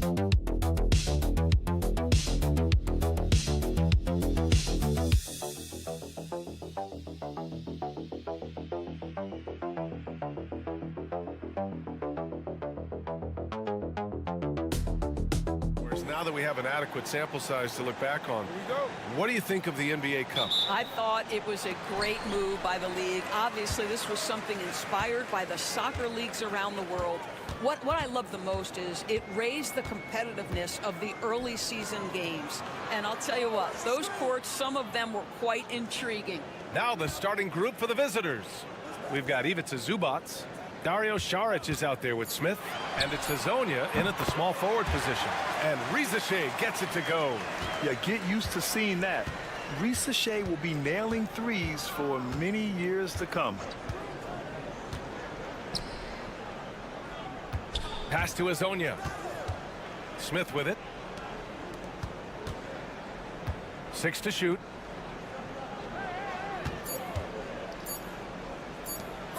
Now that we have an adequate sample size to look back on, what do you think of the NBA Cup? I thought it was a great move by the league. Obviously, this was something inspired by the soccer leagues around the world. What I love the most is it raised the competitiveness of the early season games. And I'll tell you what, those courts, some of them were quite intriguing. Now the starting group for the visitors. We've got Ivica Zubac. Dario Saric is out there with Smith, and it's Hazonia in at the small forward position. And Rizache gets it to go. Yeah, get used to seeing that. Rizache will be nailing threes for many years to come. Pass to Hazonia. Smith with it. 6 to shoot.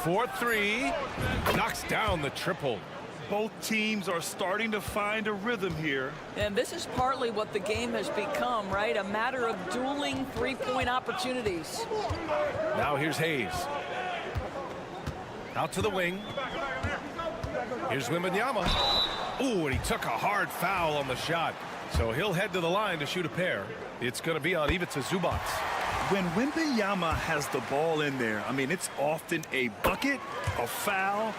4-3. Knocks down the triple. Both teams are starting to find a rhythm here. And this is partly what the game has become, right? A matter of dueling three-point opportunities. Now here's Hayes. Out to the wing. Here's Wembanyama. Ooh, and he took a hard foul on the shot. So he'll head to the line to shoot a pair. It's going to be on Ivica Zubac. When Wembanyama has the ball in there, I mean, it's often a bucket, a foul,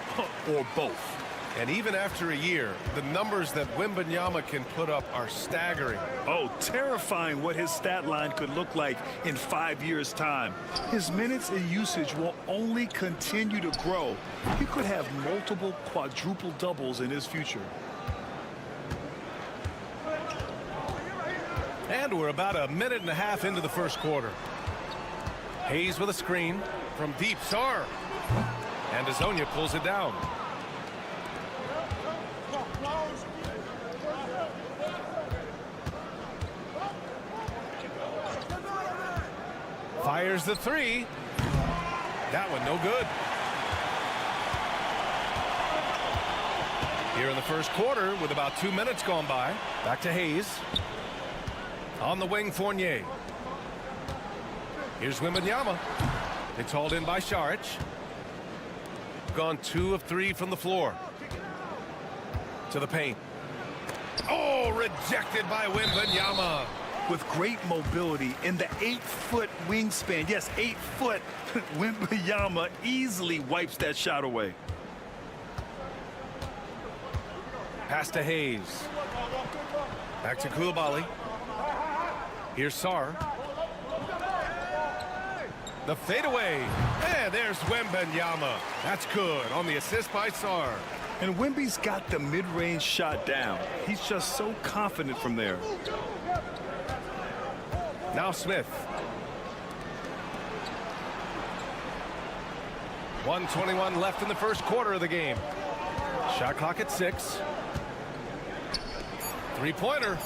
or both. And even after a year, the numbers that Wembanyama can put up are staggering. Oh, terrifying what his stat line could look like in 5 years' time. His minutes and usage will only continue to grow. He could have multiple quadruple doubles in his future. And we're about a minute and a half into the first quarter. Hayes with a screen from deep. Sar. And Hazonia pulls it down. Fires the three. That one no good. Here in the first quarter with about 2 minutes gone by. Back to Hayes. On the wing, Fournier. Here's Wembanyama. It's hauled in by Saric. Gone 2 of 3 from the floor. To the paint. Oh, rejected by Wembanyama. With great mobility in the 8-foot wingspan. Yes, 8 foot. Wembanyama easily wipes that shot away. Pass to Hayes. Back to Coulibaly. Here's Sar. The fadeaway. And there's Wembanyama. That's good on the assist by Sar. And Wemby's got the mid-range shot down. He's just so confident from there. Now Smith. 1:21 left in the first quarter of the game. Shot clock at 6. Three-pointer.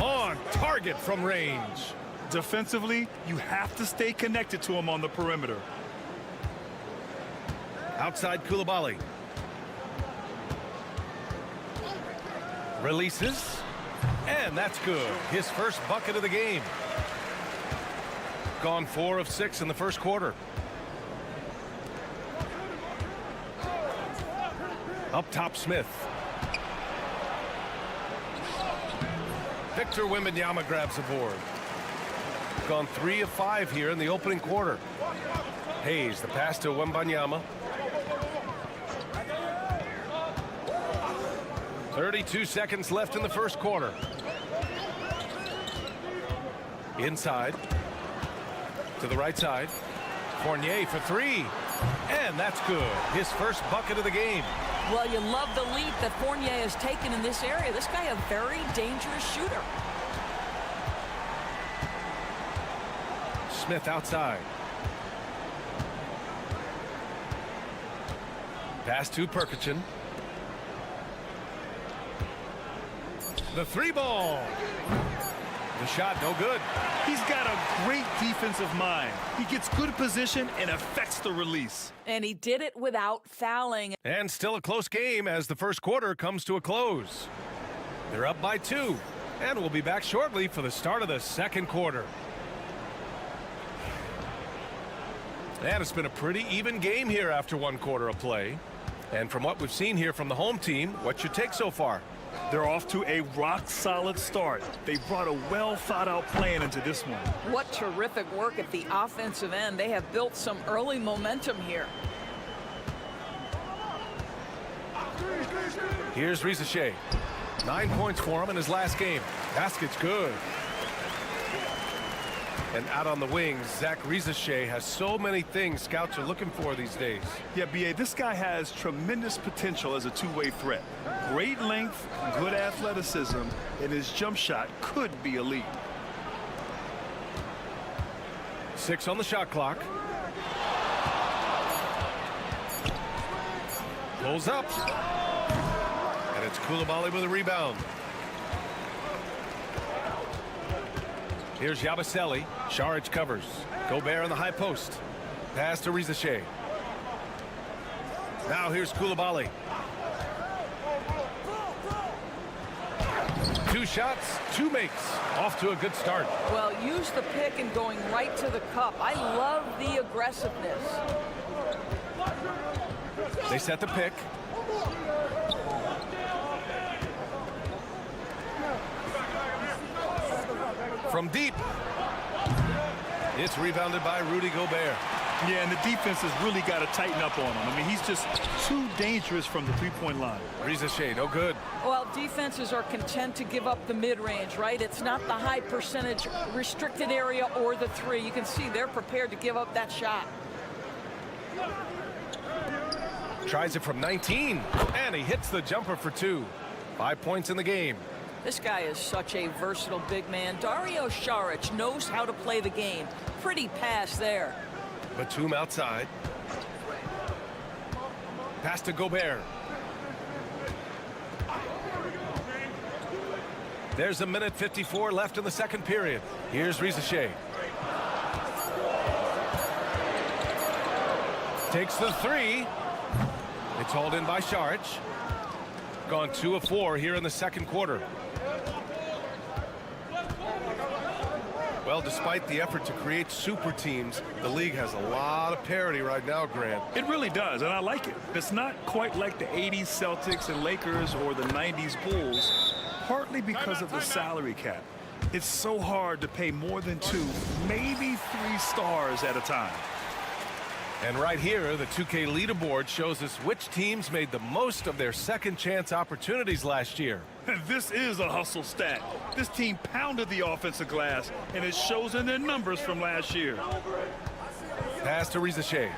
On target from range. Defensively, you have to stay connected to him on the perimeter. Outside Coulibaly. Releases. And that's good. His first bucket of the game. Gone 4 of 6 in the first quarter. Up top, Smith. Victor Wembanyama grabs the board. Gone 3 of 5 here in the opening quarter. Hayes, the pass to Wembanyama. 32 seconds left in the first quarter. Inside. To the right side. Fournier for 3. And that's good. His first bucket of the game. Well, you love the lead that Fournier has taken in this area. This guy a very dangerous shooter. Smith outside. Pass to Perkichin. The 3-ball. The shot no good. He's got a great defensive mind. He gets good position and affects the release. And he did it without fouling. And still a close game as the first quarter comes to a close. They're up by 2. And we'll be back shortly for the start of the second quarter. And it's been a pretty even game here after 1 quarter of play. And from what we've seen here from the home team, what's your take so far? They're off to a rock-solid start. They brought a well-thought-out plan into this one. What terrific work at the offensive end. They have built some early momentum here. Here's Rizachet. 9 points for him in his last game. Basket's good. And out on the wings, Zach Rizachet has so many things scouts are looking for these days. Yeah, B.A., this guy has tremendous potential as a two-way threat. Great length, good athleticism, and his jump shot could be elite. 6 on the shot clock. Pulls up. And it's Coulibaly with a rebound. Here's Yabusele. Saric covers. Gobert in the high post. Pass to Rizachet. Now here's Coulibaly. 2 shots, 2 makes. Off to a good start. Well, use the pick and going right to the cup. I love the aggressiveness. They set the pick. From deep. It's rebounded by Rudy Gobert. Yeah, and the defense has really got to tighten up on him. I mean, he's just too dangerous from the three-point line. Rizachet, no good. Well, defenses are content to give up the mid-range, right? It's not the high percentage restricted area or the 3. You can see they're prepared to give up that shot. Tries it from 19, and he hits the jumper for 2. 5 points in the game. This guy is such a versatile big man. Dario Saric knows how to play the game. Pretty pass there. Batum outside. Pass to Gobert. There's 1:54 left in the second period. Here's Rizachet. Takes the 3. It's hauled in by Saric. Gone 2 of 4 here in the second quarter. Well, despite the effort to create super teams, the league has a lot of parity right now, Grant. It really does, and I like it. It's not quite like the 80s Celtics and Lakers or the 90s Bulls, partly because of the salary cap. It's so hard to pay more than 2, maybe 3 stars at a time. And right here, the 2K leaderboard shows us which teams made the most of their second chance opportunities last year. This is a hustle stat. This team pounded the offensive glass, and it shows in their numbers from last year. Pass to Rizachet.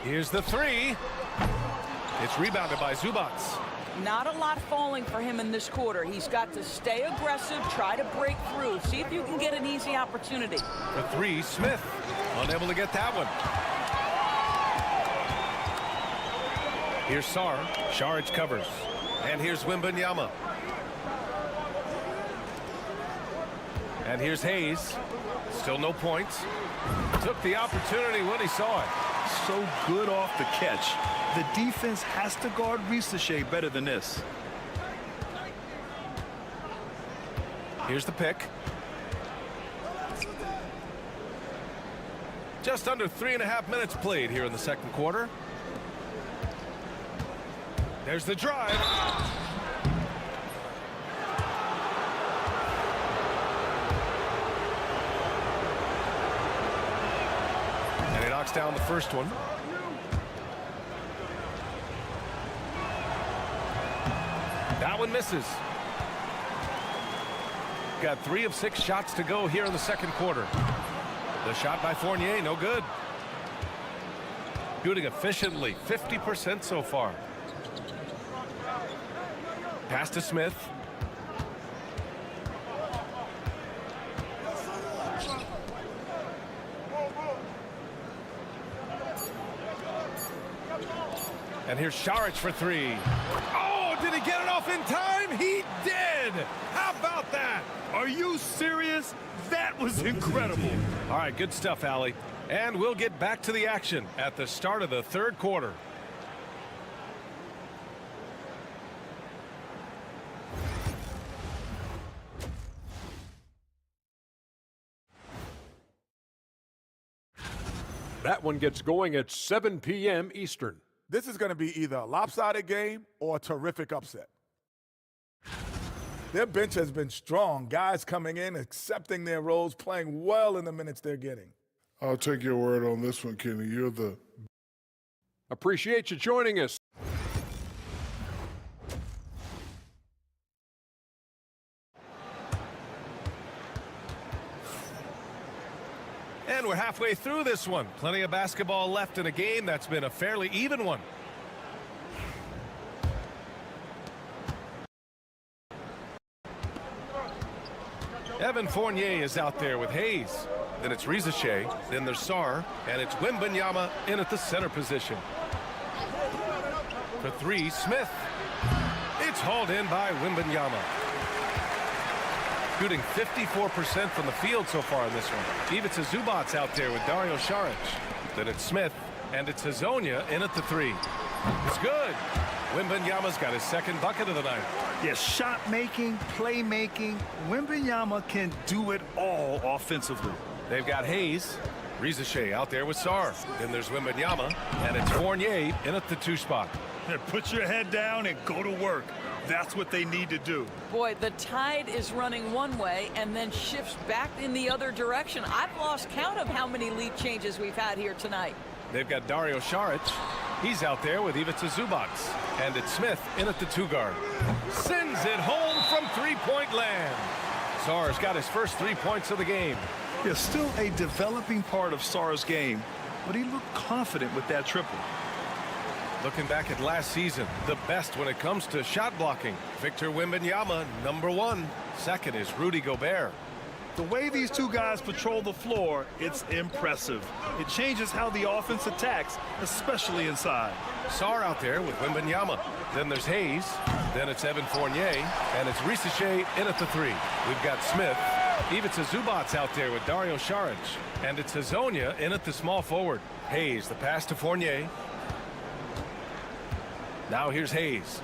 Here's the 3. It's rebounded by Zubac. Not a lot falling for him in this quarter. He's got to stay aggressive, try to break through. See if you can get an easy opportunity. The 3, Smith. Unable to get that one. Here's Sarr. Saric covers. And here's Wembanyama. And here's Hayes. Still no points. Took the opportunity when he saw it. So good off the catch. The defense has to guard Rizachet better than this. Here's the pick. Just under 3.5 minutes played here in the second quarter. There's the drive. And he knocks down the first one. That one misses. Got 3 of 6 shots to go here in the second quarter. The shot by Fournier, no good. Shooting efficiently, 50% so far. Pass to Smith. And here's Saric for 3. Oh, did he get it off in time? He did! How about that? Are you serious? That was incredible. All right, good stuff, Allie. And we'll get back to the action at the start of the third quarter. That one gets going at 7 p.m. Eastern. This is going to be either a lopsided game or a terrific upset. Their bench has been strong. Guys coming in, accepting their roles, playing well in the minutes they're getting. I'll take your word on this one, Kenny. You're the... Appreciate you joining us. And we're halfway through this one. Plenty of basketball left in a game that's been a fairly even one. Evan Fournier is out there with Hayes. Then it's Rizachet. Then there's Sarr. And it's Wembanyama in at the center position. For three, Smith. It's hauled in by Wembanyama. Shooting 54% from the field so far in this one. Ivica Zubac's out there with Dario Saric. Then it's Smith. And it's Hazonia in at the three. It's good. Wembanyama's got his second bucket of the night. Yes, shot making, playmaking. Wembanyama can do it all offensively. They've got Hayes. Rizachet out there with Sarr. Then there's Wembanyama. And it's Fournier in at the two spot. Put your head down and go to work. That's what they need to do. Boy, the tide is running one way and then shifts back in the other direction. I've lost count of how many lead changes we've had here tonight. They've got Dario Saric. He's out there with Ivica Zubac. And it's Smith in at the two guard. Sends it home from three-point land. Sarr's got his first 3 points of the game. There's still a developing part of Sarr's game, but he looked confident with that triple. Looking back at last season, the best when it comes to shot blocking. Victor Wembanyama, number one. Second is Rudy Gobert. The way these two guys patrol the floor, it's impressive. It changes how the offense attacks, especially inside. Sarr out there with Wembanyama. Then there's Hayes. Then it's Evan Fournier. And it's Rizachet in at the three. We've got Smith. Ivica Zubac's out there with Dario Saric. And it's Hazonia in at the small forward. Hayes, the pass to Fournier. Now here's Hayes.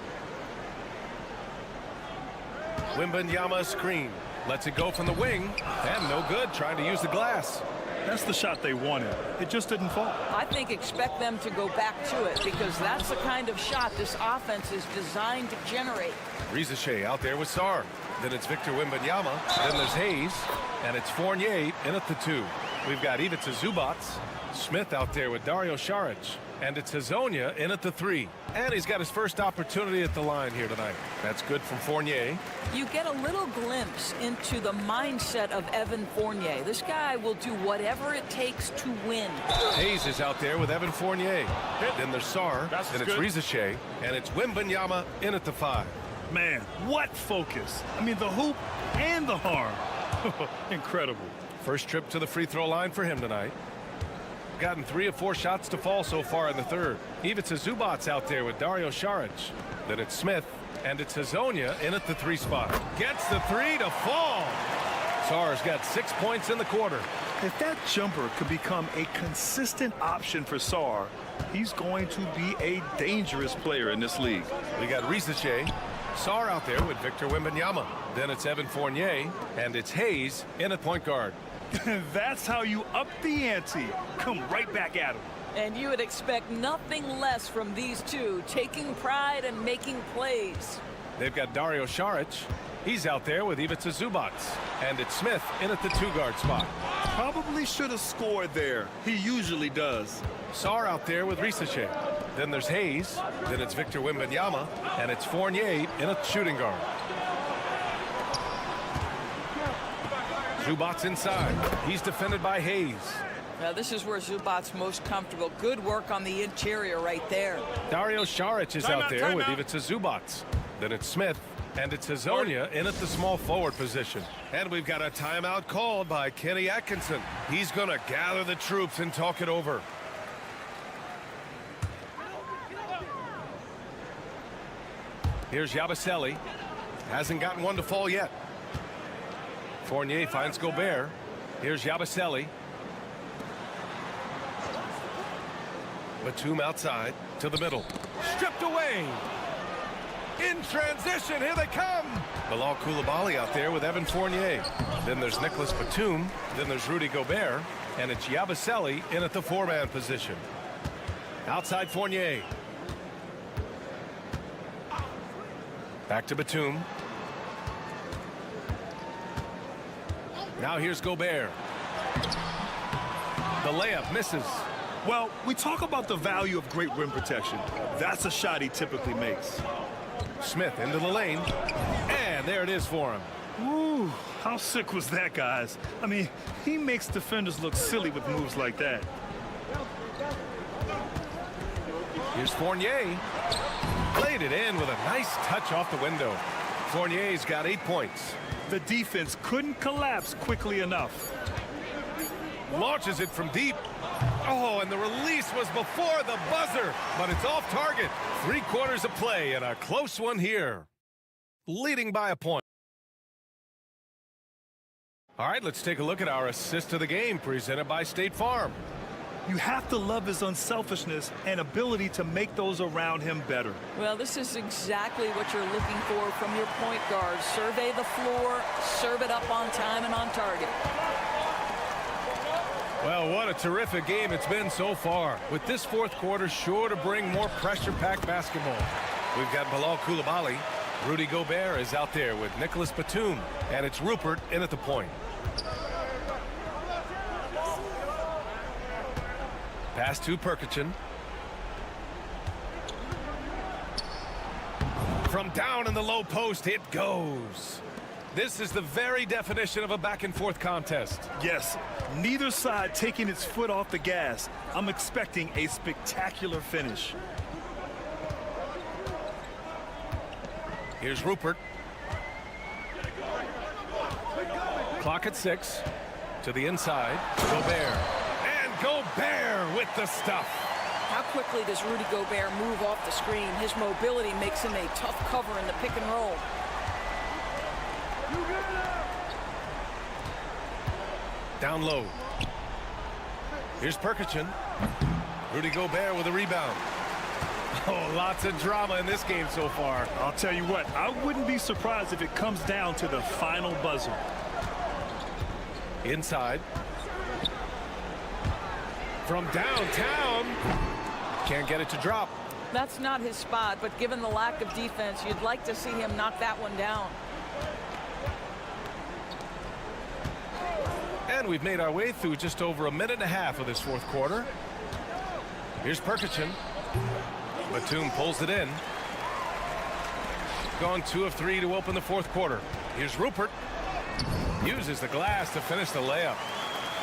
Wembanyama screen. Lets it go from the wing. And no good, trying to use the glass. That's the shot they wanted. It just didn't fall. I think expect them to go back to it because that's the kind of shot this offense is designed to generate. Rizachet out there with Sarr. Then it's Victor Wembanyama. Then there's Hayes. And it's Fournier in at the two. We've got Ivica Zubac. Smith out there with Dario Saric. And it's Hazonia in at the three. And he's got his first opportunity at the line here tonight. That's good from Fournier. You get a little glimpse into the mindset of Evan Fournier. This guy will do whatever it takes to win. Hayes is out there with Evan Fournier. Then there's Sarr. Then it's Rizachet. And it's Wembanyama in at the five. Man, what focus. I mean, the hoop and the harm. Incredible. First trip to the free throw line for him tonight. Gotten 3 of 4 shots to fall so far in the third. Ivica Zubac's out there with Dario Saric. Then it's Smith. And it's Hazonia in at the three spot. Gets the three to fall. Sarr's got 6 points in the quarter. If that jumper could become a consistent option for Sarr, he's going to be a dangerous player in this league. We got Rizachet. Sarr out there with Victor Wembanyama. Then it's Evan Fournier. And it's Hayes in at point guard. That's how you up the ante. Come right back at him. And you would expect nothing less from these two, taking pride and making plays. They've got Dario Saric. He's out there with Ivica Zubac. And it's Smith in at the two guard spot. Probably should have scored there. He usually does. Sarr out there with Rizachet. Then there's Hayes. Then it's Victor Wembanyama. And it's Fournier in at shooting guard. Zubac's inside. He's defended by Hayes. Now this is where Zubac's most comfortable. Good work on the interior right there. Dario Saric is out there with Ivica Zubac. Then it's Smith. And it's Hazonia in at the small forward position. And we've got a timeout called by Kenny Atkinson. He's going to gather the troops and talk it over. Here's Yabusele. Hasn't gotten one to fall yet. Fournier finds Gobert. Here's Yabusele. Batum outside to the middle. Stripped away. In transition, here they come. Bilal Coulibaly out there with Evan Fournier. Then there's Nicholas Batum. Then there's Rudy Gobert. And it's Yabusele in at the 4-man position. Outside Fournier. Back to Batum. Now here's Gobert. The layup misses. Well, we talk about the value of great rim protection. That's a shot he typically makes. Smith into the lane. And there it is for him. Ooh, how sick was that, guys? I mean, he makes defenders look silly with moves like that. Here's Fournier. Played it in with a nice touch off the window. Fournier's got 8 points. The defense couldn't collapse quickly enough. Launches it from deep. Oh, and the release was before the buzzer, but it's off target. 3/4 of play and a close one here. Leading by a point. All right, let's take a look at our assist of the game presented by State Farm. You have to love his unselfishness and ability to make those around him better. Well, this is exactly what you're looking for from your point guard. Survey the floor, serve it up on time and on target. Well, what a terrific game it's been so far. With this 4th quarter sure to bring more pressure-packed basketball. We've got Bilal Coulibaly. Rudy Gobert is out there with Nicholas Batum. And it's Rupert in at the point. Pass to Perkichin. From down in the low post, it goes. This is the very definition of a back-and-forth contest. Yes, neither side taking its foot off the gas. I'm expecting a spectacular finish. Here's Rupert. Clock at 6. To the inside. Gobert. And Gobert with the stuff. How quickly does Rudy Gobert move off the screen? His mobility makes him a tough cover in the pick and roll. Down low. Here's Perkichin. Rudy Gobert with a rebound. Oh, lots of drama in this game so far. I'll tell you what, I wouldn't be surprised if it comes down to the final buzzer. Inside. From downtown. Can't get it to drop. That's not his spot, but given the lack of defense, you'd like to see him knock that one down. And we've made our way through just over a minute and a half of this 4th quarter. Here's Perkichin. Batum pulls it in. Gone 2 of 3 to open the 4th quarter. Here's Rupert. Uses the glass to finish the layup.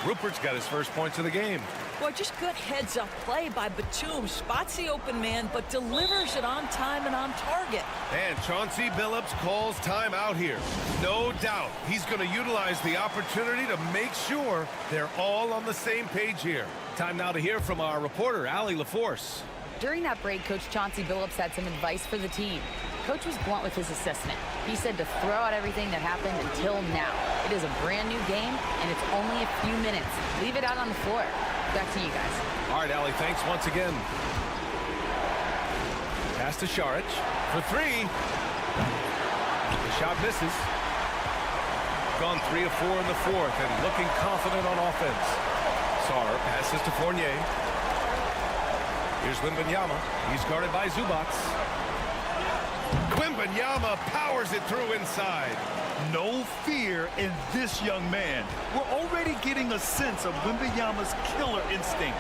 Rupert's got his first points of the game. Well, just good heads-up play by Batum. Spots the open man, but delivers it on time and on target. And Chauncey Billups calls time out here. No doubt he's going to utilize the opportunity to make sure they're all on the same page here. Time now to hear from our reporter, Allie LaForce. During that break, Coach Chauncey Billups had some advice for the team. Coach was blunt with his assistant. He said to throw out everything that happened until now. It is a brand new game, and it's only a few minutes. Leave it out on the floor. Back to you guys. All right, Allie, thanks once again. Pass to Šarić for 3. The shot misses. Gone 3 of 4 in the 4th and looking confident on offense. Sarr passes to Fournier. Here's Wembanyama. He's guarded by Zubac. Wembanyama powers it through inside. No fear in this young man. We're already getting a sense of Wembanyama's killer instinct.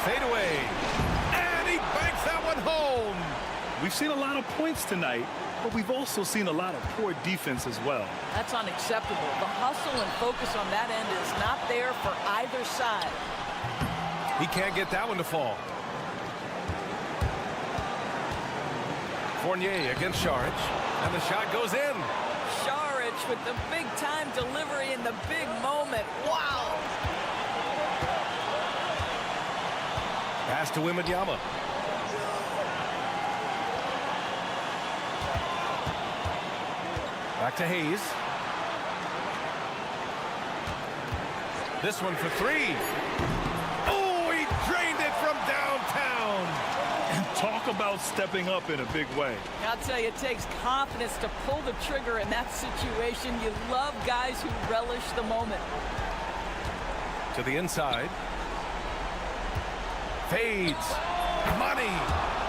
Fade away. And he banks that one home. We've seen a lot of points tonight, but we've also seen a lot of poor defense as well. That's unacceptable. The hustle and focus on that end is not there for either side. He can't get that one to fall. Fournier against Šarić, and the shot goes in. Šarić with the big-time delivery in the big moment. Wow! Pass to Wembanyama. Back to Hayes. This one for 3. Oh, he drained it from downtown. And talk about stepping up in a big way. I'll tell you, it takes confidence to pull the trigger in that situation. You love guys who relish the moment. To the inside. Fades. Money.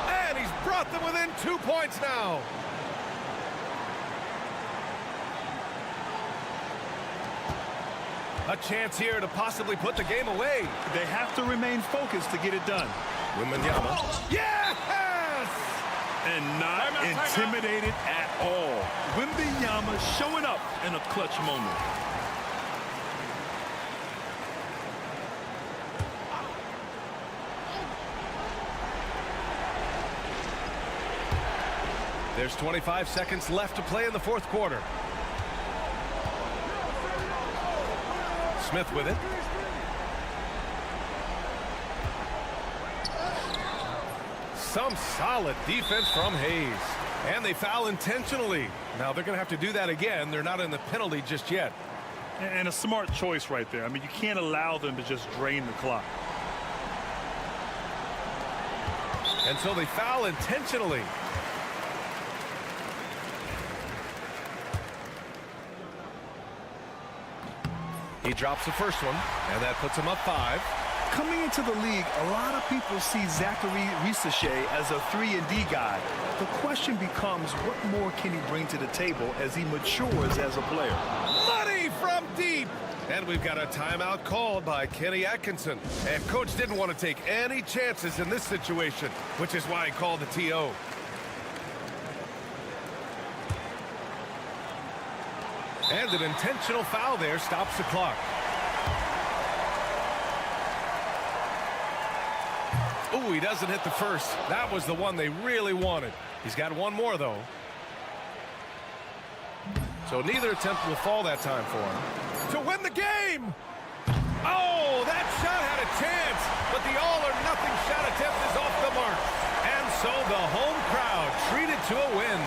And he's brought them within 2 points now. A chance here to possibly put the game away. They have to remain focused to get it done. Wembanyama. Yes! And not intimidated at all. Wembanyama showing up in a clutch moment. There's 25 seconds left to play in the fourth quarter. Smith with it. Some solid defense from Hayes. And they foul intentionally. Now they're going to have to do that again. They're not in the penalty just yet. And a smart choice right there. I mean, you can't allow them to just drain the clock. And so they foul intentionally. He drops the first one, and that puts him up 5. Coming into the league, a lot of people see Zachary Risachet as a 3-and-D guy. The question becomes, what more can he bring to the table as he matures as a player? Money from deep! And we've got a timeout called by Kenny Atkinson. And coach didn't want to take any chances in this situation, which is why he called the TO. And an intentional foul there stops the clock. Ooh, he doesn't hit the first. That was the one they really wanted. He's got one more, though. So neither attempt will fall that time for him. To win the game! Oh, that shot had a chance, but the all-or-nothing shot attempt is off the mark. And so the home crowd treated to a win.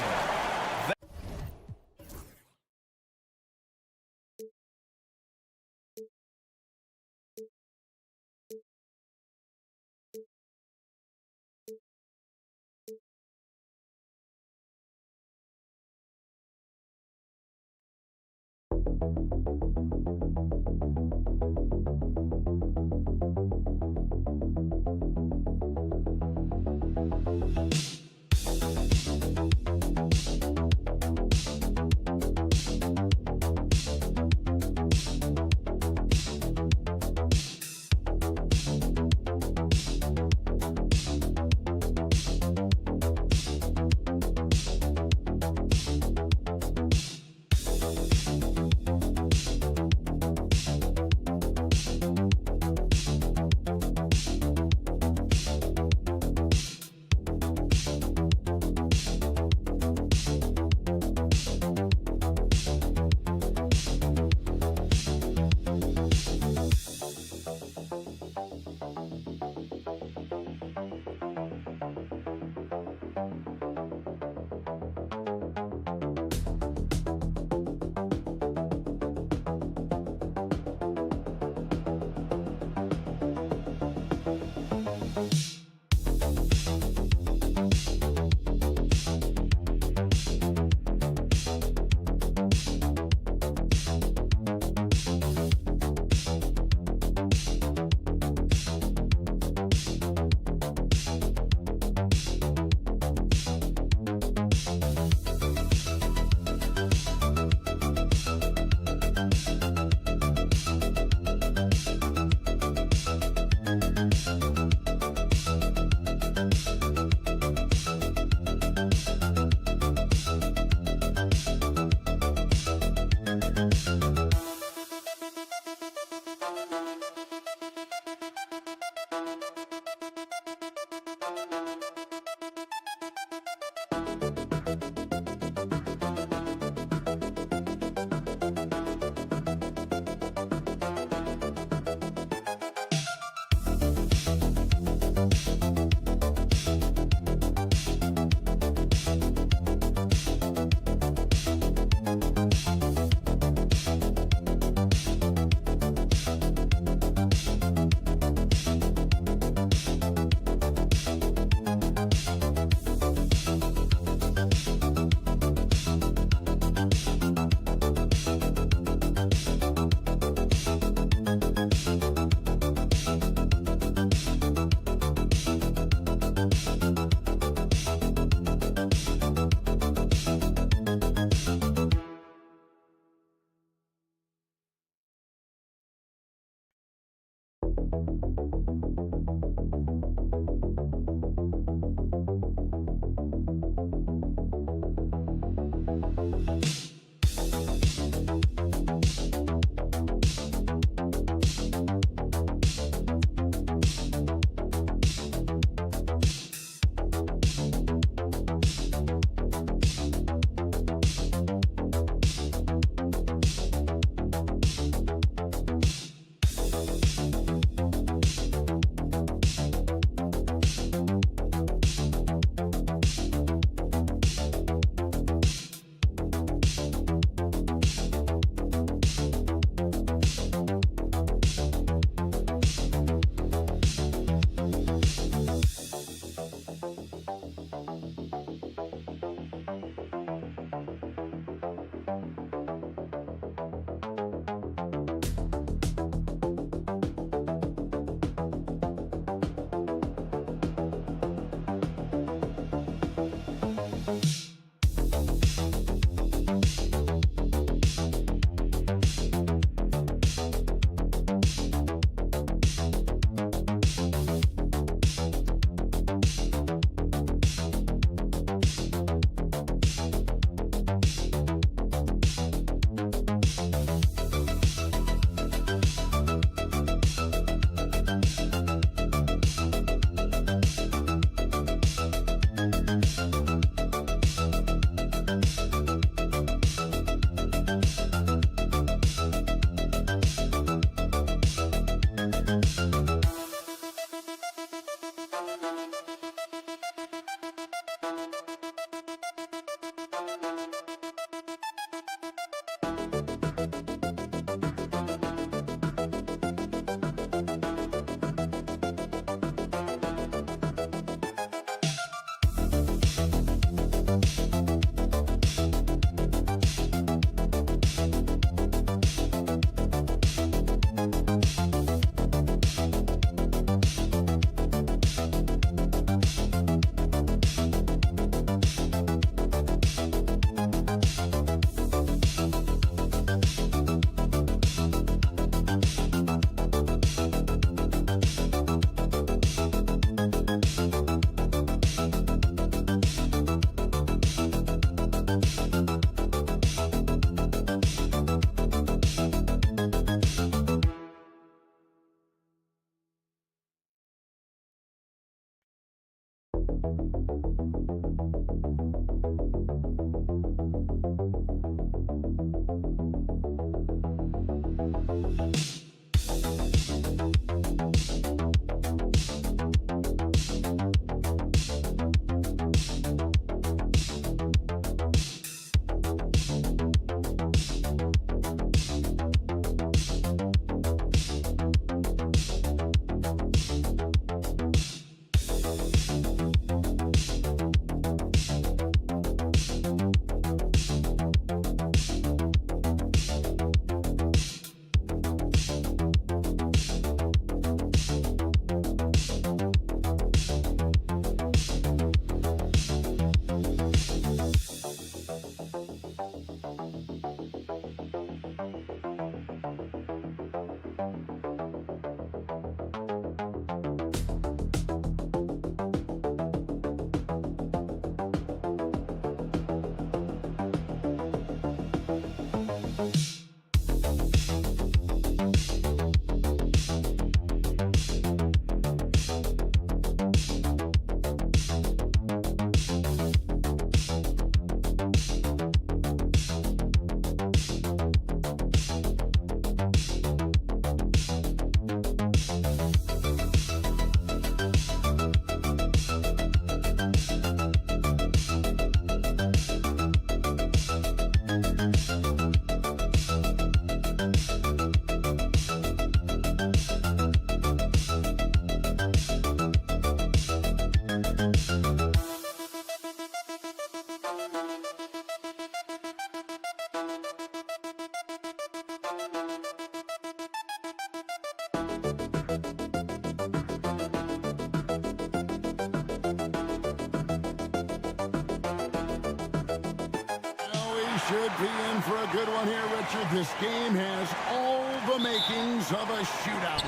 Should be in for a good one here, Richard. This game has all the makings of a shootout.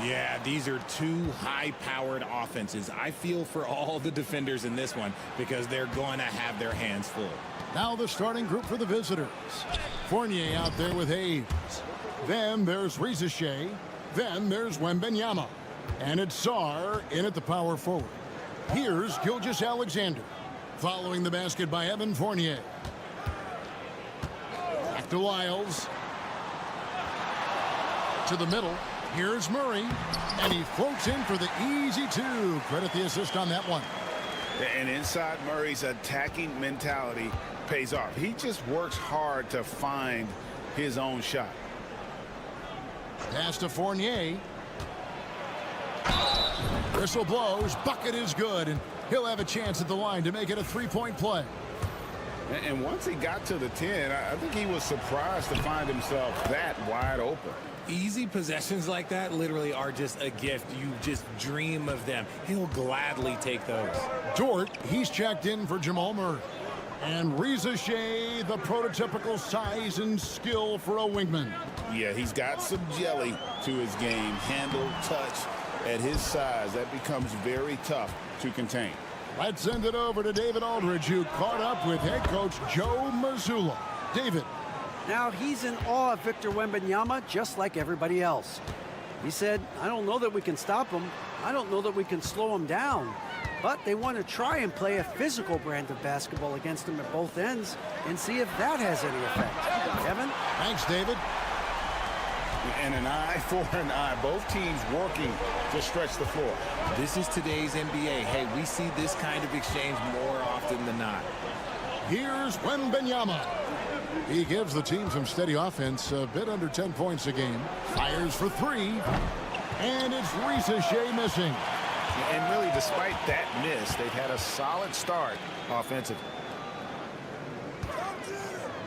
Yeah, these are two high-powered offenses. I feel for all the defenders in this one because they're going to have their hands full. Now the starting group for the visitors. Fournier out there with Hayes. Then there's Rizachet. Then there's Wembanyama. And it's Sarr in at the power forward. Here's Gilgeous-Alexander. Following the basket by Evan Fournier. Back to Lyles. To the middle. Here's Murray. And he floats in for the easy two. Credit the assist on that one. And inside Murray's attacking mentality pays off. He just works hard to find his own shot. Pass to Fournier. Whistle blows. Bucket is good. And he'll have a chance at the line to make it a three-point play. And once he got to the 10, I think he was surprised to find himself that wide open. Easy possessions like that literally are just a gift. You just dream of them. He'll gladly take those. Dort, he's checked in for Jamal Murray. And Rizachet, the prototypical size and skill for a wingman. Yeah, he's got some jelly to his game. Handle, touch. At his size, that becomes very tough to contain. Let's send it over to David Aldridge, who caught up with head coach Joe Mazzulla. David. Now, he's in awe of Victor Wembanyama, just like everybody else. He said, I don't know that we can stop him. I don't know that we can slow him down. But they want to try and play a physical brand of basketball against him at both ends and see if that has any effect. Evan? Thanks, David. And an eye for an eye. Both teams working to stretch the floor. This is today's NBA. Hey, we see this kind of exchange more often than not. Here's Wembanyama. He gives the team some steady offense, a bit under 10 points a game. Fires for three. And it's Rizachet missing. And really, despite that miss, they've had a solid start offensively.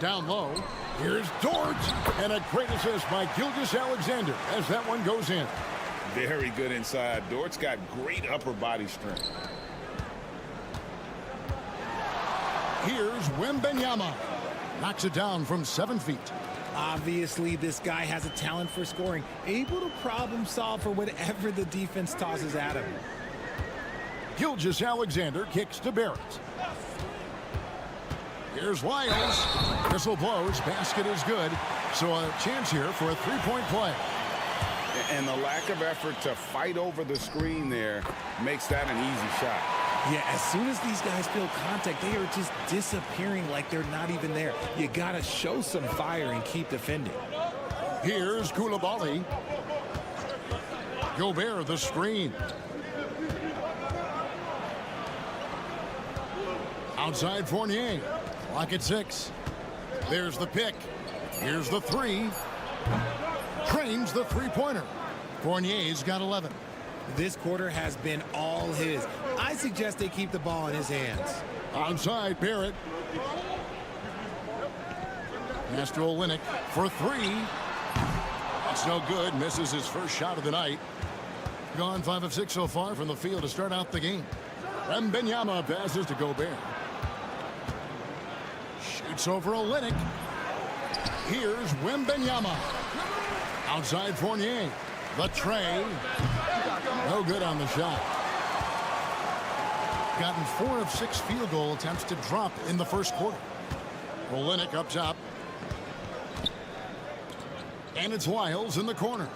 Down low. Here's Dort. And a great assist by Gilgeous-Alexander as that one goes in. Very good inside. Dort's got great upper body strength. Here's Wembanyama. Knocks it down from 7 feet. Obviously, this guy has a talent for scoring, able to problem solve for whatever the defense tosses at him. Gilgeous-Alexander kicks to Barrett. Here's Lyles. Whistle blows. Basket is good. So a chance here for a three-point play. And the lack of effort to fight over the screen there makes that an easy shot. Yeah, as soon as these guys feel contact, they are just disappearing like they're not even there. You got to show some fire and keep defending. Here's Koulibaly. Gobert the screen. Outside Fournier. Clock at 6. There's the pick. Here's the three. Trains the three-pointer. Fournier's got 11. This quarter has been all his. I suggest they keep the ball in his hands. Outside Barrett. Pass to Olynyk for three. That's no good. Misses his first shot of the night. Gone 5 of 6 so far from the field to start out the game. Wembanyama passes to Gobert. Shoots over Olynyk. Here's Wembanyama. Outside Fournier. The tray. No good on the shot. Gotten 4 of 6 field goal attempts to drop in the first quarter. Olynyk up top. And it's Lyles in the corner.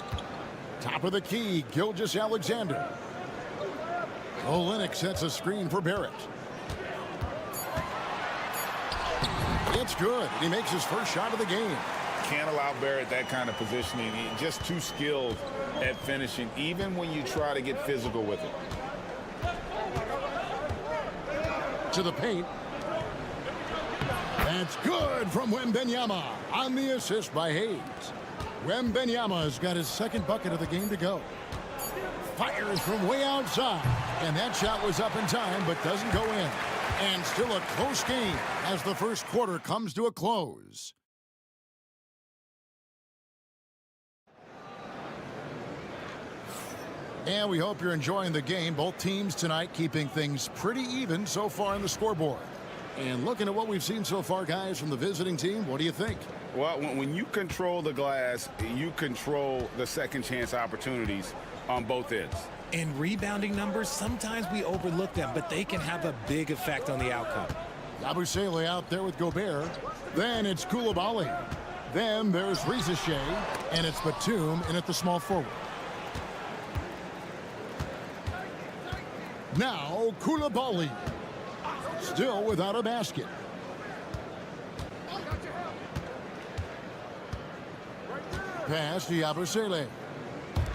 Top of the key, Gilgeous-Alexander. Olynyk sets a screen for Barrett. It's good. He makes his first shot of the game. Can't allow Barrett that kind of positioning. He's just too skilled at finishing, even when you try to get physical with it. To the paint. That's good from Wembanyama on the assist by Hayes. Wembanyama has got his second bucket of the game to go. Fires from way outside. And that shot was up in time, but doesn't go in. And still a close game as the first quarter comes to a close. And we hope you're enjoying the game. Both teams tonight keeping things pretty even so far on the scoreboard. And looking at what we've seen so far, guys, from the visiting team, what do you think? Well, when you control the glass, you control the second chance opportunities on both ends. In rebounding numbers, sometimes we overlook them, but they can have a big effect on the outcome. Yabusele out there with Gobert. Then it's Koulibaly. Then there's Rizeshe, and it's Batum in at the small forward. Now Koulibaly, still without a basket. Pass to Yabusele.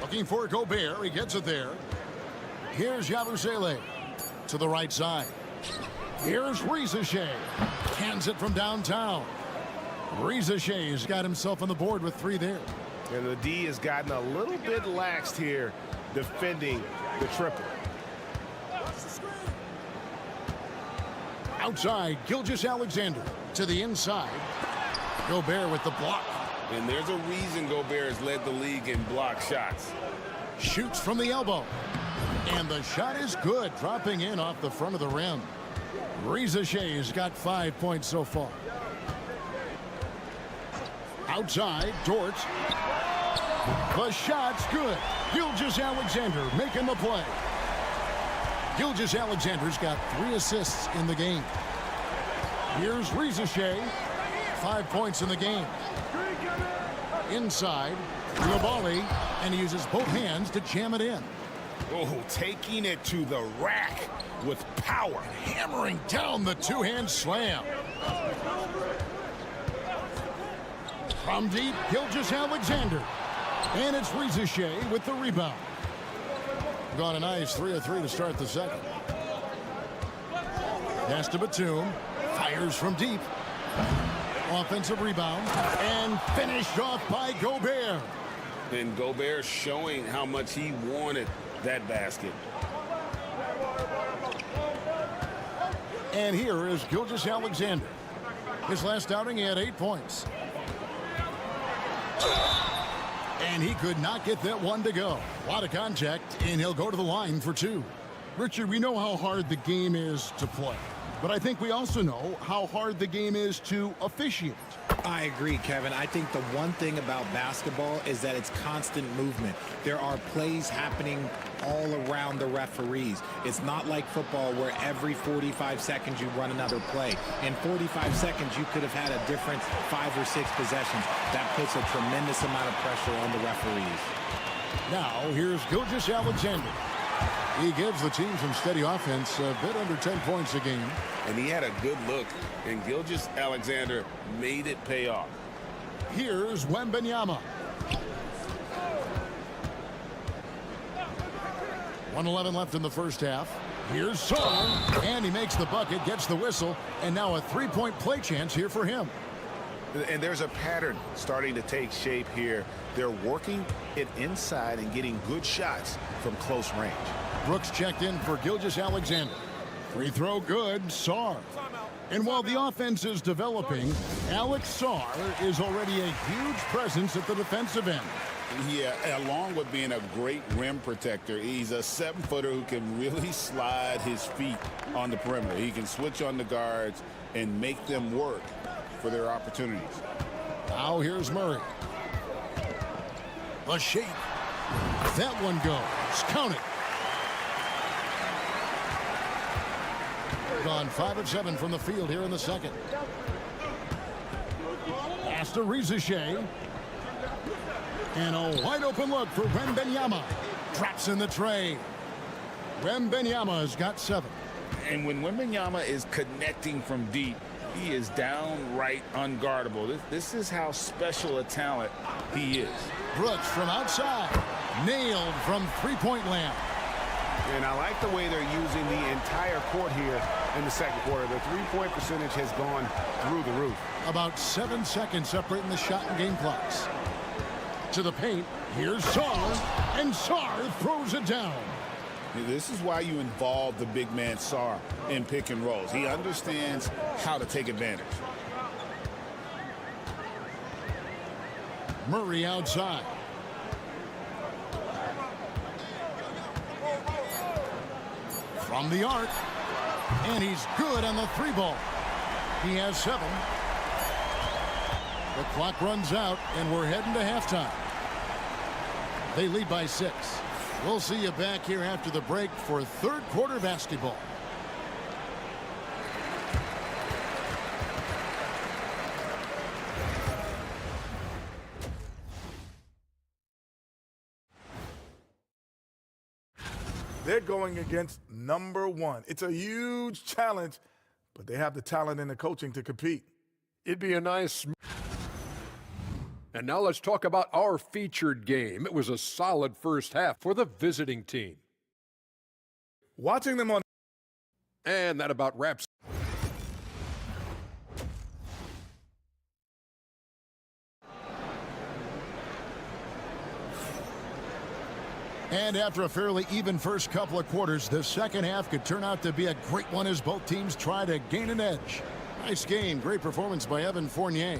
Looking for Gobert. He gets it there. Here's Yabusele to the right side. Here's Rizeshe. Cans it from downtown. Rizeshe's got himself on the board with 3 there. And the D has gotten a little bit laxed here defending the triple. Outside, Gilgeous-Alexander to the inside. Gobert with the block. And there's a reason Gobert has led the league in block shots. Shoots from the elbow. And the shot is good, dropping in off the front of the rim. Rizeshe's got 5 points so far. Outside, Dort. The shot's good. Gilgeous-Alexander making the play. Gilgeous-Alexander's got 3 assists in the game. Here's Rizeshe. 5 points in the game. Inside, Koulibaly, and he uses both hands to jam it in. Oh, taking it to the rack with power. Hammering down the 2-hand slam. From deep, Gilgeous-Alexander. And it's Rizeshe with the rebound. Got a nice 3 of 3 to start the second. Pass to Batum. Fires from deep. Offensive rebound. And finished off by Gobert. And Gobert showing how much he wanted that basket. And here is Gilgeous-Alexander. His last outing, he had 8 points. And he could not get that one to go. A lot of contact, and he'll go to the line for 2. Richard, we know how hard the game is to play, but I think we also know how hard the game is to officiate. I agree, Kevin. I think the one thing about basketball is that it's constant movement. There are plays happening all around the referees. It's not like football where every 45 seconds you run another play. In 45 seconds, you could have had a different 5 or 6 possessions. That puts a tremendous amount of pressure on the referees. Now, here's Gilgeous-Alexander. He gives the team some steady offense, a bit under 10 points a game. And he had a good look, and Gilgeous-Alexander made it pay off. Here's Wembanyama. 1:11 left in the first half. Here's Sarr, and he makes the bucket, gets the whistle, and now a 3-point play chance here for him. And there's a pattern starting to take shape here. They're working it inside and getting good shots from close range. Brooks checked in for Gilgeous-Alexander. Free throw good, Sarr. And while the offense is developing, Alex Sarr is already a huge presence at the defensive end. Yeah, along with being a great rim protector, he's a 7-footer who can really slide his feet on the perimeter. He can switch on the guards and make them work for their opportunities. Now here's Murray. The shake. That one goes. Count it. Gone 5 of 7 from the field here in the second. Pass to Rizeshe. And a wide open look for Wembanyama. Drops in the tray. Wembanyama's got 7. And when Wembanyama is connecting from deep, he is downright unguardable. This is how special a talent he is. Brooks from outside. Nailed from three-point land. And I like the way they're using the entire court here in the second quarter. The three-point percentage has gone through the roof. About 7 seconds separating the shot and game clocks. To the paint. Here's Sarr. And Sarr throws it down. This is why you involve the big man Sarr in pick and rolls. He understands how to take advantage. Murray outside. From the arc. And he's good on the 3 ball. He has 7. The clock runs out, and we're heading to halftime. They lead by 6. We'll see you back here after the break for third quarter basketball. They're going against number 1. It's a huge challenge, but they have the talent and the coaching to compete. It'd be a nice... And now let's talk about our featured game. It was a solid first half for the visiting team. Watching them on... And that about wraps. And after a fairly even first couple of quarters, the second half could turn out to be a great one as both teams try to gain an edge. Nice game. Great performance by Evan Fournier.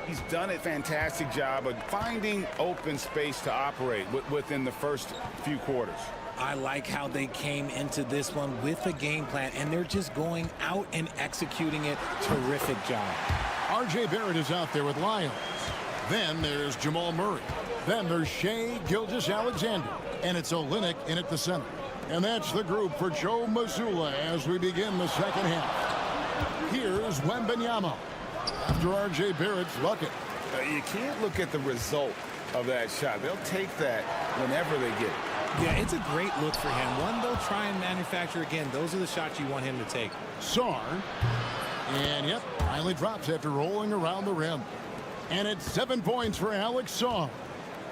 He's done a fantastic job of finding open space to operate within the first few quarters. I like how they came into this one with a game plan, and they're just going out and executing it. Terrific job. R.J. Barrett is out there with Lyons. Then there's Jamal Murray. Then there's Shai Gilgeous-Alexander. And it's Olynyk in at the center. And that's the group for Joe Mazzulla as we begin the second half. Here's Wembanyama after R.J. Barrett's bucket. You can't look at the result of that shot. They'll take that whenever they get it. Yeah, it's a great look for him. One they'll try and manufacture again. Those are the shots you want him to take. Sarr. And yep, finally drops after rolling around the rim. And it's 7 points for Alex Sarr.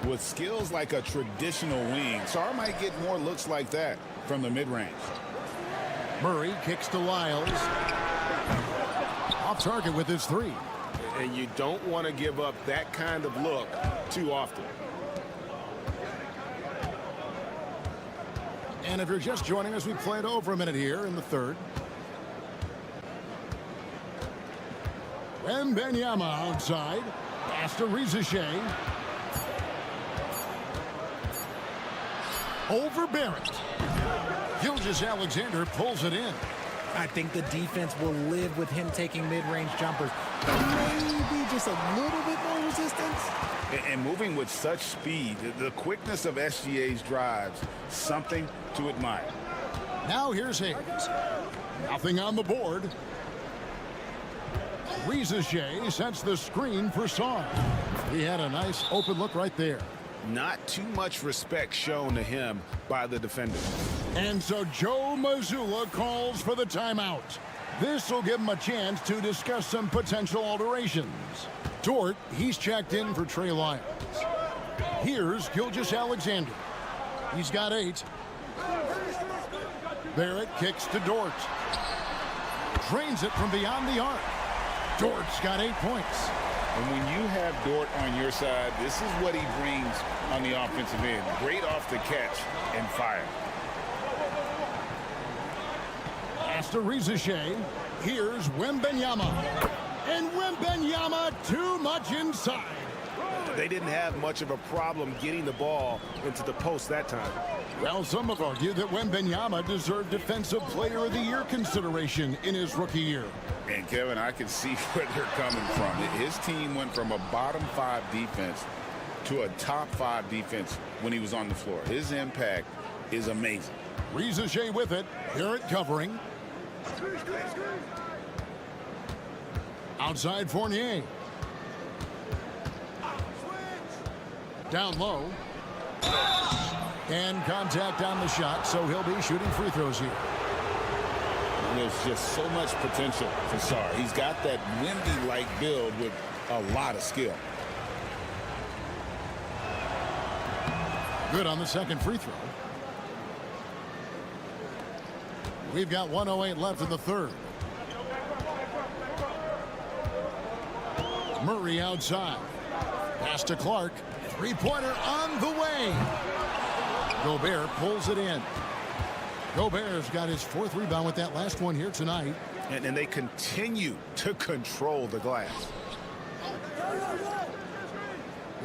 With skills like a traditional wing, Sarr might get more looks like that from the mid-range. Murray kicks to Lyles. Off target with his 3. And you don't want to give up that kind of look too often. And if you're just joining us, we played over a minute here in the third. Wembanyama outside. Pass to Shai. Over Barrett. Gilgeous-Alexander pulls it in. I think the defense will live with him taking mid-range jumpers. Maybe just a little bit more resistance. And moving with such speed, the quickness of SGA's drives, something to admire. Now here's Hayes. Nothing on the board. Shai sets the screen for Sarr. He had a nice open look right there. Not too much respect shown to him by the defender. And so Joe Mazzulla calls for the timeout. This will give him a chance to discuss some potential alterations. Dort, he's checked in for Trey Lyons. Here's Gilgeous-Alexander. He's got 8. Barrett kicks to Dort. Drains it from beyond the arc. Dort's got 8 points. And when you have Dort on your side, this is what he brings on the offensive end. Great off the catch and fire. Pass to Shai. Here's Wembanyama. And Wembanyama too much inside. They didn't have much of a problem getting the ball into the post that time. Well, some have argued that Wembanyama deserved Defensive Player of the Year consideration in his rookie year. And, Kevin, I can see where they're coming from. His team went from a bottom 5 defense to a top 5 defense when he was on the floor. His impact is amazing. Shai with it. Barrett covering. Outside Fournier. Down low. And contact on the shot, so he'll be shooting free throws here. There's just so much potential for Sarr. He's got that Wemby-like build with a lot of skill. Good on the second free throw. We've got 1:08 left in the third. Murray outside. Pass to Clark. Three-pointer on the way. Gobert pulls it in. Gobert's got his 4th rebound with that last one here tonight. And they continue to control the glass.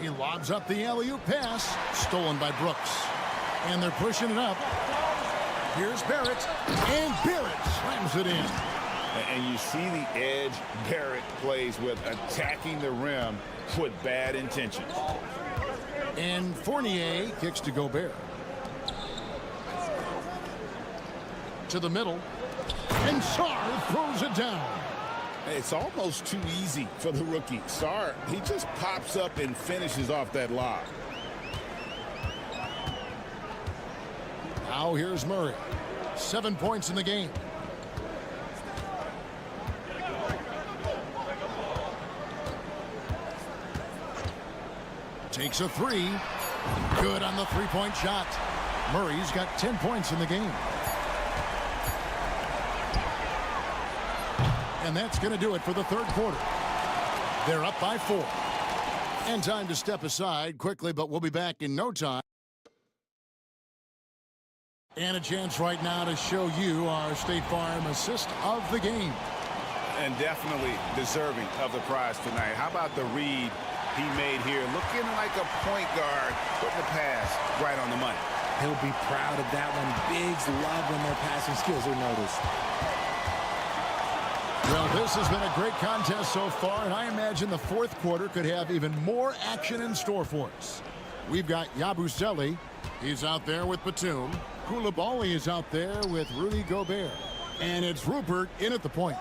He lobs up the alley-oop pass. Stolen by Brooks. And they're pushing it up. Here's Barrett. And Barrett slams it in. And you see the edge Barrett plays with, attacking the rim with bad intentions. And Fournier kicks to Gobert. To the middle. And Sarr throws it down. It's almost too easy for the rookie. Sarr, he just pops up and finishes off that lob. Now here's Murray. 7 points in the game. Takes a three. Good on the three-point shot. Murray's got 10 points in the game. And that's going to do it for the third quarter. They're up by 4. And time to step aside quickly, but we'll be back in no time. And a chance right now to show you our State Farm assist of the game. And definitely deserving of the prize tonight. How about the read he made here? Looking like a point guard, putting the pass right on the money. He'll be proud of that one. Bigs love when their passing skills are noticed. Well, this has been a great contest so far, and I imagine the fourth quarter could have even more action in store for us. We've got Yabusele. He's out there with Batum. Koulibaly is out there with Rudy Gobert. And it's Rupert in at the point.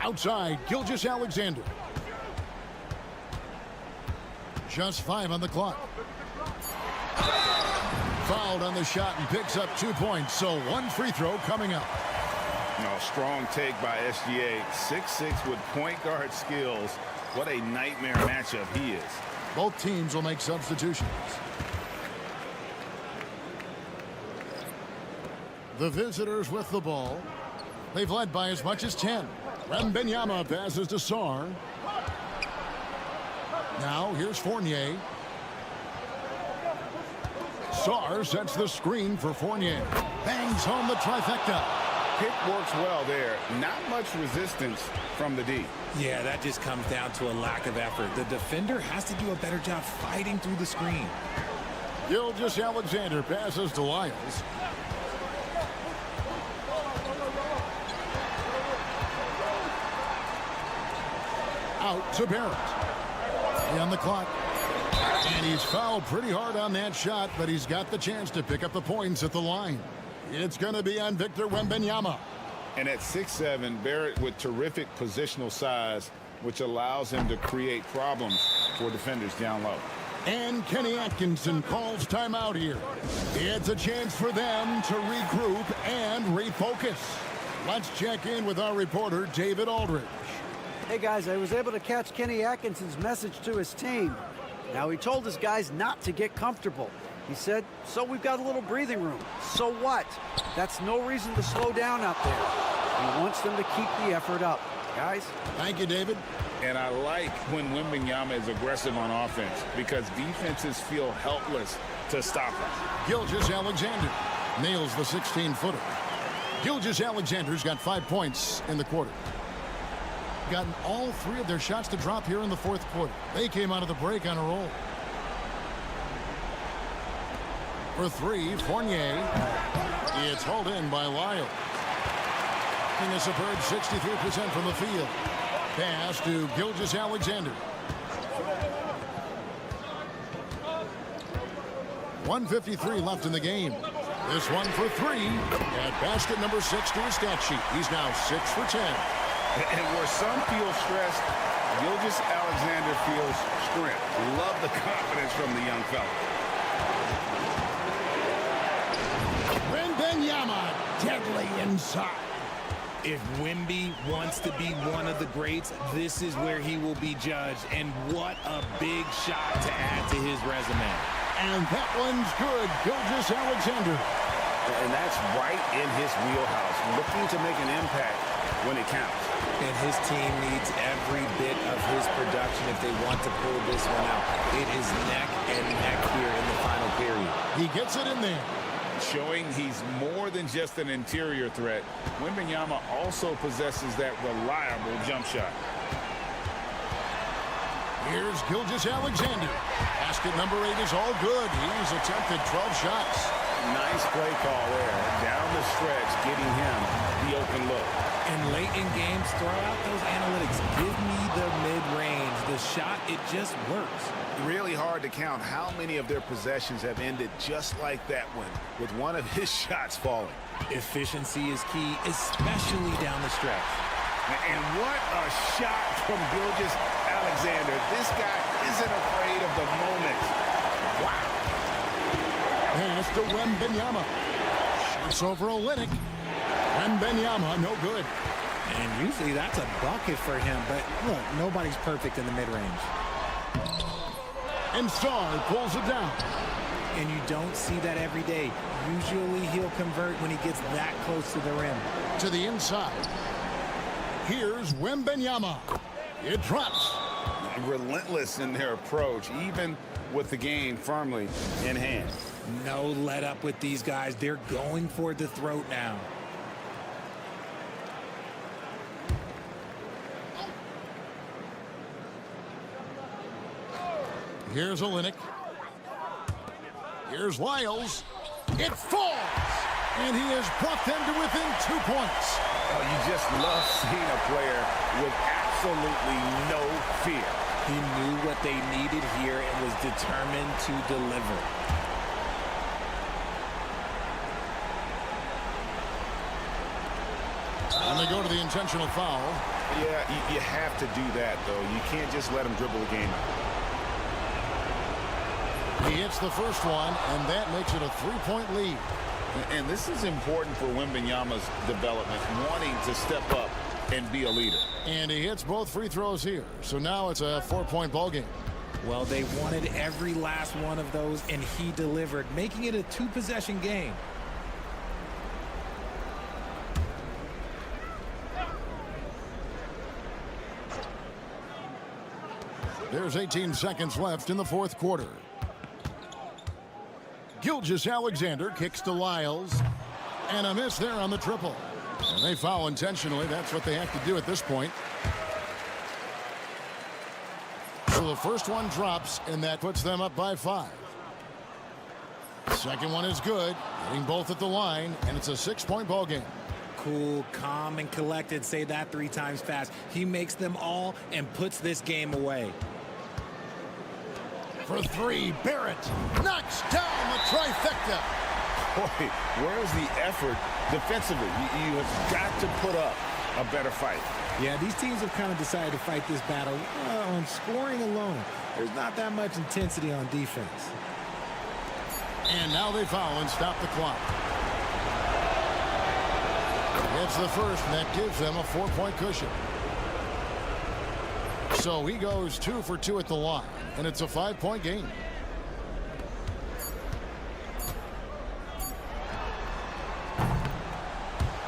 Outside, Gilgeous-Alexander. Just 5 on the clock. Fouled on the shot and picks up 2 points, so 1 free throw coming up. No, strong take by SGA. 6'6" with point guard skills. What a nightmare matchup he is. Both teams will make substitutions. The visitors with the ball. They've led by as much as 10. Wembanyama passes to Sarr. Now here's Fournier. Sarr sets the screen for Fournier. Bangs home the trifecta. Pick works well there. Not much resistance from the D. Yeah, that just comes down to a lack of effort. The defender has to do a better job fighting through the screen. Gilgeous-Alexander passes to Lyles. Out to Barrett. On the clock. And he's fouled pretty hard on that shot, but he's got the chance to pick up the points at the line. It's going to be on Victor Wembanyama. And at 6'7", Barrett with terrific positional size, which allows him to create problems for defenders down low. And Kenny Atkinson calls timeout here. It's a chance for them to regroup and refocus. Let's check in with our reporter, David Aldridge. Hey, guys, I was able to catch Kenny Atkinson's message to his team. Now, he told his guys not to get comfortable. He said, so we've got a little breathing room. So what? That's no reason to slow down out there. He wants them to keep the effort up. Guys? Thank you, David. And I like when Wembanyama is aggressive on offense because defenses feel helpless to stop him. Gilgeous-Alexander nails the 16-footer. Gilgeous-Alexander's got 5 points in the quarter. Gotten all 3 of their shots to drop here in the fourth quarter. They came out of the break on a roll. For 3, Fournier. It's hauled in by Lyles. In a superb 63% from the field. Pass to Gilgeous-Alexander. 1:53 left in the game. This one for 3. At basket number 6 to his stat sheet. He's now 6 for 10. And where some feel stressed, Gilgeous-Alexander feels strength. Love the confidence from the young fella. Wembanyama deadly inside. If Wemby wants to be one of the greats, this is where he will be judged. And what a big shot to add to his resume. And that one's good. Gilgeous-Alexander. And that's right in his wheelhouse. Looking to make an impact when it counts. And his team needs every bit of his production if they want to pull this one out. It is neck and neck here in the final period. He gets it in there. Showing he's more than just an interior threat. Wembanyama also possesses that reliable jump shot. Here's Gilgeous-Alexander. Basket number 8 is all good. He's attempted 12 shots. Nice play call there. Down the stretch, getting him the open look. And late in games, throw out those analytics. Give me the mid-range. The shot, it just works. Really hard to count how many of their possessions have ended just like that one, with one of his shots falling. Efficiency is key, especially down the stretch. And what a shot from Gilgeous Alexander. This guy isn't afraid of the moment. Wow. Pass to Wembanyama. Shoots over Olynyk. Wembanyama, no good. And usually that's a bucket for him, but look, nobody's perfect in the mid-range. And Starr pulls it down. And you don't see that every day. Usually he'll convert when he gets that close to the rim. To the inside. Here's Wembanyama. It drops. Relentless in their approach, even with the game firmly in hand. No let up with these guys. They're going for the throat now. Here's Olynyk. Here's Lyles. It falls. And he has brought them to within 2 points. Oh, you just love seeing a player with absolutely no fear. He knew what they needed here and was determined to deliver. And they go to the intentional foul. Yeah, you have to do that, though. You can't just let him dribble the game out. He hits the first one, and that makes it a 3-point lead. And this is important for Wembanyama's development, wanting to step up and be a leader. And he hits both free throws here. So now it's a 4-point ball game. Well, they wanted every last one of those, and he delivered, making it a 2-possession game. There's 18 seconds left in the fourth quarter. Gilgeous Alexander kicks to Lyles. And a miss there on the triple. And they foul intentionally. That's what they have to do at this point. So the first one drops, and that puts them up by 5. Second one is good. Hitting both at the line, and it's a 6-point ball game. Cool, calm, and collected. Say that 3 times fast. He makes them all and puts this game away. For 3, Barrett knocks down the trifecta. Boy, where's the effort defensively? You have got to put up a better fight. Yeah, these teams have kind of decided to fight this battle on scoring alone. There's not that much intensity on defense. And now they foul and stop the clock. It's the first, and that gives them a 4-point cushion. So he goes 2 for 2 at the line, and it's a 5-point game.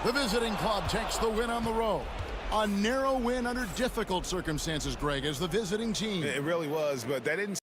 The visiting club takes the win on the road. A narrow win under difficult circumstances, Greg, as the visiting team. It really was, but that didn't...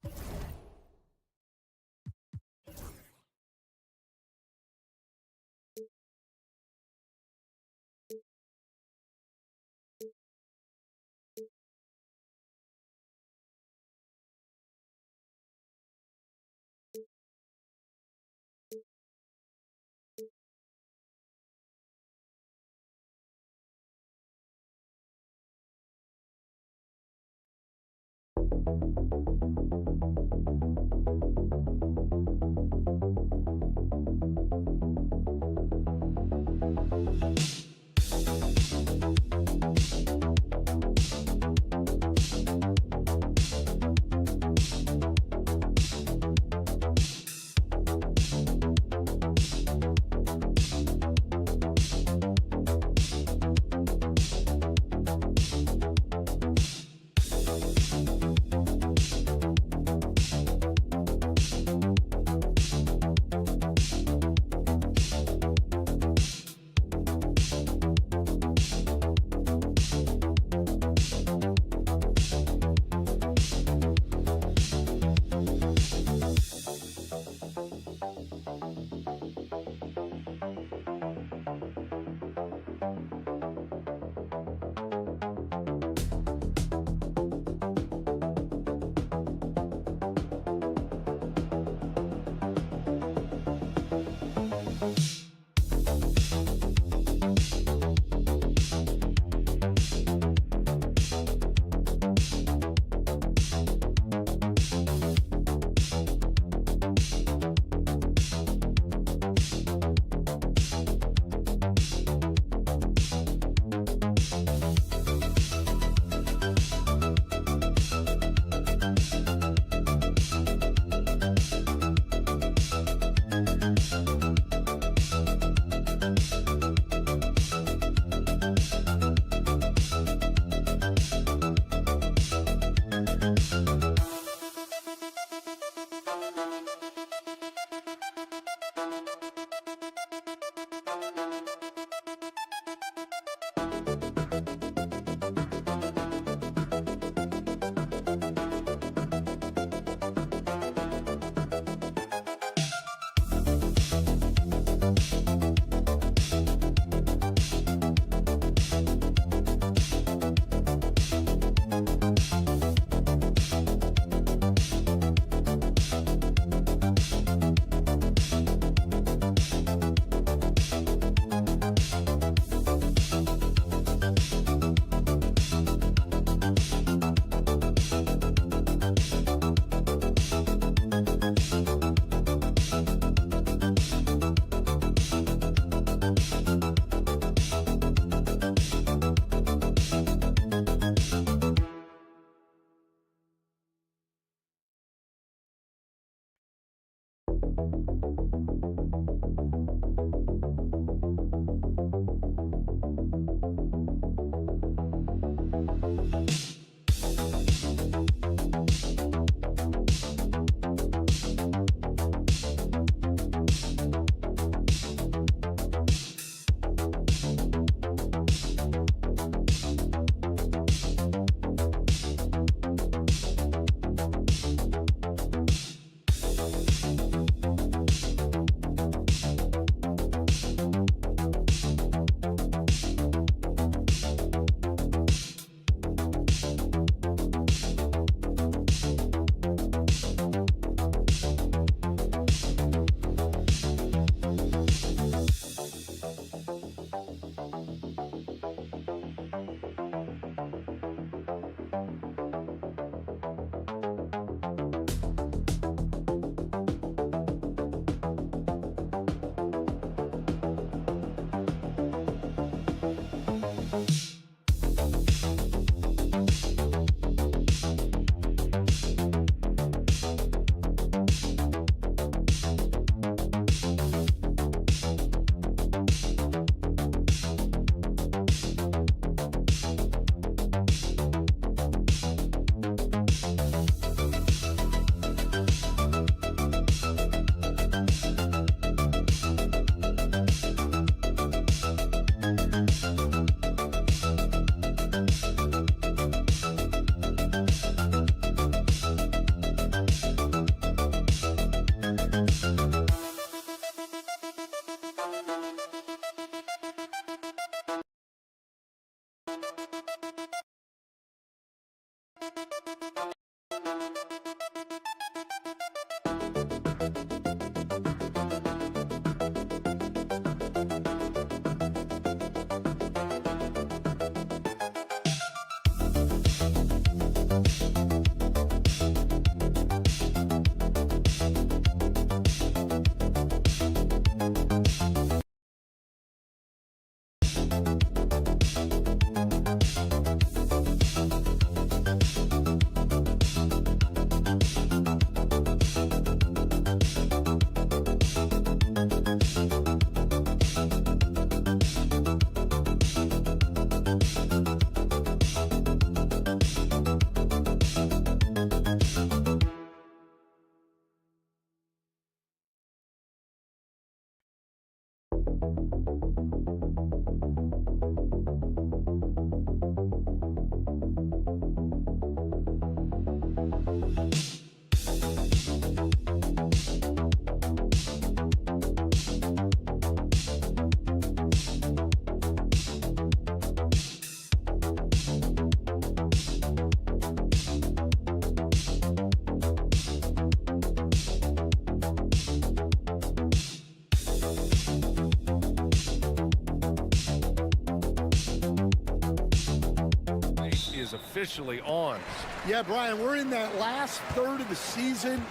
Officially on. Yeah, Brian, we're in that last third of the season.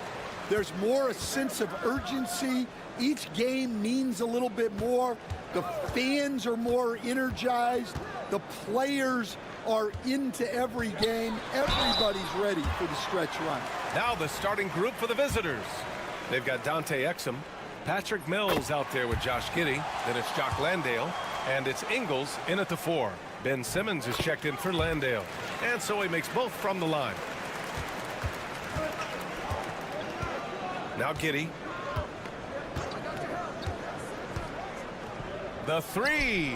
There's more a sense of urgency. Each game means a little bit more. The fans are more energized. The players are into every game. Everybody's ready for the stretch run. Now the starting group for the visitors. They've got Dante Exum, Patrick Mills out there with Josh Giddey. Then it's Jock Landale, and it's Ingles in at the 4. Ben Simmons is checked in for Landale, and so he makes both from the line. Now Giddey. The 3.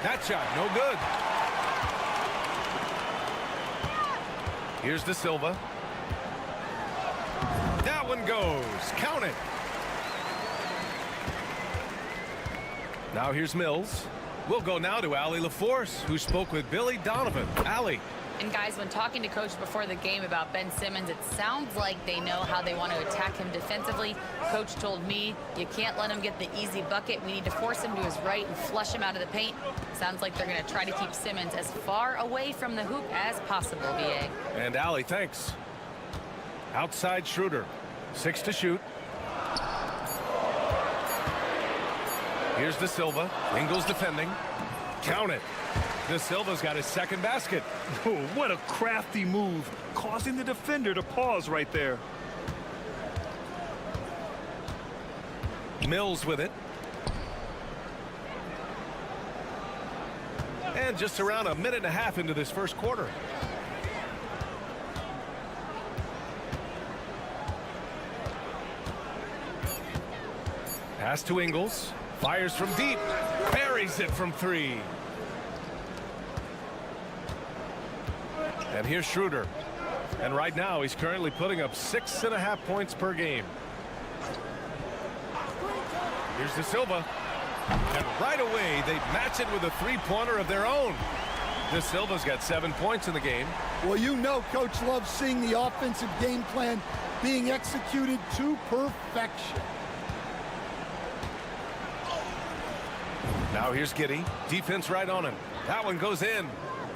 That shot, no good. Here's De Silva. That one goes. Count it. Now here's Mills. We'll go now to Allie LaForce, who spoke with Billy Donovan. Allie. And guys, when talking to Coach before the game about Ben Simmons, it sounds like they know how they want to attack him defensively. Coach told me, you can't let him get the easy bucket. We need to force him to his right and flush him out of the paint. Sounds like they're going to try to keep Simmons as far away from the hoop as possible, BA. And Allie, thanks. Outside Schroeder. 6 to shoot. Here's De Silva. Ingles defending. Count it. De Silva's got his second basket. Oh, what a crafty move, causing the defender to pause right there. Mills with it. And just around a minute and a half into this first quarter. Pass to Ingles. Fires from deep. Buries it from 3. And here's Schroeder. And right now he's currently putting up 6.5 points per game. Here's De Silva. And right away they match it with a 3-pointer of their own. De Silva's got 7 points in the game. Well, you know Coach loves seeing the offensive game plan being executed to perfection. Now here's Giddey. Defense right on him. That one goes in.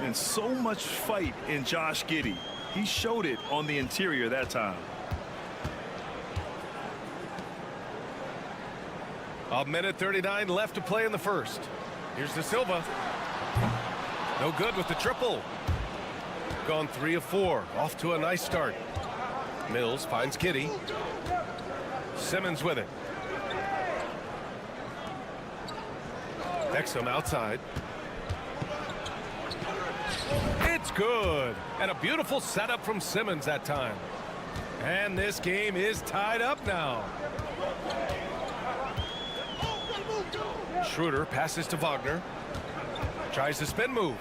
And so much fight in Josh Giddey. He showed it on the interior that time. A minute 39 left to play in the first. Here's De Silva. No good with the triple. Gone 3 of 4. Off to a nice start. Mills finds Giddey. Simmons with it. Exum outside. It's good. And a beautiful setup from Simmons that time. And this game is tied up now. Schroeder passes to Wagner. Tries the spin move.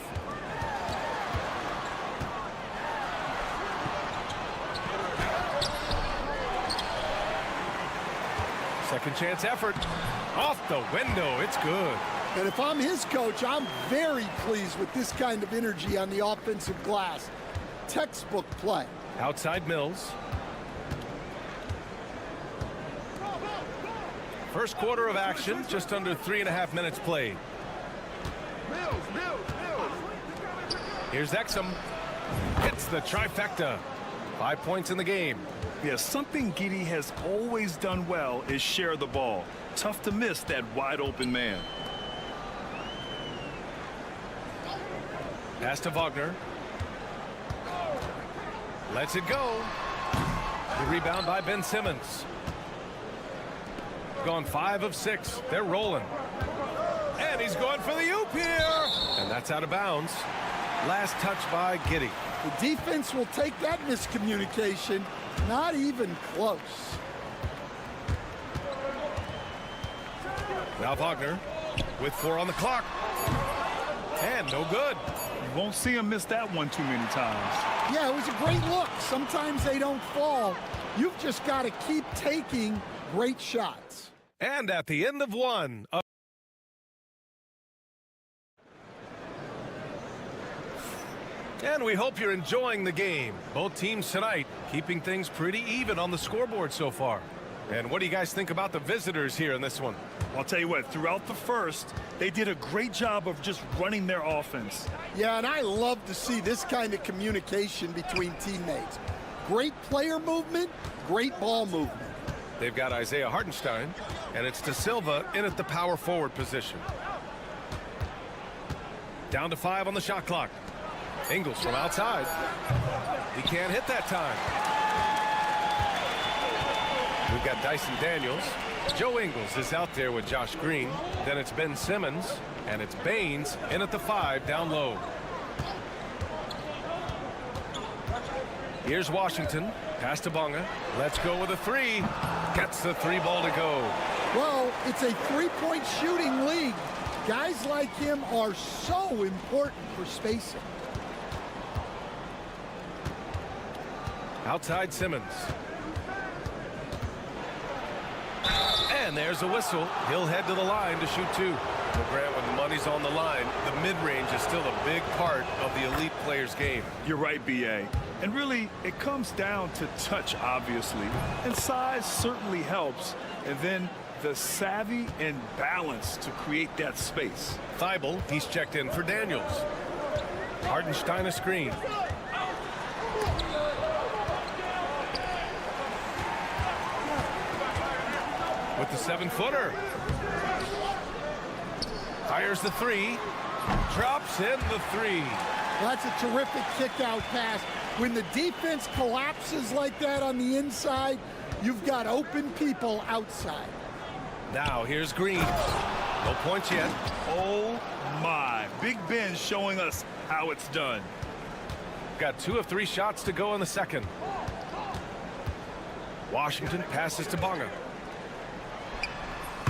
Second chance effort. Off the window. It's good. And if I'm his coach, I'm very pleased with this kind of energy on the offensive glass. Textbook play. Outside Mills. First quarter of action, just under 3.5 minutes played. Here's Exum. Hits the trifecta. 5 points in the game. Yeah, something Giddey has always done well is share the ball. Tough to miss that wide open man. Pass to Wagner. Lets it go. The rebound by Ben Simmons. Gone 5 of 6. They're rolling. And he's going for the oop here. And that's out of bounds. Last touch by Giddey. The defense will take that miscommunication. Not even close. Now Wagner with 4 on the clock. And no good. You won't see him miss that one too many times. Yeah, it was a great look. Sometimes they don't fall. You've just got to keep taking great shots. And at the end of one. And we hope you're enjoying the game. Both teams tonight keeping things pretty even on the scoreboard so far. And what do you guys think about the visitors here in this one? I'll tell you what, throughout the first, they did a great job of just running their offense. Yeah, and I love to see this kind of communication between teammates. Great player movement, great ball movement. They've got Isaiah Hartenstein, and it's De Silva in at the power forward position. Down to 5 on the shot clock. Ingles from outside. He can't hit that time. We've got Dyson Daniels. Joe Ingles is out there with Josh Green. Then it's Ben Simmons, and it's Baines in at the 5 down low. Here's Washington. Pass to Bonga. Let's go with a 3. Gets the 3 ball to go. Well, it's a three-point shooting league. Guys like him are so important for spacing. Outside Simmons. And there's a whistle. He'll head to the line to shoot 2. Well, Grant, when the money's on the line, the mid-range is still a big part of the elite player's game. You're right, B.A. And really, it comes down to touch, obviously. And size certainly helps. And then the savvy and balance to create that space. Thibault, he's checked in for Daniels. Hartenstein a screen. With the 7-footer. Fires the 3. Drops in the 3. That's a terrific kick-out pass. When the defense collapses like that on the inside, you've got open people outside. Now here's Green. No points yet. Oh my. Big Ben showing us how it's done. Got 2 of 3 shots to go in the second. Washington passes to Bonga.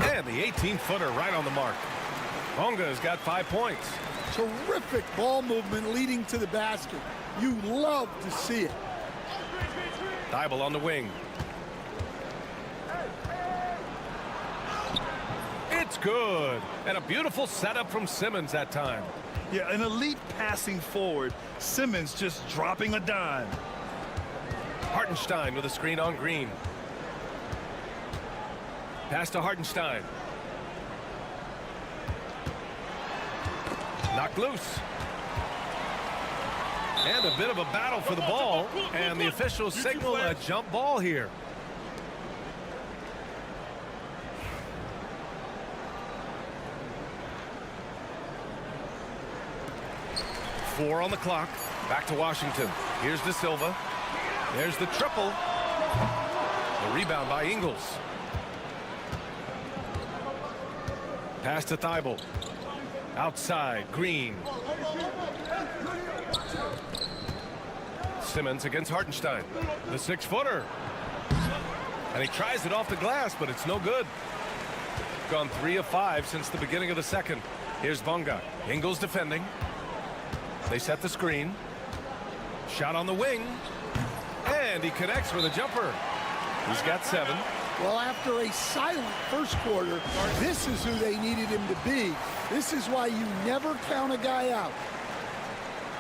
And the 18-footer right on the mark. Bonga's got 5 points. Terrific ball movement leading to the basket. You love to see it. Thibault on the wing. It's good. And a beautiful setup from Simmons that time. Yeah, an elite passing forward. Simmons just dropping a dime. Hartenstein with a screen on Green. Pass to Hartenstein. Knocked loose. And a bit of a battle for the ball. And the officials signal a jump ball here. Four on the clock. Back to Washington. Here's De Silva. There's the triple. The rebound by Ingles. Pass to Thibault. Outside, Green. Simmons against Hartenstein. The 6-footer. And he tries it off the glass, but it's no good. Gone 3 of 5 since the beginning of the second. Here's Bonga. Ingles defending. They set the screen. Shot on the wing. And he connects with a jumper. He's got 7. Well, after a silent first quarter, this is who they needed him to be. This is why you never count a guy out.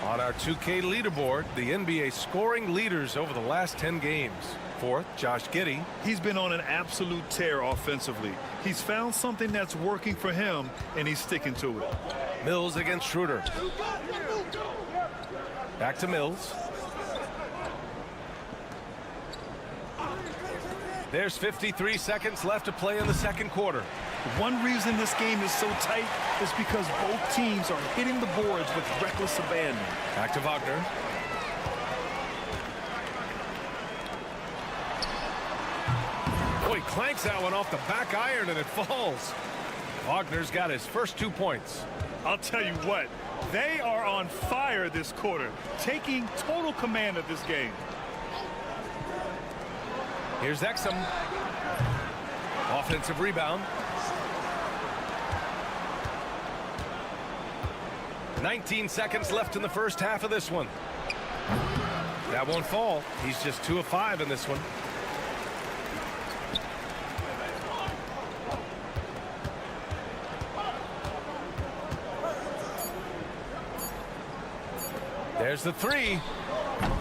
On our 2K leaderboard, the NBA scoring leaders over the last 10 games. 4th, Josh Giddey. He's been on an absolute tear offensively. He's found something that's working for him, and he's sticking to it. Mills against Schroeder. Back to Mills. There's 53 seconds left to play in the second quarter. One reason this game is so tight is because both teams are hitting the boards with reckless abandon. Back to Wagner. Oh, he clanks that one off the back iron and it falls. Wagner's got his first 2 points. I'll tell you what, they are on fire this quarter, taking total command of this game. Here's Exum. Offensive rebound. 19 seconds left in the first half of this one. That won't fall. He's just 2 of 5 in this one. There's the 3.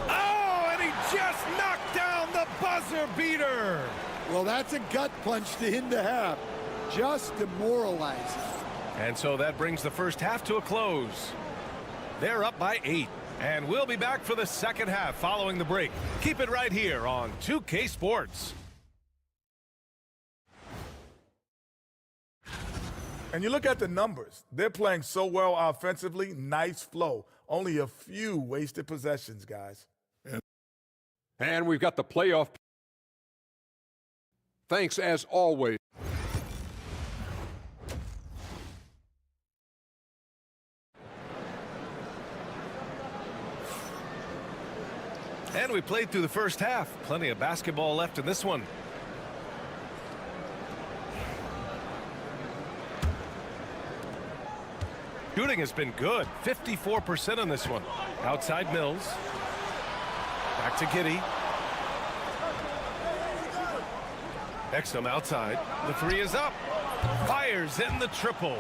Oh, and he just knocked down the buzzer beater. Well, that's a gut punch to him to have. Just demoralizing. And so that brings the first half to a close. They're up by 8. And we'll be back for the second half following the break. Keep it right here on 2K Sports. And you look at the numbers. They're playing so well offensively. Nice flow. Only a few wasted possessions, guys. And we've got the playoff. Thanks as always. And we played through the first half. Plenty of basketball left in this one. Shooting has been good. 54% on this one. Outside Mills. Back to Giddey. Exum outside. The 3 is up. Fires in the triple.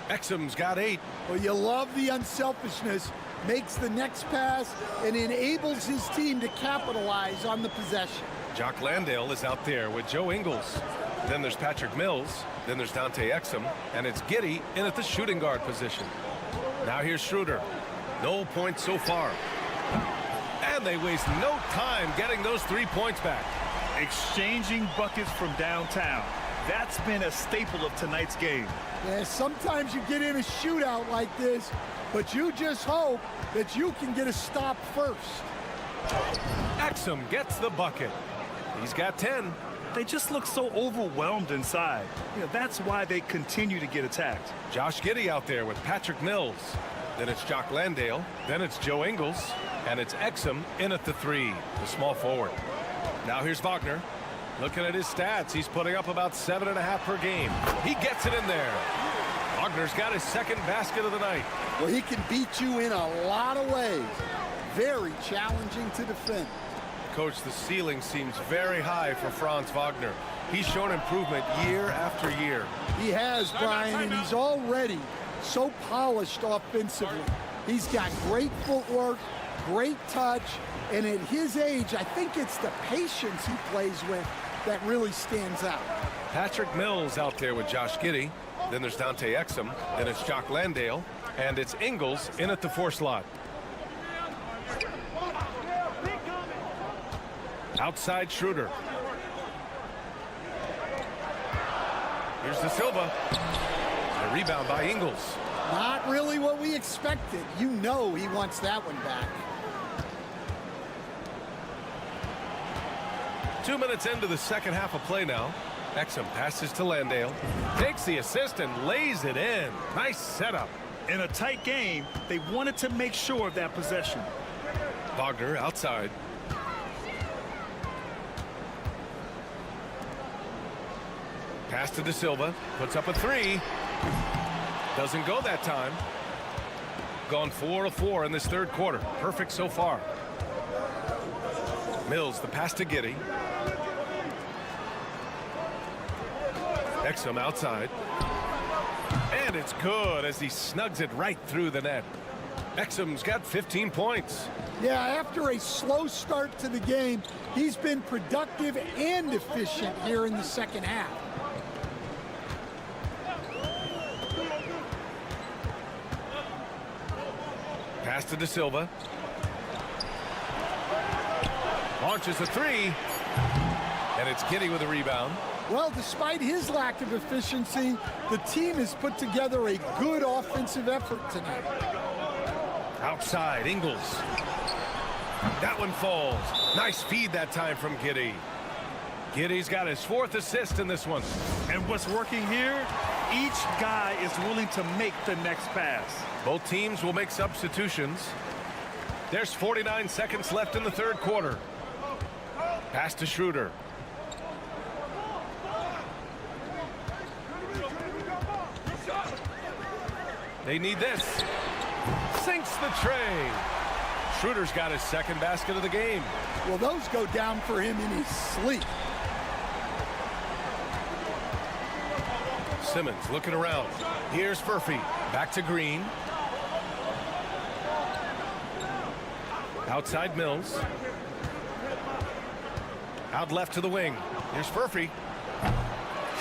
Exum's got 8. Well, you love the unselfishness. Makes the next pass and enables his team to capitalize on the possession. Jock Landale is out there with Joe Ingles. Then there's Patrick Mills. Then there's Dante Exum. And it's Giddey in at the shooting guard position. Now here's Schroeder. No points so far. And they waste no time getting those 3 points back. Exchanging buckets from downtown. That's been a staple of tonight's game. Yeah, sometimes you get in a shootout like this, but you just hope that you can get a stop first. Exum gets the bucket. He's got 10. they just look so overwhelmed inside. That's why they continue to get attacked. Josh Giddey out there with Patrick Mills. Then it's Jock Landale. Then it's Joe Ingles. And it's Exum in at the 3, the small forward. Now here's Wagner. Looking at his stats, he's putting up about 7.5 per game. He gets it in there. Wagner's got his second basket of the night. Well, he can beat you in a lot of ways. Very challenging to defend. Coach, the ceiling seems very high for Franz Wagner. He's shown improvement year after year. He has, Brian, and he's already so polished offensively. He's got great footwork, great touch, and at his age, I think it's the patience he plays with that really stands out. Patrick Mills out there with Josh Giddey. Then there's Dante Exum. Then it's Jock Landale. And it's Ingles in at the 4 slot. Outside Schroeder. Here's De Silva. A rebound by Ingles. Not really what we expected. You know he wants that one back. 2 minutes into the second half of play now. Exum passes to Landale. Takes the assist and lays it in. Nice setup. In a tight game, they wanted to make sure of that possession. Wagner outside. Pass to De Silva. Puts up a 3. Doesn't go that time. Gone 4 of 4 in this third quarter. Perfect so far. Mills, the pass to Giddey. Exum outside. And it's good as he snugs it right through the net. Exum's got 15 points. Yeah, after a slow start to the game, he's been productive and efficient here in the second half. Pass to De Silva. Launches a 3. And it's Giddey with a rebound. Well, despite his lack of efficiency, the team has put together a good offensive effort tonight. Outside, Ingles. That one falls. Nice feed that time from Giddey. Giddey's got his 4th assist in this one. And what's working here, each guy is willing to make the next pass. Both teams will make substitutions. There's 49 seconds left in the third quarter. Pass to Schroeder. They need this. Sinks the tray. Schroeder's got his second basket of the game. Well, those go down for him in his sleep. Simmons looking around. Here's Furphy. Back to Green. Outside Mills. Out left to the wing. Here's Furphy.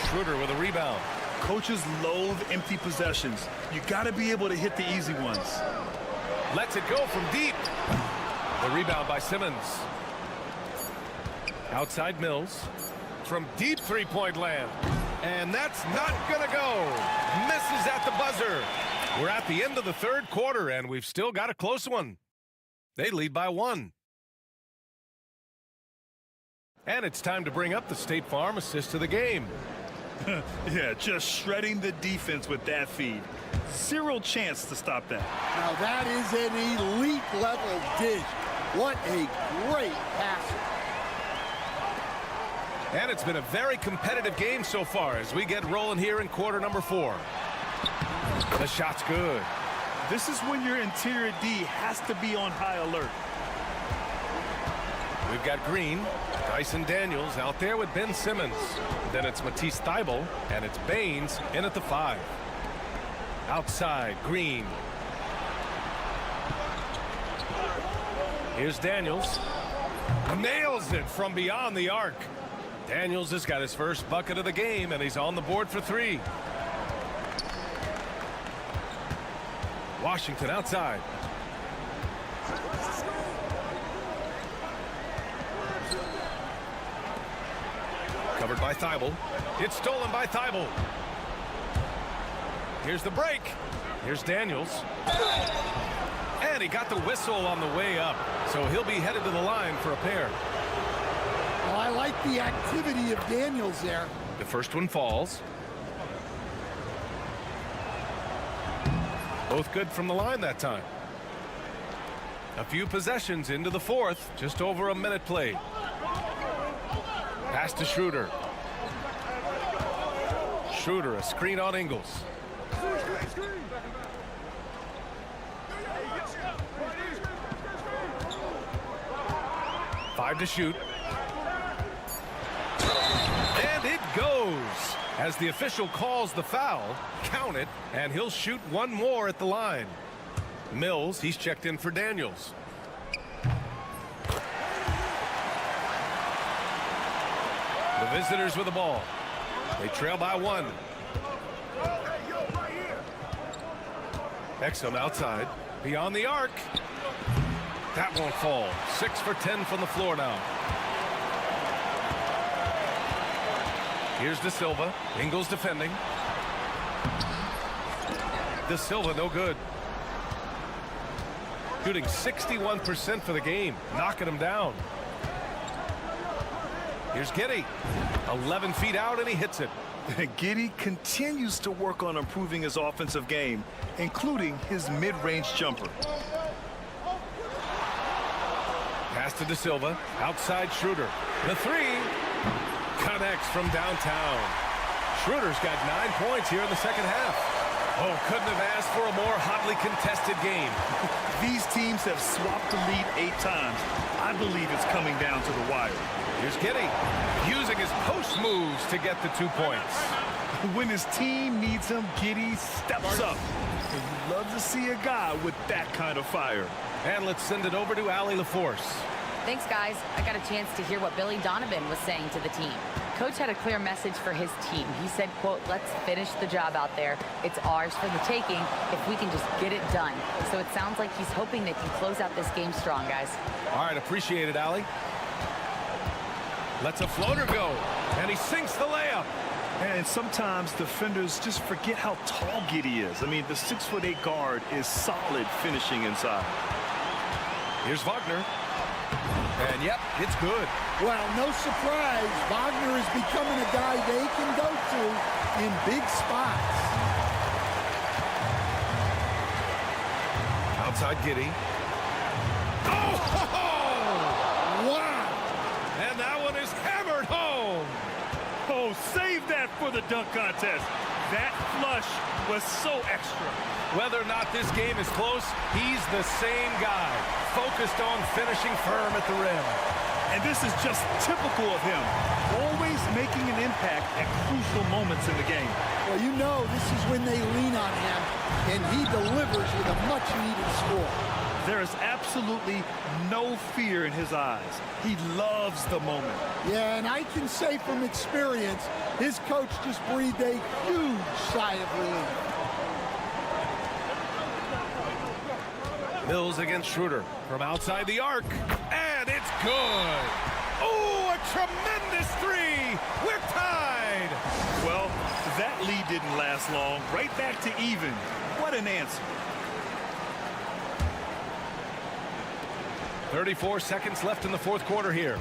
Schroeder with a rebound. Coaches loathe empty possessions. You got to be able to hit the easy ones. Lets it go from deep. The rebound by Simmons. Outside Mills. From deep three-point land. And that's not going to go. Misses at the buzzer. We're at the end of the third quarter, and we've still got a close one. They lead by 1. And it's time to bring up the State Farm assist of the game. Yeah, just shredding the defense with that feed. Zero chance to stop that. Now that is an elite level dish. What a great passer. And it's been a very competitive game so far as we get rolling here in quarter number 4. The shot's good. This is when your interior D has to be on high alert. We've got Green, Dyson Daniels out there with Ben Simmons. Then it's Matisse Thybulle, and it's Baines in at the 5. Outside, Green. Here's Daniels. Nails it from beyond the arc. Daniels has got his first bucket of the game, and he's on the board for 3. Washington outside. Covered by Thybulle. It's stolen by Thybulle. Here's the break. Here's Daniels. And he got the whistle on the way up, so he'll be headed to the line for a pair. Well, I like the activity of Daniels there. The first one falls. Both good from the line that time. A few possessions into the fourth, just over a minute played. Pass to Schroeder. Schroeder, a screen on Ingles. 5 to shoot. And it goes. As the official calls the foul, count it, and he'll shoot one more at the line. Mills, he's checked in for Daniels. The visitors with the ball. They trail by 1. Exum outside. Beyond the arc. That won't fall. 6 for 10 from the floor now. Here's De Silva. Ingles defending. De Silva no good. Shooting 61% for the game. Knocking him down. Here's Giddey. 11 feet out, and he hits it. Giddey continues to work on improving his offensive game, including his mid-range jumper. Pass to De Silva. Outside Schroeder. The 3 connects from downtown. Schroeder's got 9 points here in the second half. Oh, couldn't have asked for a more hotly contested game. These teams have swapped the lead 8 times. I believe it's coming down to the wire. Here's Giddey using his post moves to get the 2 points. When his team needs him, Giddey steps up. And you love to see a guy with that kind of fire. And let's send it over to Allie LaForce. Thanks, guys. I got a chance to hear what Billy Donovan was saying to the team. Coach had a clear message for his team. He said, quote, let's finish the job out there. It's ours for the taking if we can just get it done. So it sounds like he's hoping they can close out this game strong, guys. All right, appreciate it, Allie. Lets a floater go, and he sinks the layup. And sometimes defenders just forget how tall Giddey is. I mean, the 6'8" guard is solid finishing inside. Here's Wagner. And yep, it's good. Well, no surprise, Wagner is becoming a guy they can go to in big spots. Outside Giddey. Oh! Wow! And that one is hammered home. Oh, save that for the dunk contest. That flush was so extra. Whether or not this game is close, he's the same guy, focused on finishing firm at the rim. And this is just typical of him, always making an impact at crucial moments in the game. Well, you know this is when they lean on him, and he delivers with a much-needed score. There is absolutely no fear in his eyes. He loves the moment. Yeah, and I can say from experience, his coach just breathed a huge sigh of relief. Mills against Schroeder from outside the arc, and it's good. Oh, a tremendous 3. We're tied. Well, that lead didn't last long. Right back to even. What an answer. 34 seconds left in the fourth quarter here.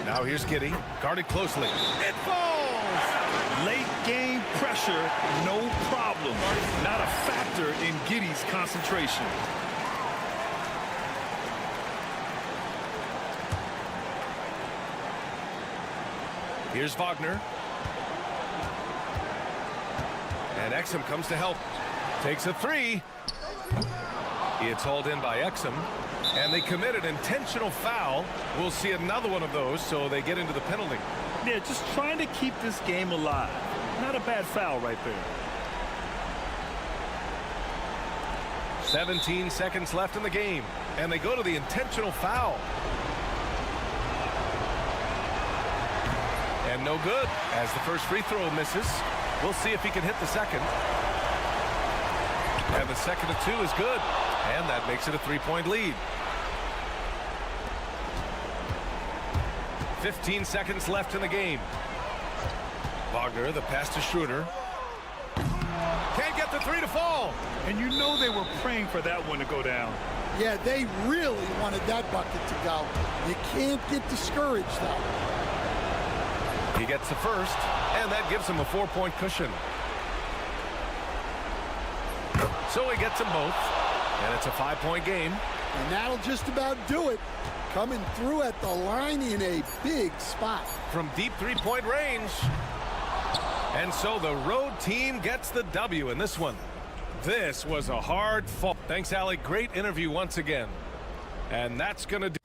Now here's Giddey, guarded closely. It falls! Late game pressure, no problem. Not a factor in Giddey's concentration. Here's Wagner. And Exum comes to help. Takes a 3. It's hauled in by Exum. And they commit an intentional foul. We'll see another one of those, so they get into the penalty. Yeah, just trying to keep this game alive. Not a bad foul right there. 17 seconds left in the game. And they go to the intentional foul. And no good, as the first free throw misses. We'll see if he can hit the second. And the second of 2 is good. And that makes it a 3-point lead. 15 seconds left in the game. Wagner, the pass to Schroeder. Can't get the 3 to fall. And you know they were praying for that one to go down. Yeah, they really wanted that bucket to go. You can't get discouraged, though. He gets the first, and that gives him a 4-point cushion. So he gets them both, and it's a 5-point game. And that'll just about do it. Coming through at the line in a big spot. From deep three-point range. And so the road team gets the W in this one. This was a hard fought. Thanks, Allie. Great interview once again. And that's going to do.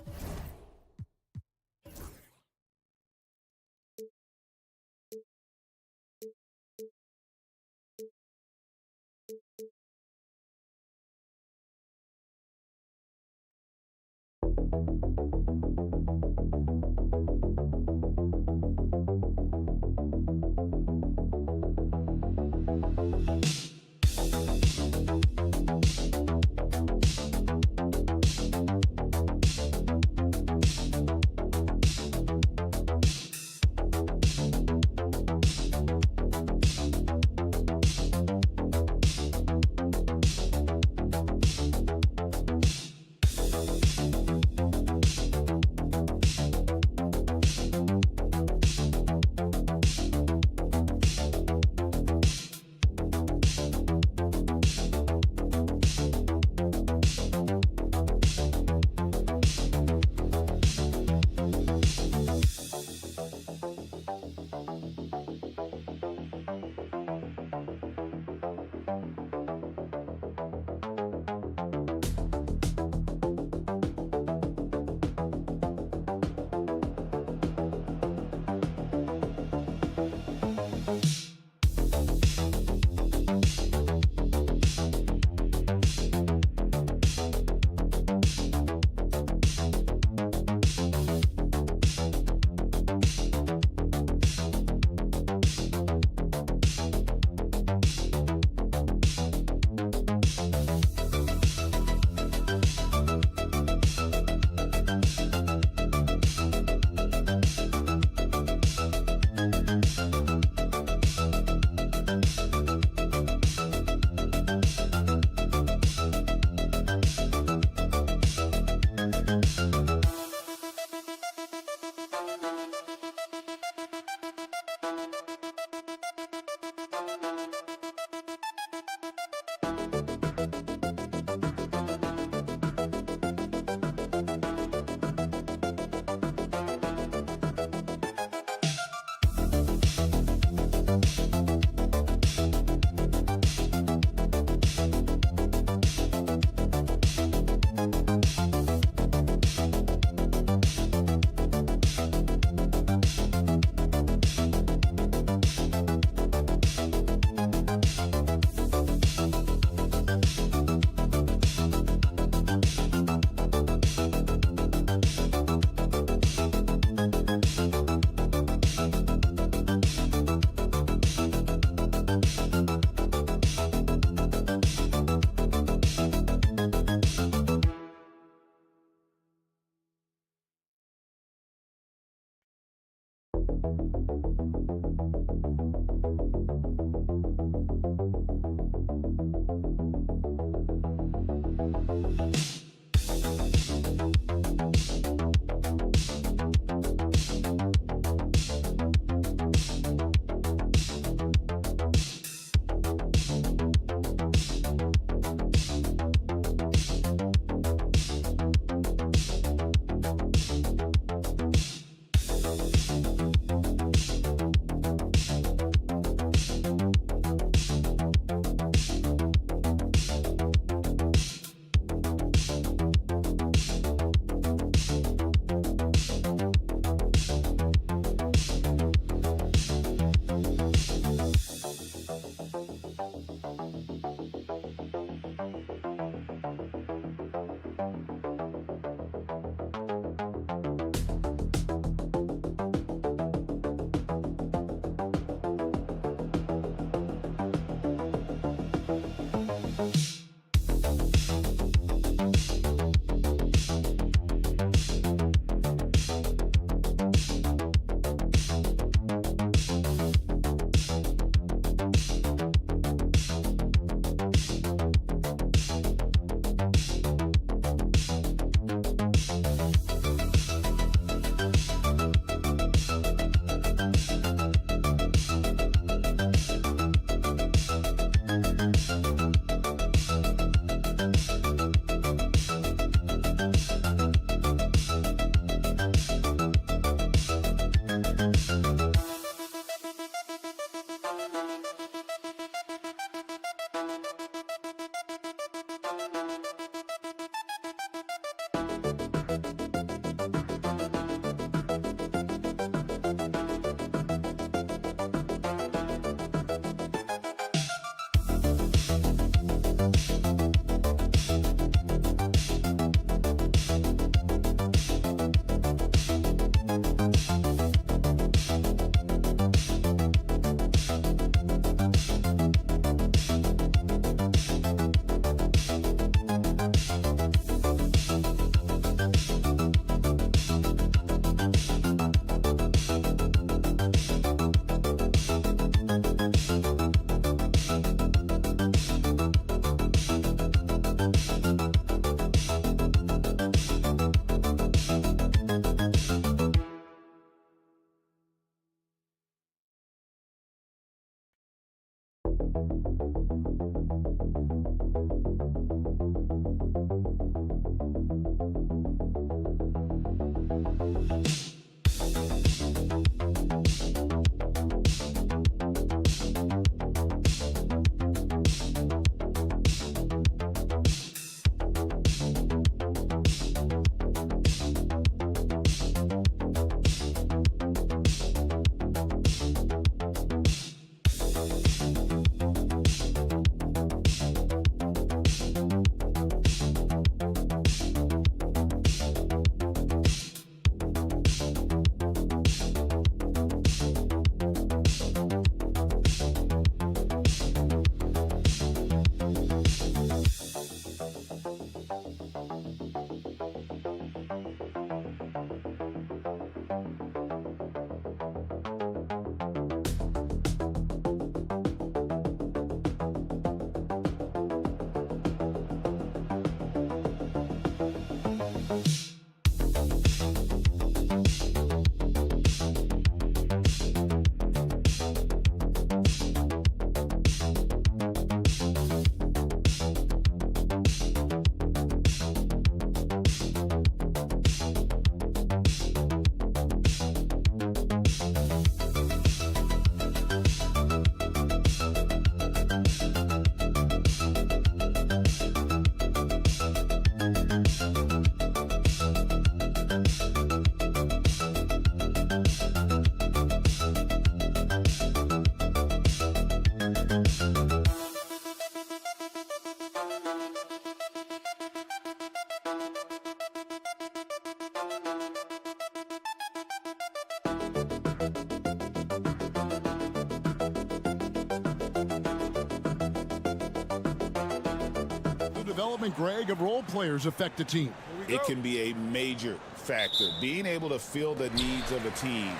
development, Greg, of role players affect a team? It can be a major factor. Being able to fill the needs of a team,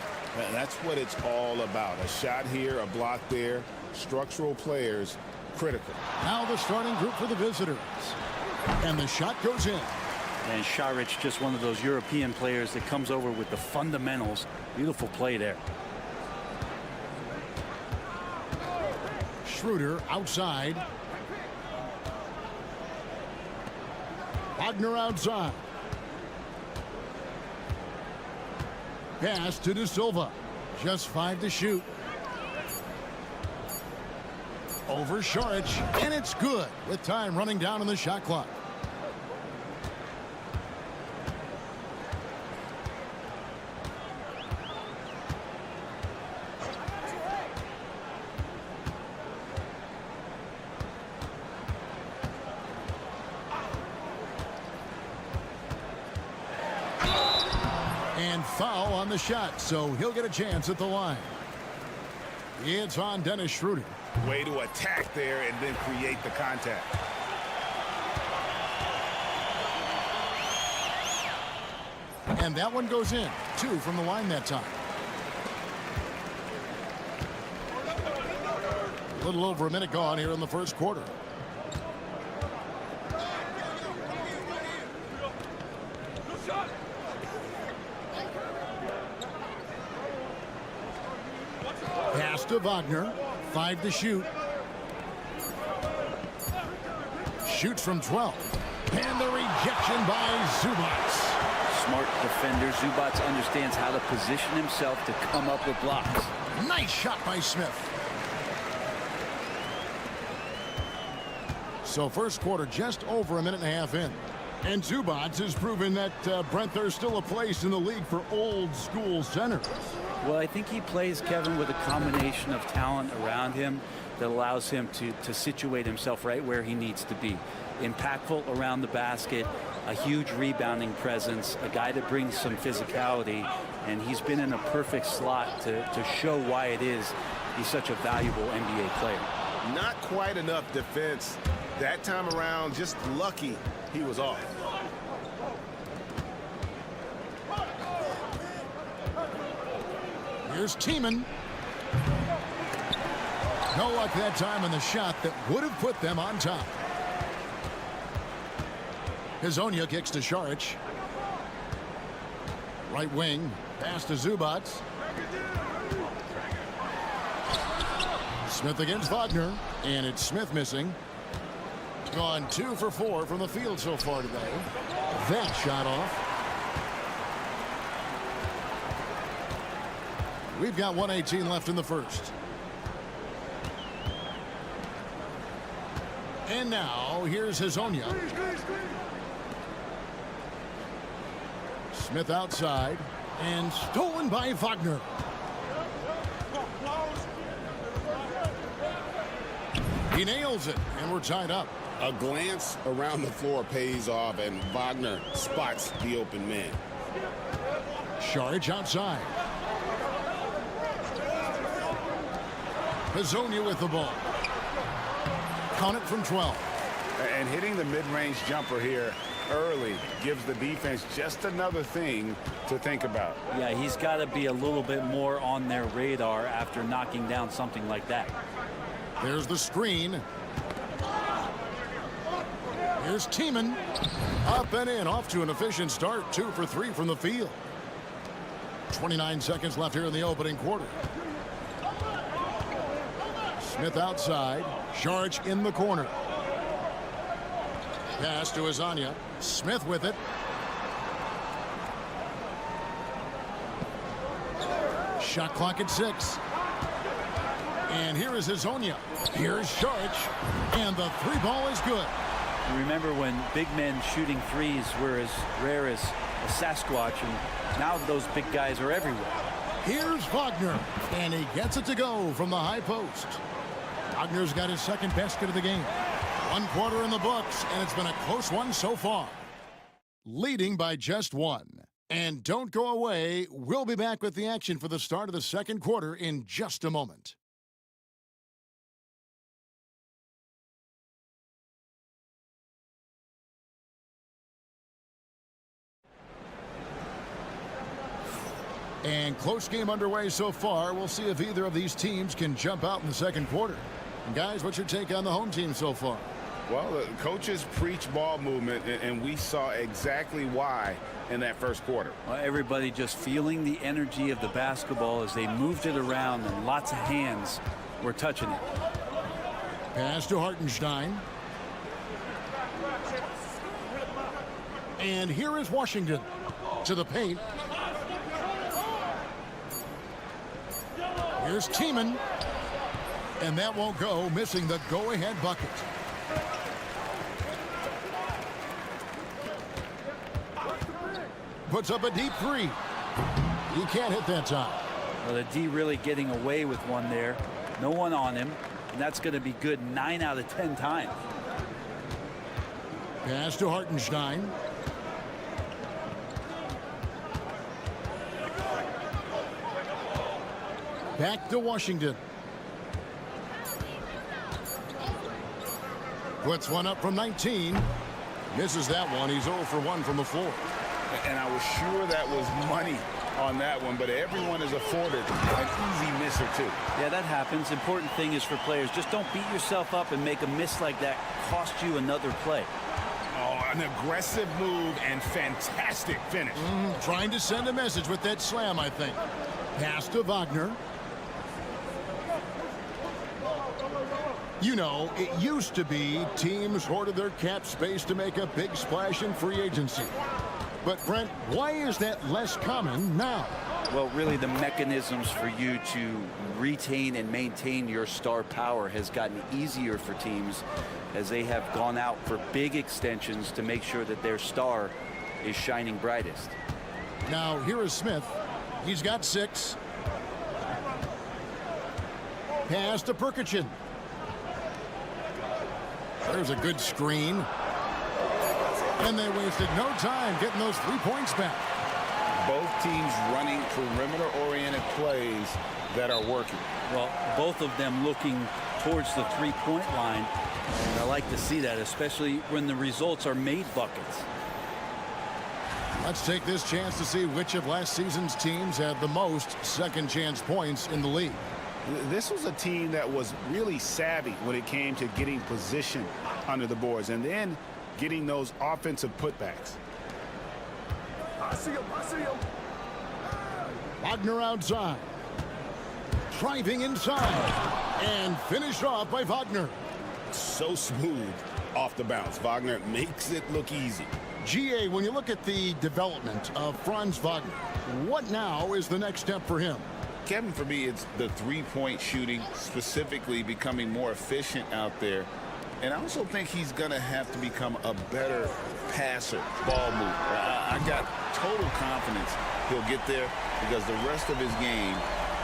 that's what it's all about. A shot here, a block there, structural players, critical. Now the starting group for the visitors. And the shot goes in. And Šarić, just one of those European players that comes over with the fundamentals. Beautiful play there. Schroeder outside. Wagner outside. Pass to De Silva. Just 5 to shoot. Over Šarić, and it's good with time running down on the shot clock. And foul on the shot, so he'll get a chance at the line. It's on Dennis Schroeder. Way to attack there and then create the contact. And that one goes in. 2 from the line that time. A little over a minute gone here in the first quarter. Pass to Wagner. 5 to shoot. Shoots from 12. And the rejection by Zubac. Smart defender. Zubac understands how to position himself to come up with blocks. Nice shot by Smith. So first quarter just over a minute and a half in. And Zubac has proven that, Brent, there's still a place in the league for old school centers. Well, I think he plays, Kevin, with a combination of talent around him that allows him to situate himself right where he needs to be. Impactful around the basket, a huge rebounding presence, a guy that brings some physicality, and he's been in a perfect slot to show why it is he's such a valuable NBA player. Not quite enough defense that time around, just lucky he was off. Here's Tiemann. No luck that time on the shot that would have put them on top. Hezonja kicks to Šarić. Right wing. Pass to Zubac. Smith against Wagner, and it's Smith missing. Gone 2 for 4 from the field so far today. That shot off. We've got 1:18 left in the first. And now here's Hazonia. Smith outside and stolen by Wagner. He nails it, and we're tied up. A glance around the floor pays off, and Wagner spots the open man. Saric outside. Hazonia with the ball. Count it from 12. And hitting the mid-range jumper here early gives the defense just another thing to think about. Yeah, he's got to be a little bit more on their radar after knocking down something like that. There's the screen. Here's Tiemann. Up and in, off to an efficient start. 2 for 3 from the field. 29 seconds left here in the opening quarter. Smith outside. Saric in the corner. Pass to Hazonia. Smith with it. Shot clock at 6. And here is Hazonia. Here's Saric. And the 3-ball is good. You remember when big men shooting threes were as rare as a Sasquatch, and now those big guys are everywhere. Here's Wagner, and he gets it to go from the high post. Wagner's got his second basket of the game. 1 quarter in the books, and it's been a close one so far. Leading by just 1. And don't go away. We'll be back with the action for the start of the second quarter in just a moment. And close game underway so far. We'll see if either of these teams can jump out in the second quarter. And guys, what's your take on the home team so far? Well, the coaches preach ball movement, and we saw exactly why in that first quarter. Well, everybody just feeling the energy of the basketball as they moved it around, and lots of hands were touching it. Pass to Hartenstein. And here is Washington to the paint. Here's Tiemann. And that won't go, missing the go-ahead bucket. Puts up a deep 3. He can't hit that time. Well, the D really getting away with one there. No one on him. And that's going to be good 9 out of 10 times. Pass to Hartenstein. Back to Washington. Puts one up from 19. Misses that one. He's 0 for 1 from the floor. And I was sure that was money on that one, but everyone is afforded an easy miss or two. Yeah, that happens. Important thing is for players, just don't beat yourself up and make a miss like that cost you another play. Oh, an aggressive move and fantastic finish. Trying to send a message with that slam, I think. Pass to Wagner. You know, it used to be teams hoarded their cap space to make a big splash in free agency. But, Brent, why is that less common now? Well, really, the mechanisms for you to retain and maintain your star power has gotten easier for teams as they have gone out for big extensions to make sure that their star is shining brightest. Now, here is Smith. He's got 6. Pass to Perkichin. There's a good screen. And they wasted no time getting those 3 points back. Both teams running perimeter-oriented plays that are working. Well, both of them looking towards the three-point line. And I like to see that, especially when the results are made buckets. Let's take this chance to see which of last season's teams had the most second-chance points in the league. This was a team that was really savvy when it came to getting position under the boards and then getting those offensive putbacks. I see him. Wagner outside. Driving inside. And finished off by Wagner. So smooth off the bounce. Wagner makes it look easy. GA, when you look at the development of Franz Wagner, what now is the next step for him? Kevin, for me, it's the three-point shooting, specifically becoming more efficient out there. And I also think he's going to have to become a better passer, ball mover. I got total confidence he'll get there because the rest of his game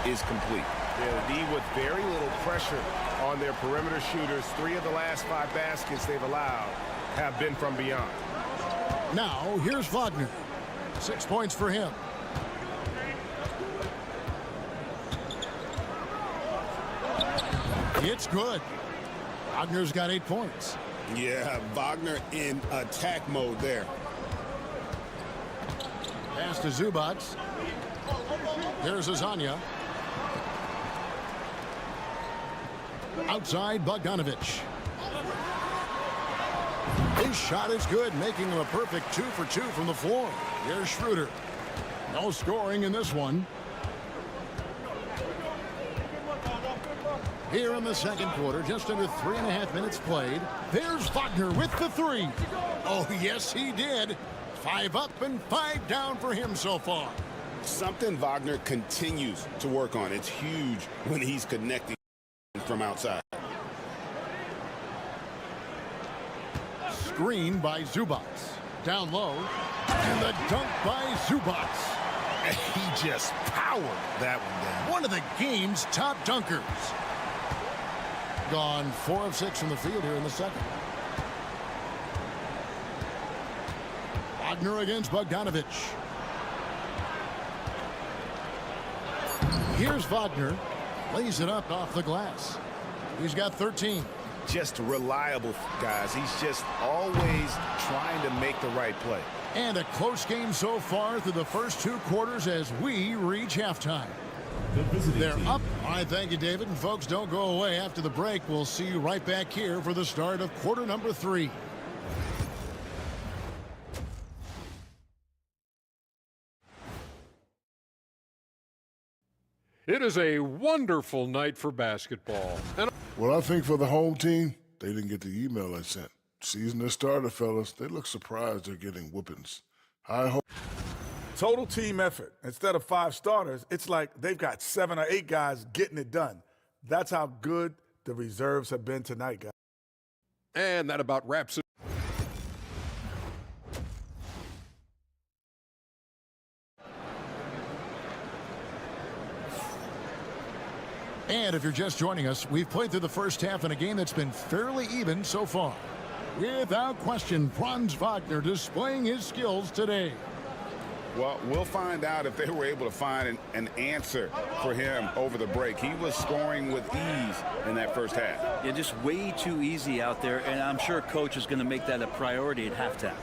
is complete. Yeah, the D with very little pressure on their perimeter shooters. 3 of the last 5 baskets they've allowed have been from beyond. Now, here's Wagner. 6 points for him. It's good. Wagner's got 8 points. Yeah, Wagner in attack mode there. Pass to Zubac. Here's Azania. Outside Bogdanovic. His shot is good, making him a perfect 2 for 2 from the floor. Here's Schroeder. No scoring in this one. Here in the second quarter, just under 3.5 minutes played. There's Wagner with the 3. Oh, yes, he did. 5 up and 5 down for him so far. Something Wagner continues to work on. It's huge when he's connecting from outside. Screen by Zubac. Down low. And the dunk by Zubac. He just powered that one down. One of the game's top dunkers. Gone 4 of 6 from the field here in the second. Wagner against Bogdanovic. Here's Wagner. Lays it up off the glass. He's got 13. Just reliable, guys. He's just always trying to make the right play. And a close game so far through the first 2 quarters as we reach halftime. They're up. All right, thank you, David. And folks, don't go away after the break. We'll see you right back here for the start of quarter number 3. It is a wonderful night for basketball. And Well, I think for the home team, they didn't get the email I sent. Season has started, fellas. They look surprised they're getting whoopings. I hope. Total team effort. Instead of 5 starters, it's like they've got 7 or 8 guys getting it done. That's how good the reserves have been tonight, guys. And that about wraps it. And if you're just joining us, we've played through the first half in a game that's been fairly even so far. Without question, Franz Wagner displaying his skills today. Well, we'll find out if they were able to find an answer for him over the break. He was scoring with ease in that first half. Yeah, just way too easy out there, and I'm sure Coach is going to make that a priority at halftime.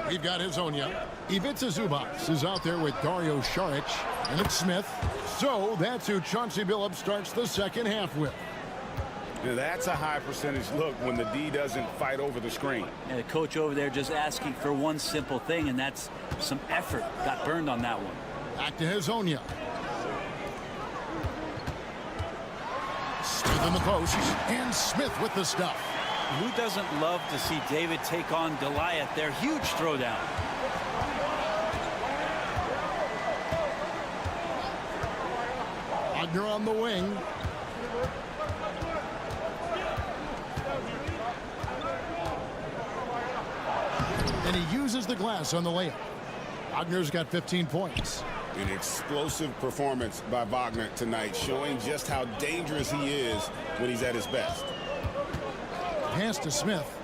We've got Hazonia. Ivica Zubac is out there with Dario Saric, and it's Smith. So that's who Chauncey Billups starts the second half with. Now, that's a high percentage look when the D doesn't fight over the screen. And the coach over there just asking for one simple thing, and that's some effort. Got burned on that one. Back to Hazonia. Smith in the post, and Smith with the stuff. Who doesn't love to see David take on Goliath? Their huge throwdown. Wagner on the wing. And he uses the glass on the layup. Wagner's got 15 points. An explosive performance by Wagner tonight, showing just how dangerous he is when he's at his best. Pass to Smith.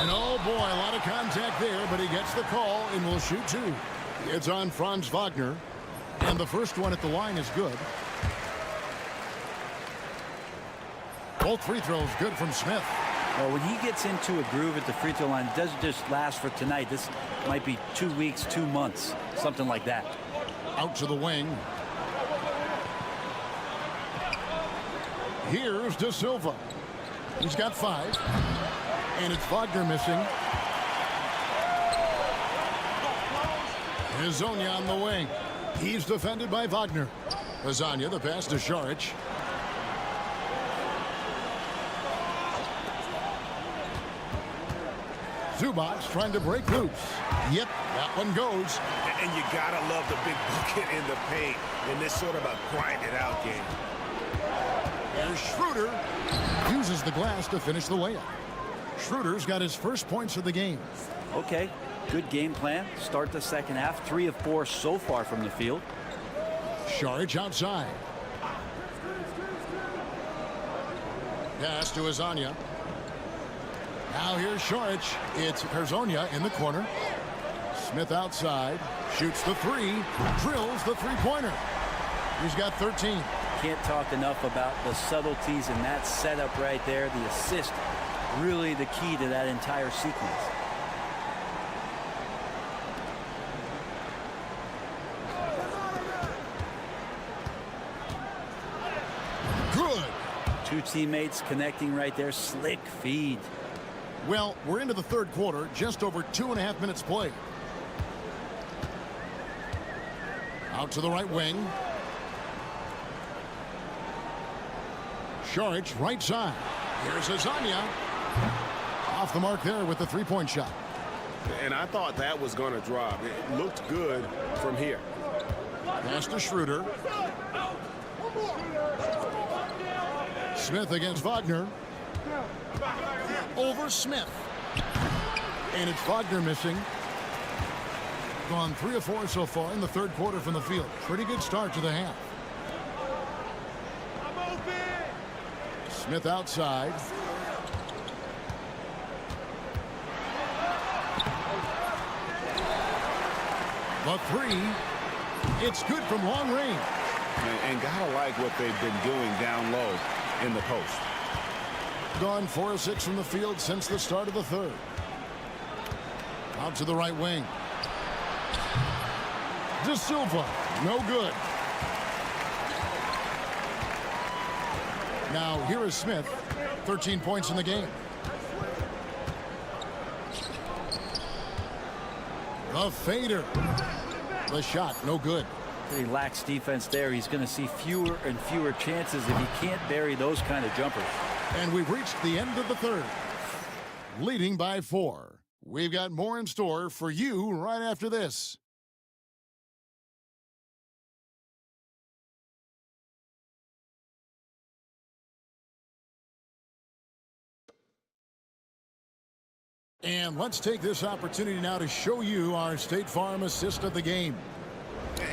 And oh boy, a lot of contact there, but he gets the call and will shoot 2. It's on Franz Wagner. And the first one at the line is good. Both free throws good from Smith. Well, when he gets into a groove at the free throw line, it doesn't just last for tonight. This might be 2 weeks, 2 months, something like that. Out to the wing. Here's De Silva. He's got 5. And it's Wagner missing. Hazonia on the wing. He's defended by Wagner. Lasagna, the pass to Šarić. Zubac trying to break loose. Yep, that one goes. And you gotta love the big bucket in the paint in this sort of a grind-it-out game. There's Schroeder. Uses the glass to finish the layup. Schroeder's got his first points of the game. Okay, good game plan. Start the second half. 3 of 4 so far from the field. Šarić outside. Pass to Lasagna. Now here's Šarić. It's Hezonja in the corner. Smith outside. Shoots the 3. Drills the three-pointer. He's got 13. Can't talk enough about the subtleties in that setup right there. The assist, really the key to that entire sequence. Good. 2 teammates connecting right there. Slick feed. Well, we're into the third quarter. Just over 2.5 minutes played. Out to the right wing. Šarić, right side. Here's Lasagna. Off the mark there with the three-point shot. And I thought that was going to drop. It looked good from here. Pass to Schroeder. Smith against Wagner. Over Smith. And it's Wagner missing. Gone 3 of 4 so far in the third quarter from the field. Pretty good start to the half. Smith outside. The 3. It's good from long range. And gotta like what they've been doing down low in the post. Gone 4 of 6 from the field since the start of the third. Out to the right wing. De Silva, no good. Now here is Smith, 13 points in the game. The fader. The shot, no good. He lacks defense there. He's going to see fewer and fewer chances if he can't bury those kind of jumpers. And we've reached the end of the third. Leading by 4. We've got more in store for you right after this. And let's take this opportunity now to show you our State Farm assist of the game.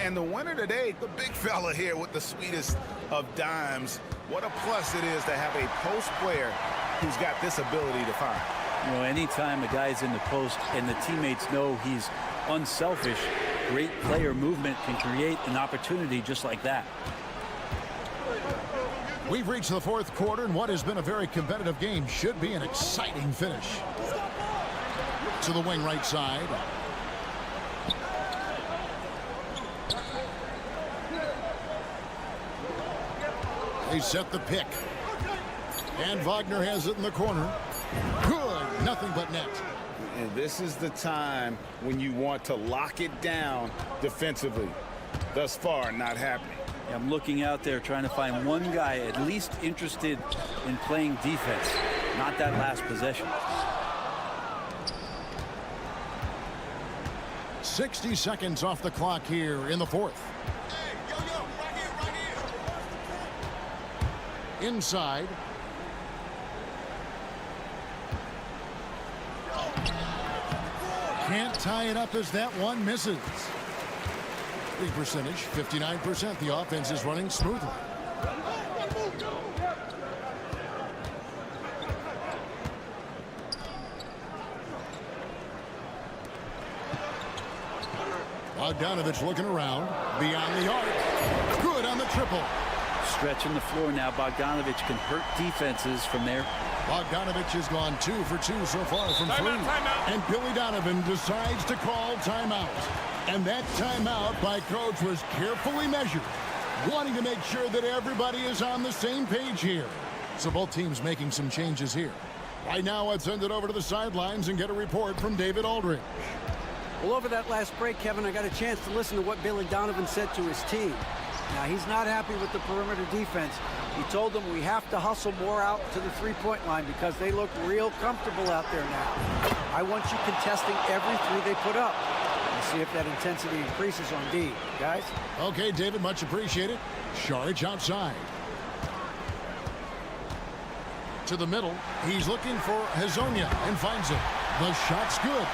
And the winner today, the big fella here with the sweetest of dimes. What a plus it is to have a post player who's got this ability to find. You know, anytime a guy's in the post and the teammates know he's unselfish, great player movement can create an opportunity just like that. We've reached the fourth quarter, and what has been a very competitive game should be an exciting finish. To the wing right side. They set the pick. And Wagner has it in the corner. Good. Nothing but net. And this is the time when you want to lock it down defensively. Thus far, not happening. I'm looking out there trying to find one guy at least interested in playing defense, not that last possession. 60 seconds off the clock here in the fourth. Inside. Can't tie it up as that one misses. Free percentage, 59%. The offense is running smoothly. Bogdanovich looking around. Beyond the arc. Good on the triple. Stretching the floor now. Bogdanovich can hurt defenses from there. Bogdanovich has gone 2 for 2 so far from 3. And Billy Donovan decides to call timeout. And that timeout by coach was carefully measured, wanting to make sure that everybody is on the same page here. So both teams making some changes here. Right now, let's send it over to the sidelines and get a report from David Aldridge. Well, over that last break, Kevin, I got a chance to listen to what Billy Donovan said to his team. Now, he's not happy with the perimeter defense. He told them we have to hustle more out to the three-point line because they look real comfortable out there now. I want you contesting every three they put up. We'll see if that intensity increases on D. Guys? Okay, David, much appreciated. Saric outside. To the middle. He's looking for Hazonia and finds it. The shot's good.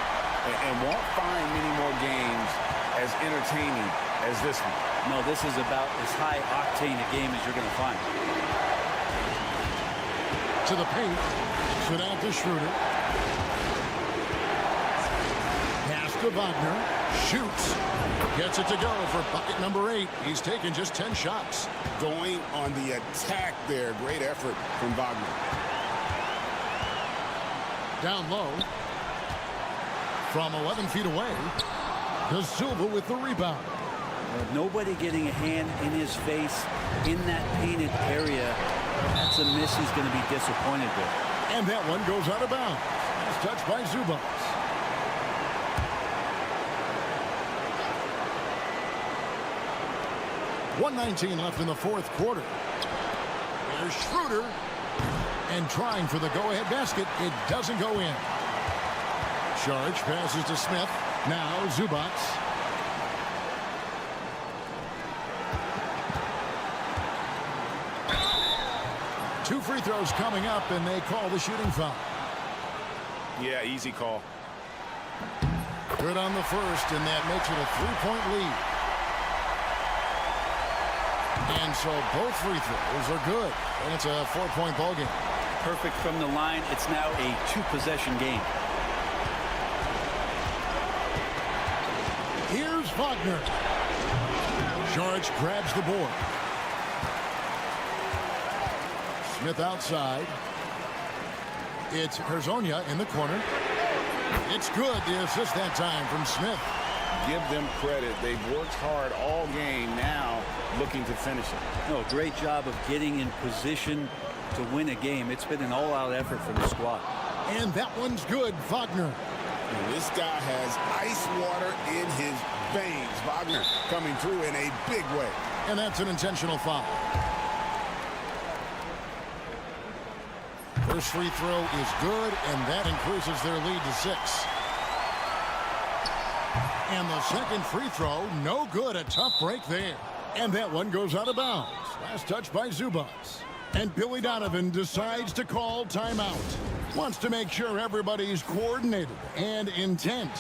And won't find many more games as entertaining as this one. No, this is about as high-octane a game as you're going to find. To the paint. Sit out to Schroeder. Pass to Wagner. Shoots. Gets it to go for bucket number 8. He's taken just 10 shots. Going on the attack there. Great effort from Wagner. Down low. From 11 feet away. De Silva with the rebound. Nobody getting a hand in his face in that painted area. That's a miss he's going to be disappointed with. And that one goes out of bounds. Last touch by Zubats. .119 left in the fourth quarter. There's Schroeder. And trying for the go-ahead basket. It doesn't go in. Saric passes to Smith. Now Zubats. Two free throws coming up, and they call the shooting foul. Yeah, easy call. Good on the first, and that makes it a 3-point lead. And so both free throws are good, and it's a 4-point ball game. Perfect from the line. It's now a 2-possession game. Here's Wagner. Saric grabs the board. Smith outside. It's Hazonia in the corner. It's good. The assist that time from Smith. Give them credit. They've worked hard all game, now looking to finish it. No, great job of getting in position to win a game. It's been an all-out effort from the squad. And that one's good. Wagner. This guy has ice water in his veins. Wagner coming through in a big way. And that's an intentional foul. First free throw is good, and that increases their lead to 6. And the second free throw, no good. A tough break there. And that one goes out of bounds. Last touch by Zubats. And Billy Donovan decides to call timeout. Wants to make sure everybody's coordinated and intent.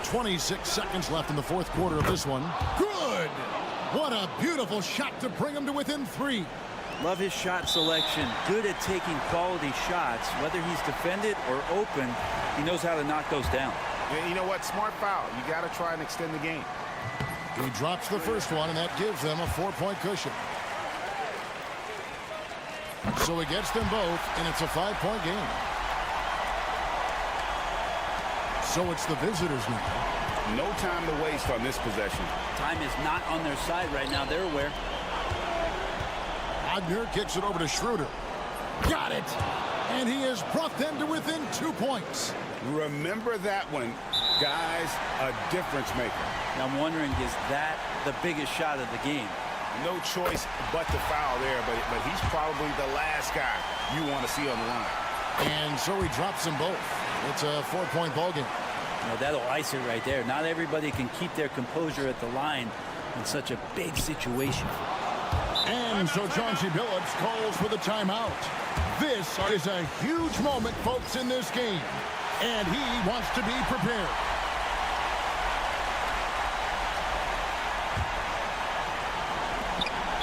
.26 seconds left in the fourth quarter of this one. Good! What a beautiful shot to bring him to within 3. Love his shot selection. Good at taking quality shots. Whether he's defended or open, he knows how to knock those down. And you know what? Smart foul. You got to try and extend the game. He drops the first one, and that gives them a 4-point cushion. So he gets them both, and it's a 5-point game. So it's the visitors now. No time to waste on this possession. Time is not on their side right now. They're aware. Wagner kicks it over to Schroeder. Got it! And he has brought them to within 2 points. Remember that one, guys, a difference maker. Now I'm wondering, is that the biggest shot of the game? No choice but to foul there, but he's probably the last guy you want to see on the line. And so he drops them both. It's a 4-point ball game. Now that'll ice it right there. Not everybody can keep their composure at the line in such a big situation. And so Chauncey Billups calls for the timeout. This is a huge moment, folks, in this game. And he wants to be prepared.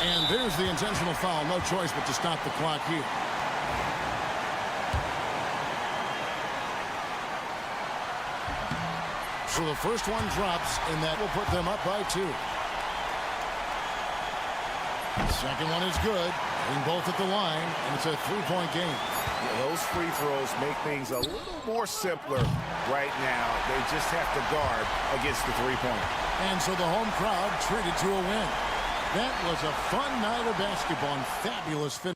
And there's the intentional foul. No choice but to stop the clock here. So the first one drops, and that will put them up by 2. Second one is good. Hitting both at the line, and it's a 3-point game. Yeah, those free throws make things a little more simpler right now. They just have to guard against the three-pointer. And so the home crowd treated to a win. That was a fun night of basketball and fabulous finish.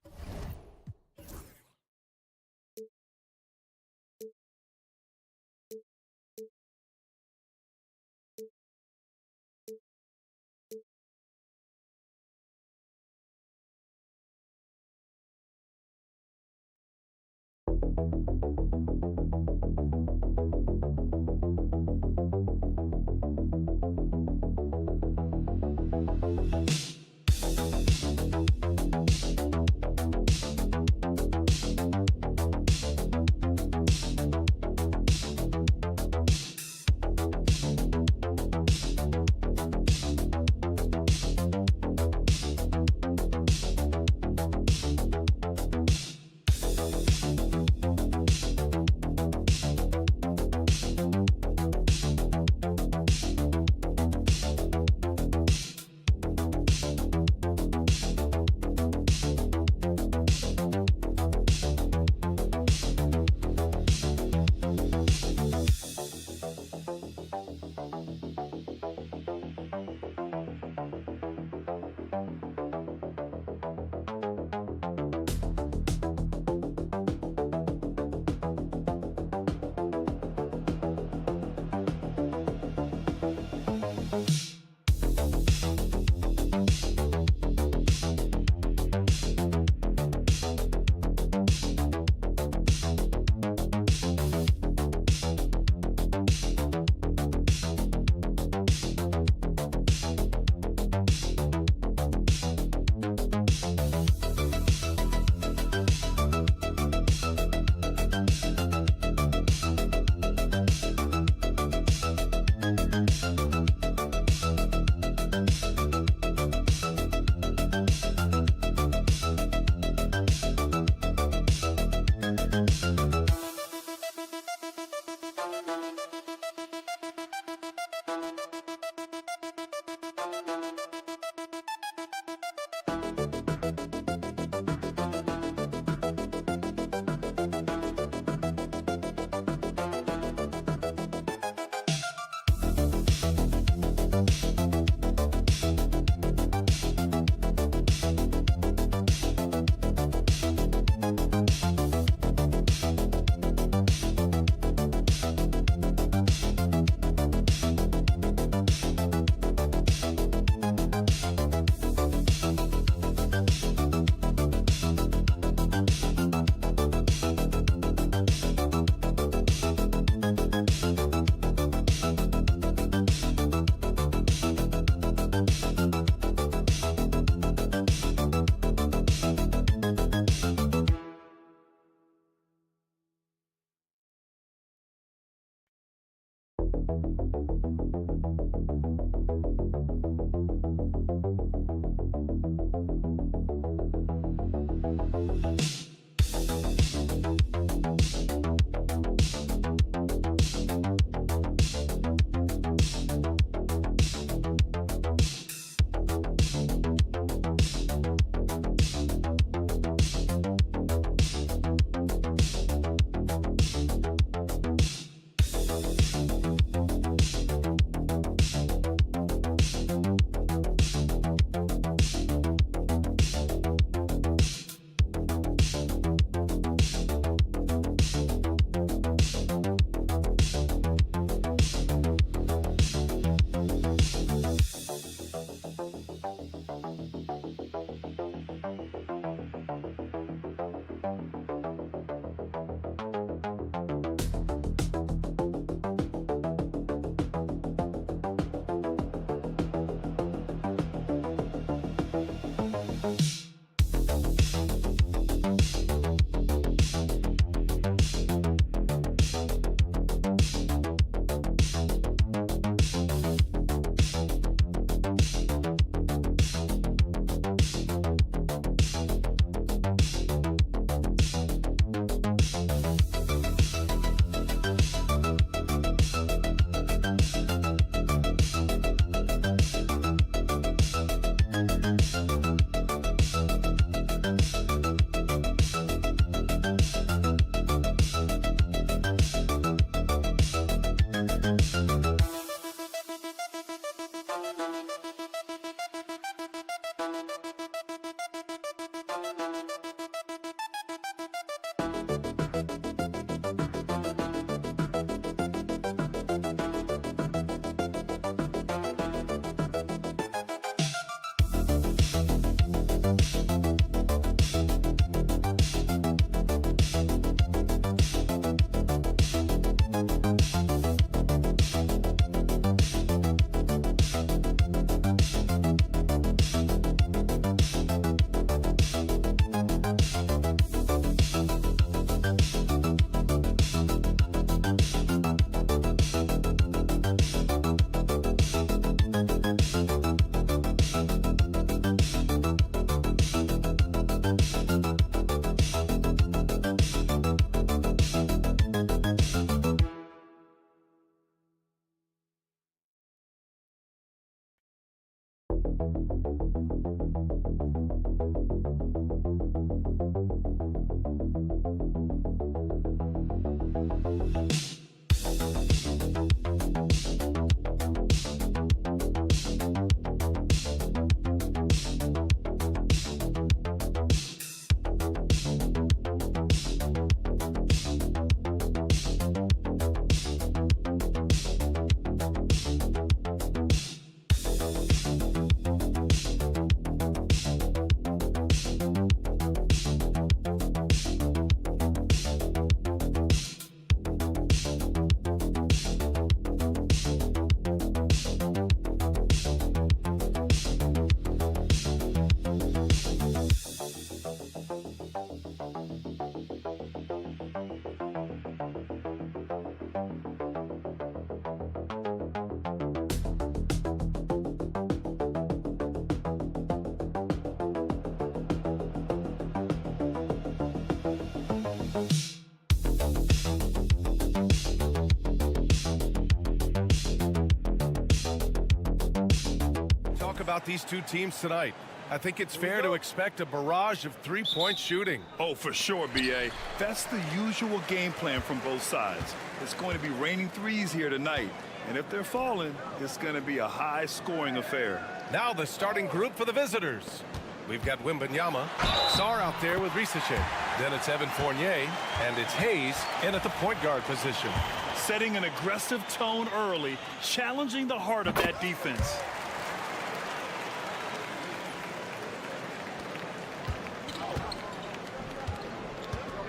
About these two teams tonight. I think it's fair to expect a barrage of three-point shooting. Oh, for sure, B.A. That's the usual game plan from both sides. It's going to be raining threes here tonight, and if they're falling, it's going to be a high-scoring affair. Now the starting group for the visitors. We've got Wembanyama, Sarr out there with Risache. Then it's Evan Fournier, and it's Hayes in at the point guard position. Setting an aggressive tone early, challenging the heart of that defense.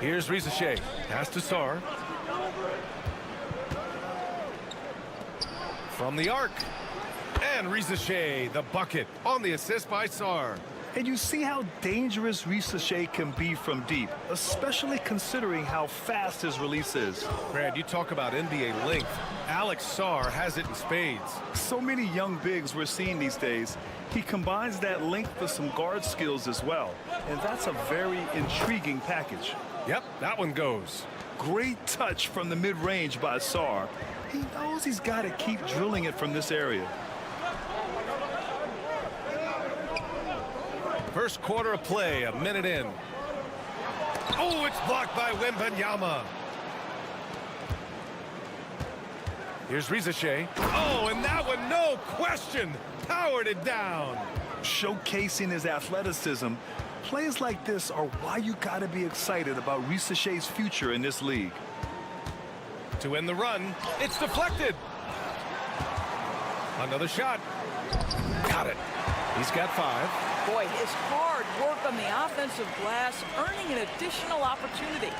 Here's Risache. Pass to Sarr. From the arc. And Risache, the bucket, on the assist by Sarr. And you see how dangerous Risache can be from deep, especially considering how fast his release is. Brad, you talk about NBA length. Alex Sarr has it in spades. So many young bigs we're seeing these days. He combines that length with some guard skills as well. And that's a very intriguing package. Yep, that one goes. Great touch from the mid-range by Sarr. He knows he's got to keep drilling it from this area. First quarter of play, a minute in. Oh, it's blocked by Wembanyama. Here's Risache. Oh, and that one, no question, powered it down. Showcasing his athleticism. Plays like this are why you got to be excited about Risache's future in this league. To end the run, it's deflected. Another shot. Got it. He's got 5. Boy, his hard work on the offensive glass, earning an additional opportunity.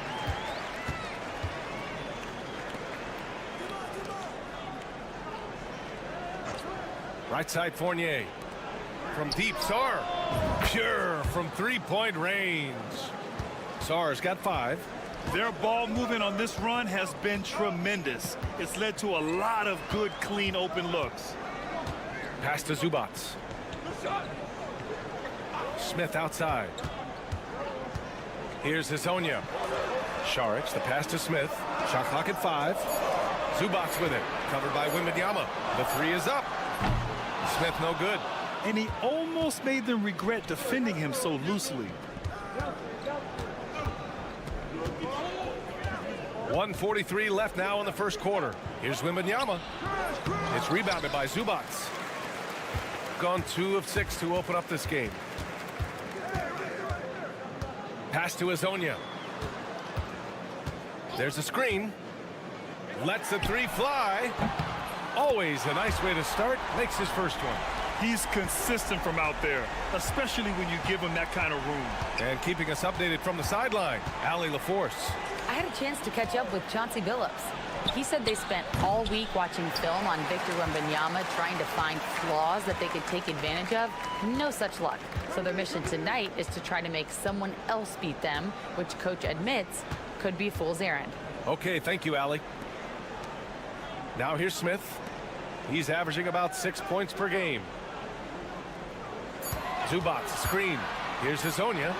Right side Fournier. From deep, Sarr. Pure from three-point range. Sarr's got 5. Their ball movement on this run has been tremendous. It's led to a lot of good, clean, open looks. Pass to Zubac. Smith outside. Here's Hazonia. Šarić, the pass to Smith. Shot clock at 5. Zubac with it. Covered by Wembanyama. The 3 is up. Smith no good. And he almost made them regret defending him so loosely. 1:43 left now in the first quarter. Here's Wembanyama. It's rebounded by Zubac. Gone 2 of 6 to open up this game. Pass to Hazonia. There's a screen. Lets the 3 fly. Always a nice way to start. Makes his first one. He's consistent from out there, especially when you give him that kind of room. And keeping us updated from the sideline, Allie LaForce. I had a chance to catch up with Chauncey Billups. He said they spent all week watching film on Victor Wembanyama, trying to find flaws that they could take advantage of. No such luck. So their mission tonight is to try to make someone else beat them, which coach admits could be fool's errand. Okay, thank you, Allie. Now here's Smith. He's averaging about 6 points per game. Zubac, screen. Here's Hazonia.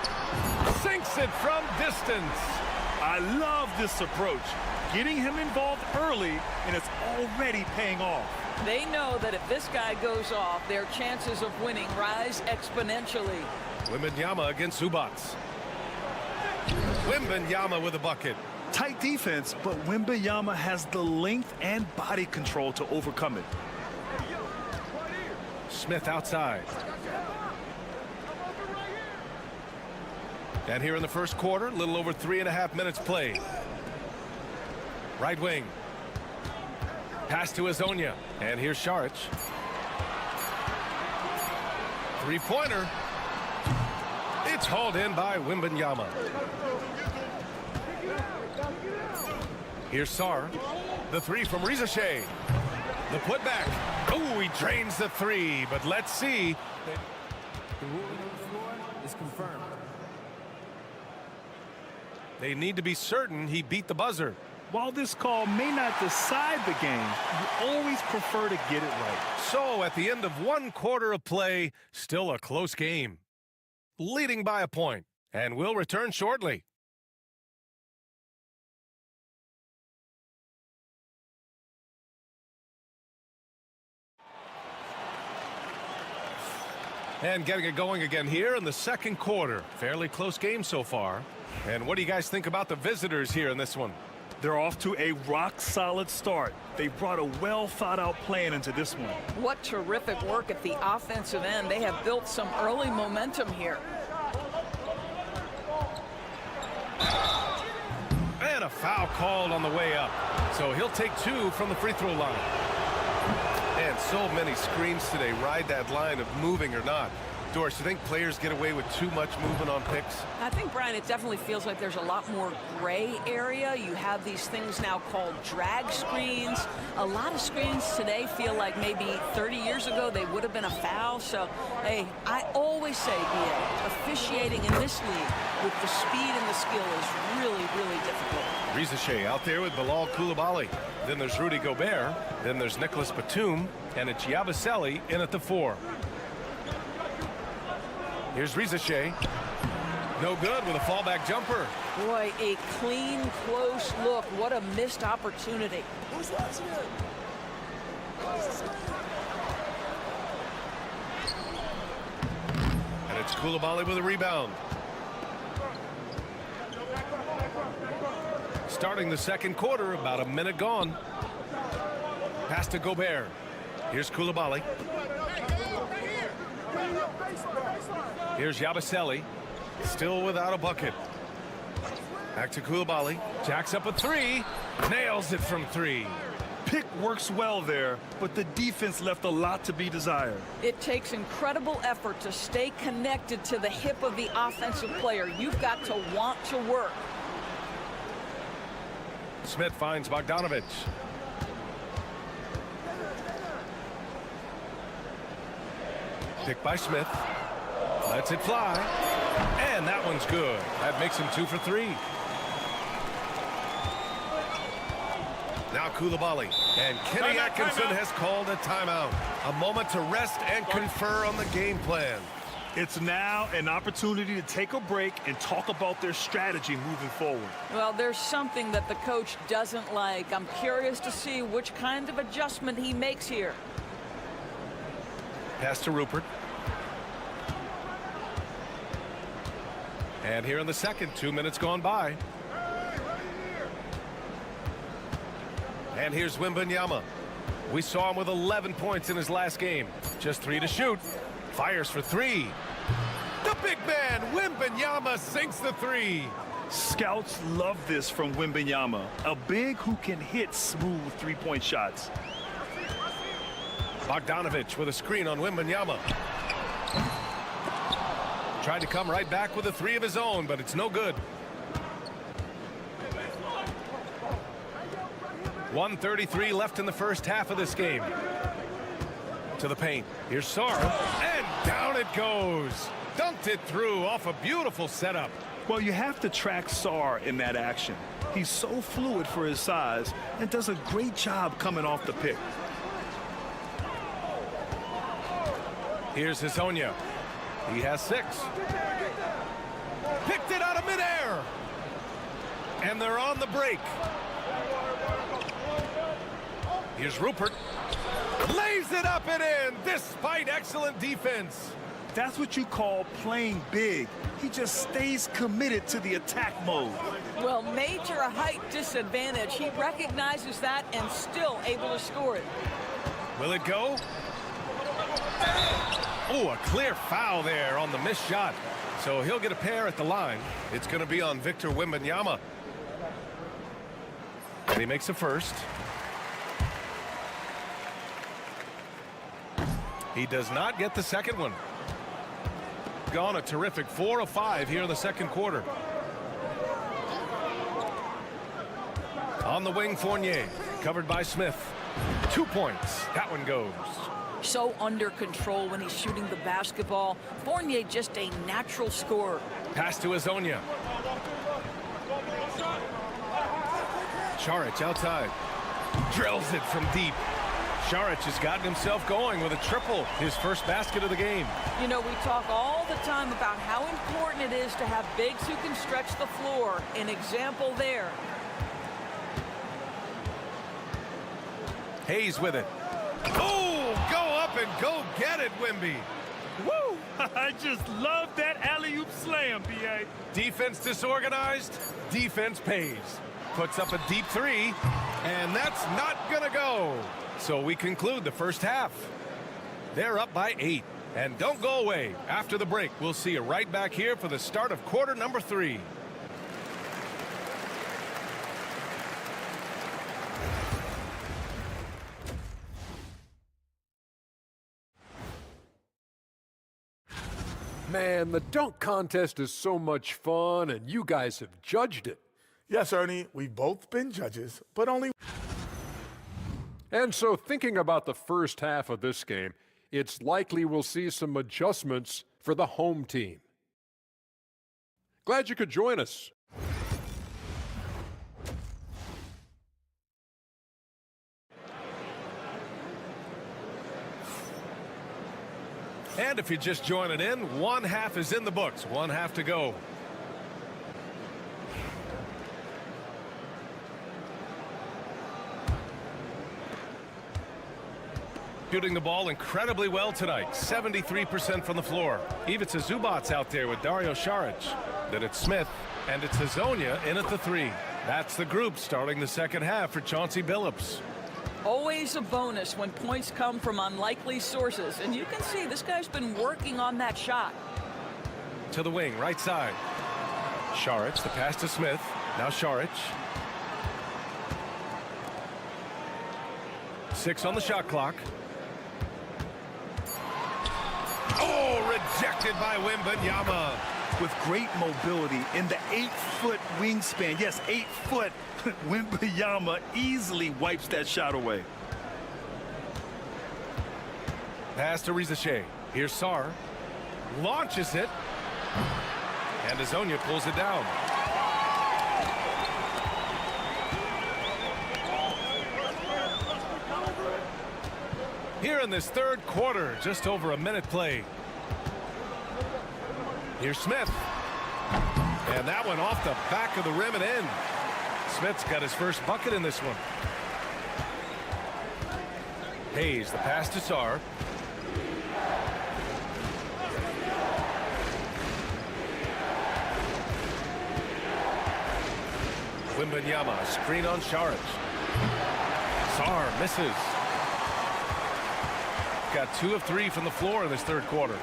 Sinks it from distance. I love this approach. getting him involved early, and it's already paying off. They know that if this guy goes off, their chances of winning rise exponentially. Wembanyama against Zubats. Wembanyama with a bucket. Tight defense, but Wembanyama has the length and body control to overcome it. Smith outside. And here in the first quarter, a little over 3.5 minutes played. Right wing. Pass to Azonia. And here's Šarić. Three-pointer. It's hauled in by Wembanyama. Here's Sar. The three from Rizache. The putback. Oh, he drains the three, but let's see. The ruling on the floor is confirmed. They need to be certain he beat the buzzer. While this call may not decide the game, you always prefer to get it right. So at the end of one quarter of play, still a close game. Leading by a point, and we'll return shortly. And getting it going again here in the second quarter. Fairly close game so far. And what do you guys think about the visitors here in this one? They're off to a rock-solid start. They brought a well-thought-out plan into this one. What terrific work at the offensive end. They have built some early momentum here. And a foul called on the way up. So he'll take two from the free throw line. And so many screens today ride that line of moving or not. Doris, you think players get away with too much movement on picks? I think, Brian, it definitely feels like there's a lot more gray area. You have these things now called drag screens. A lot of screens today feel like maybe 30 years ago they would have been a foul. So, hey, I always say, BA, officiating in this league with the speed and the skill is really, really difficult. Rizache out there with Bilal Coulibaly. Then there's Rudy Gobert. Then there's Nicholas Batum. And it's Yabusele in at the 4. Here's Rizache. No good with a fallback jumper. Boy, a clean, close look. What a missed opportunity. Who's watching it? And it's Coulibaly with a rebound. Starting the second quarter, about a minute gone. Pass to Gobert. Here's Coulibaly. Here's Yabusele, still without a bucket. Back to Coulibaly. Jacks up a three. Nails it from 3. Pick works well there, but the defense left a lot to be desired. It takes incredible effort to stay connected to the hip of the offensive player. You've got to want to work. Smith finds Bogdanović. Pick by Smith. Lets it fly. And that one's good. That makes him 2 for 3. Now Coulibaly. And Kenny Atkinson has called a timeout. A moment to rest and confer on the game plan. It's now an opportunity to take a break and talk about their strategy moving forward. Well, there's something that the coach doesn't like. I'm curious to see which kind of adjustment he makes here. Pass to Rupert. And here in the second, 2 minutes gone by. And here's Wembanyama. We saw him with 11 points in his last game. Just 3 to shoot. Fires for 3. The big man, Wembanyama, sinks the 3. Scouts love this from Wembanyama, a big who can hit smooth three-point shots. Bogdanović with a screen on Wembanyama. Tried to come right back with a 3 of his own, but it's no good. 1:33 left in the first half of this game. To the paint. Here's Sar. And down it goes. Dunked it through off a beautiful setup. Well, you have to track Sar in that action. He's so fluid for his size and does a great job coming off the pick. Here's Hezonja. He has 6. Picked it out of midair. And they're on the break. Here's Rupert. Lays it up and in despite excellent defense. That's what you call playing big. He just stays committed to the attack mode. Well, major height disadvantage. He recognizes that and still able to score it. Will it go? Oh, a clear foul there on the missed shot. So he'll get a pair at the line. It's going to be on Victor Wembanyama. And he makes a first. He does not get the second one. Gone a terrific 4 of 5 here in the second quarter. On the wing, Fournier, covered by Smith. 2 points. That one goes. So under control when he's shooting the basketball. Fournier just a natural scorer. Pass to Azonia. Saric outside. Drills it from deep. Saric has gotten himself going with a triple, his first basket of the game. You know, we talk all the time about how important it is to have bigs who can stretch the floor. An example there. Hayes with it. Oh, go up and go get it, Wemby. Woo! I just love that alley-oop slam, B.A. Defense disorganized, defense pays. Puts up a deep three, and that's not gonna go. So we conclude the first half. They're up by 8. And don't go away. After the break, we'll see you right back here for the start of quarter number 3. Man, the dunk contest is so much fun, and you guys have judged it. Yes, Ernie, we've both been judges, but only... And so thinking about the first half of this game, it's likely we'll see some adjustments for the home team. Glad you could join us. And if you're just joining in, one half is in the books, one half to go. Shooting the ball incredibly well tonight, 73% from the floor. Ivica Zubac's out there with Dario Saric. Then it's Smith, and it's Hazonia in at the 3. That's the group starting the second half for Chauncey Billups. Always a bonus when points come from unlikely sources. And you can see this guy's been working on that shot. To the wing, right side. Saric, the pass to Smith. Now Saric. 6 on the shot clock. Oh, rejected by Wembanyama. With great mobility in the 8-foot wingspan. Yes, 8 foot. Wembanyama easily wipes that shot away. Pass to Rizache. Here's Sarr. Launches it. And Hazonia pulls it down. Here in this third quarter, just over a minute played. Here's Smith. And that one off the back of the rim and in. Smith's got his first bucket in this one. Hayes, the pass to Sarr. Wembanyama, screen on Saric. Sarr misses. Got 2 of 3 from the floor in this third quarter.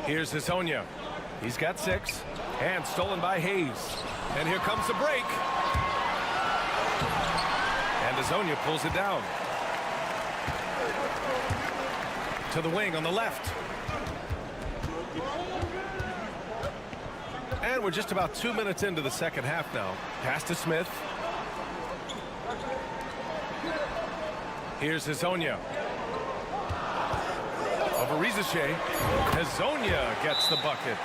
Here's Hazonia. He's got 6. And stolen by Hayes. And here comes the break. And Hazonia pulls it down. To the wing on the left. And we're just about 2 minutes into the second half now. Pass to Smith. Here's Hazonia. Over Rizache. Hazonia gets the bucket.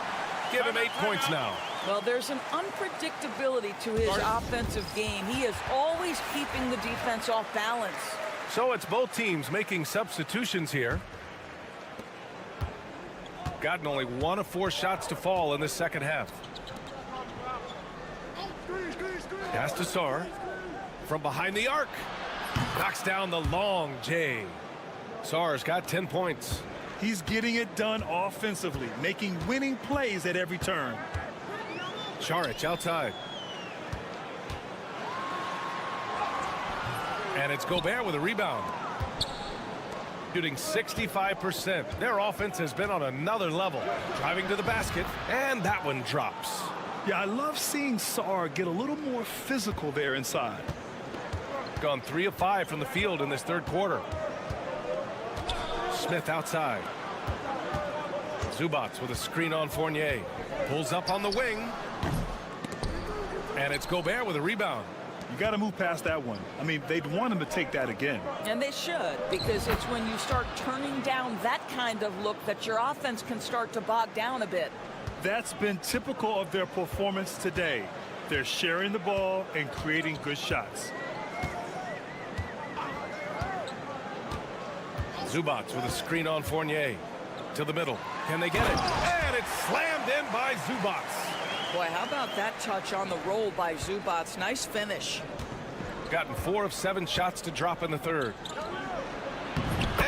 Give him 8 points now. Well, there's an unpredictability to his offensive game. He is always keeping the defense off balance. So it's both teams making substitutions here. Gotten only 1 of 4 shots to fall in this second half. Pass to Sar. From behind the arc. Knocks down the long J. Sar's got 10 points. He's getting it done offensively, making winning plays at every turn. Saric outside. And it's Gobert with a rebound. Shooting 65%. Their offense has been on another level. Driving to the basket, and that one drops. Yeah, I love seeing Sar get a little more physical there inside. Gone 3 of 5 from the field in this third quarter. Smith outside. Zubats with a screen on Fournier. Pulls up on the wing. And it's Gobert with a rebound. You got to move past that one. I mean, they'd want him to take that again. And they should, because it's when you start turning down that kind of look that your offense can start to bog down a bit. That's been typical of their performance today. They're sharing the ball and creating good shots. Zubats with a screen on Fournier. To the middle. Can they get it? And it's slammed in by Zubats. Boy, how about that touch on the roll by Zubats? Nice finish. Gotten 4 of 7 shots to drop in the third.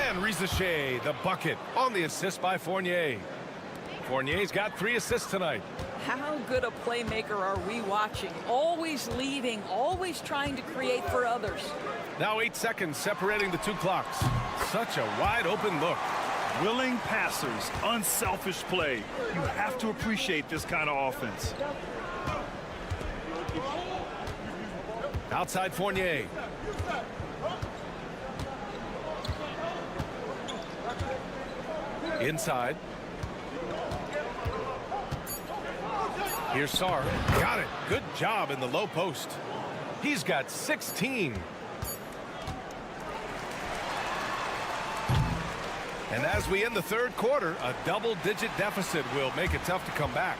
And Rizachet, the bucket, on the assist by Fournier. Fournier's got 3 assists tonight. How good a playmaker are we watching? Always leading, always trying to create for others. Now 8 seconds separating the 2 clocks. Such a wide open look. Willing passers, unselfish play. You have to appreciate this kind of offense. Outside Fournier. Inside. Here's Sar. Got it. Good job in the low post. He's got 16. And as we end the third quarter, a double-digit deficit will make it tough to come back.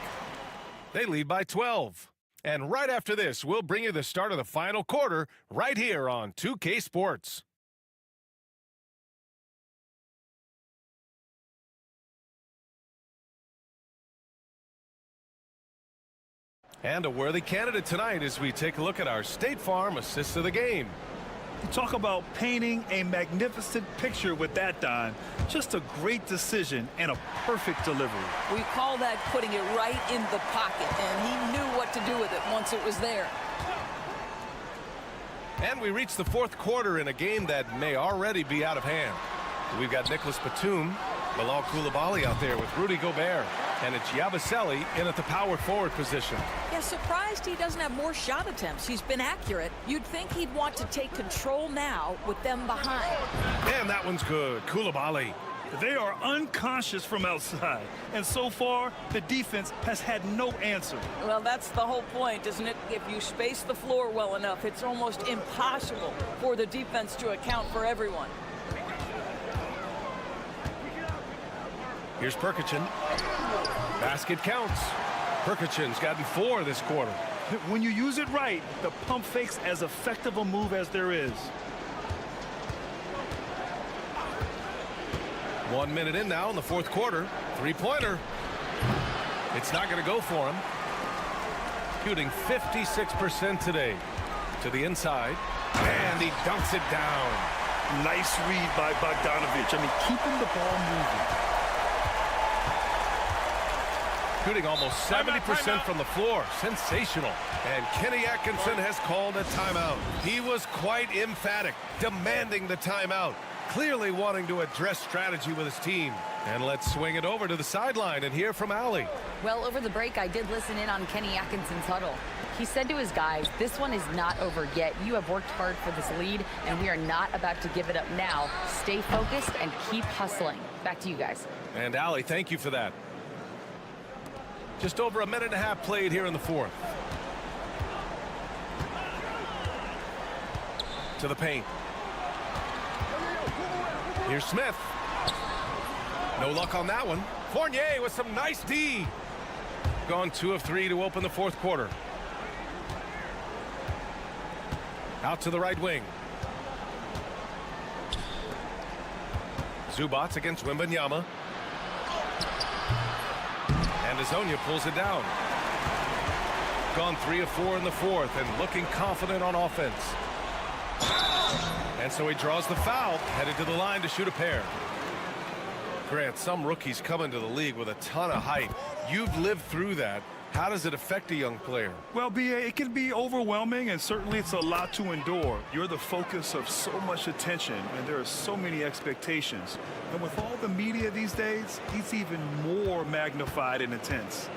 They lead by 12. And right after this, we'll bring you the start of the final quarter right here on 2K Sports. And a worthy candidate tonight as we take a look at our State Farm Assist of the Game. Talk about painting a magnificent picture with that, Don. Just a great decision and a perfect delivery. We call that putting it right in the pocket, and he knew what to do with it once it was there. And we reach the fourth quarter in a game that may already be out of hand. We've got Nicholas Batum, Bilal Coulibaly out there with Rudy Gobert, and it's Yabusele in at the power forward position. Yeah, surprised he doesn't have more shot attempts. He's been accurate. You'd think he'd want to take control now with them behind. And that one's good. Coulibaly. They are unconscious from outside, and so far the defense has had no answer. Well, that's the whole point, isn't it? If you space the floor well enough, it's almost impossible for the defense to account for everyone. Here's Perkichin. Basket counts. Perkichin's gotten 4 this quarter. When you use it right, the pump fake's as effective a move as there is. 1 minute in now in the fourth quarter. 3-pointer. It's not going to go for him. Shooting 56% today. To the inside. And he dunks it down. Nice read by Bogdanovich. I mean, keeping the ball moving. Shooting almost 70% from the floor. Sensational. And Kenny Atkinson has called a timeout. He was quite emphatic, demanding the timeout. Clearly wanting to address strategy with his team. And let's swing it over to the sideline and hear from Allie. Well, over the break, I did listen in on Kenny Atkinson's huddle. He said to his guys, this one is not over yet. You have worked hard for this lead, and we are not about to give it up now. Stay focused and keep hustling. Back to you guys. And Allie, thank you for that. Just over a minute and a half played here in the fourth. To the paint. Here's Smith. No luck on that one. Fournier with some nice D. Gone 2 of 3 to open the fourth quarter. Out to the right wing. Zubats against Wembanyama. And Azonia pulls it down. Gone 3 of 4 in the fourth and looking confident on offense. And so he draws the foul, headed to the line to shoot a pair. Grant, some rookies come into the league with a ton of height. You've lived through that. How does it affect a young player? Well, B.A., it can be overwhelming, and certainly it's a lot to endure. You're the focus of so much attention, and there are so many expectations. And with all the media these days, it's even more magnified and intense.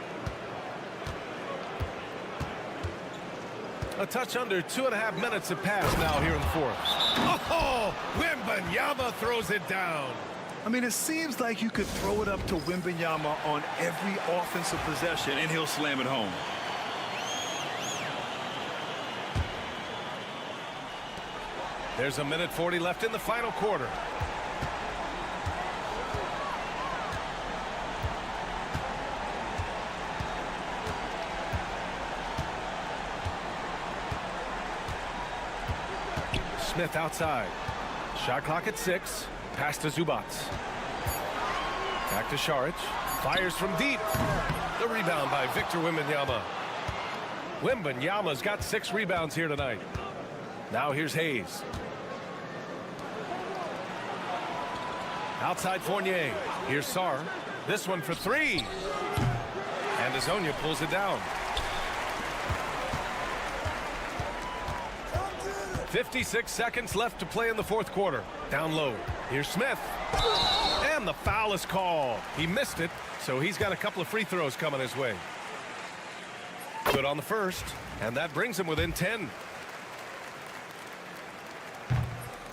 A touch under 2.5 minutes have passed now here in the fourth. Oh, Wembanyama throws it down. I mean, it seems like you could throw it up to Wembanyama on every offensive possession, and he'll slam it home. There's 1:40 left in the final quarter. Smith outside. Shot clock at 6. Pass to Zubac. Back to Šarić. Fires from deep. The rebound by Victor Wembanyama. Wembanyama's got 6 rebounds here tonight. Now here's Hayes. Outside Fournier. Here's Sarr. This one for 3. And Azonia pulls it down. 56 seconds left to play in the fourth quarter. Down low. Here's Smith. And the foul is called. He missed it, so he's got a couple of free throws coming his way. Good on the first, and that brings him within 10.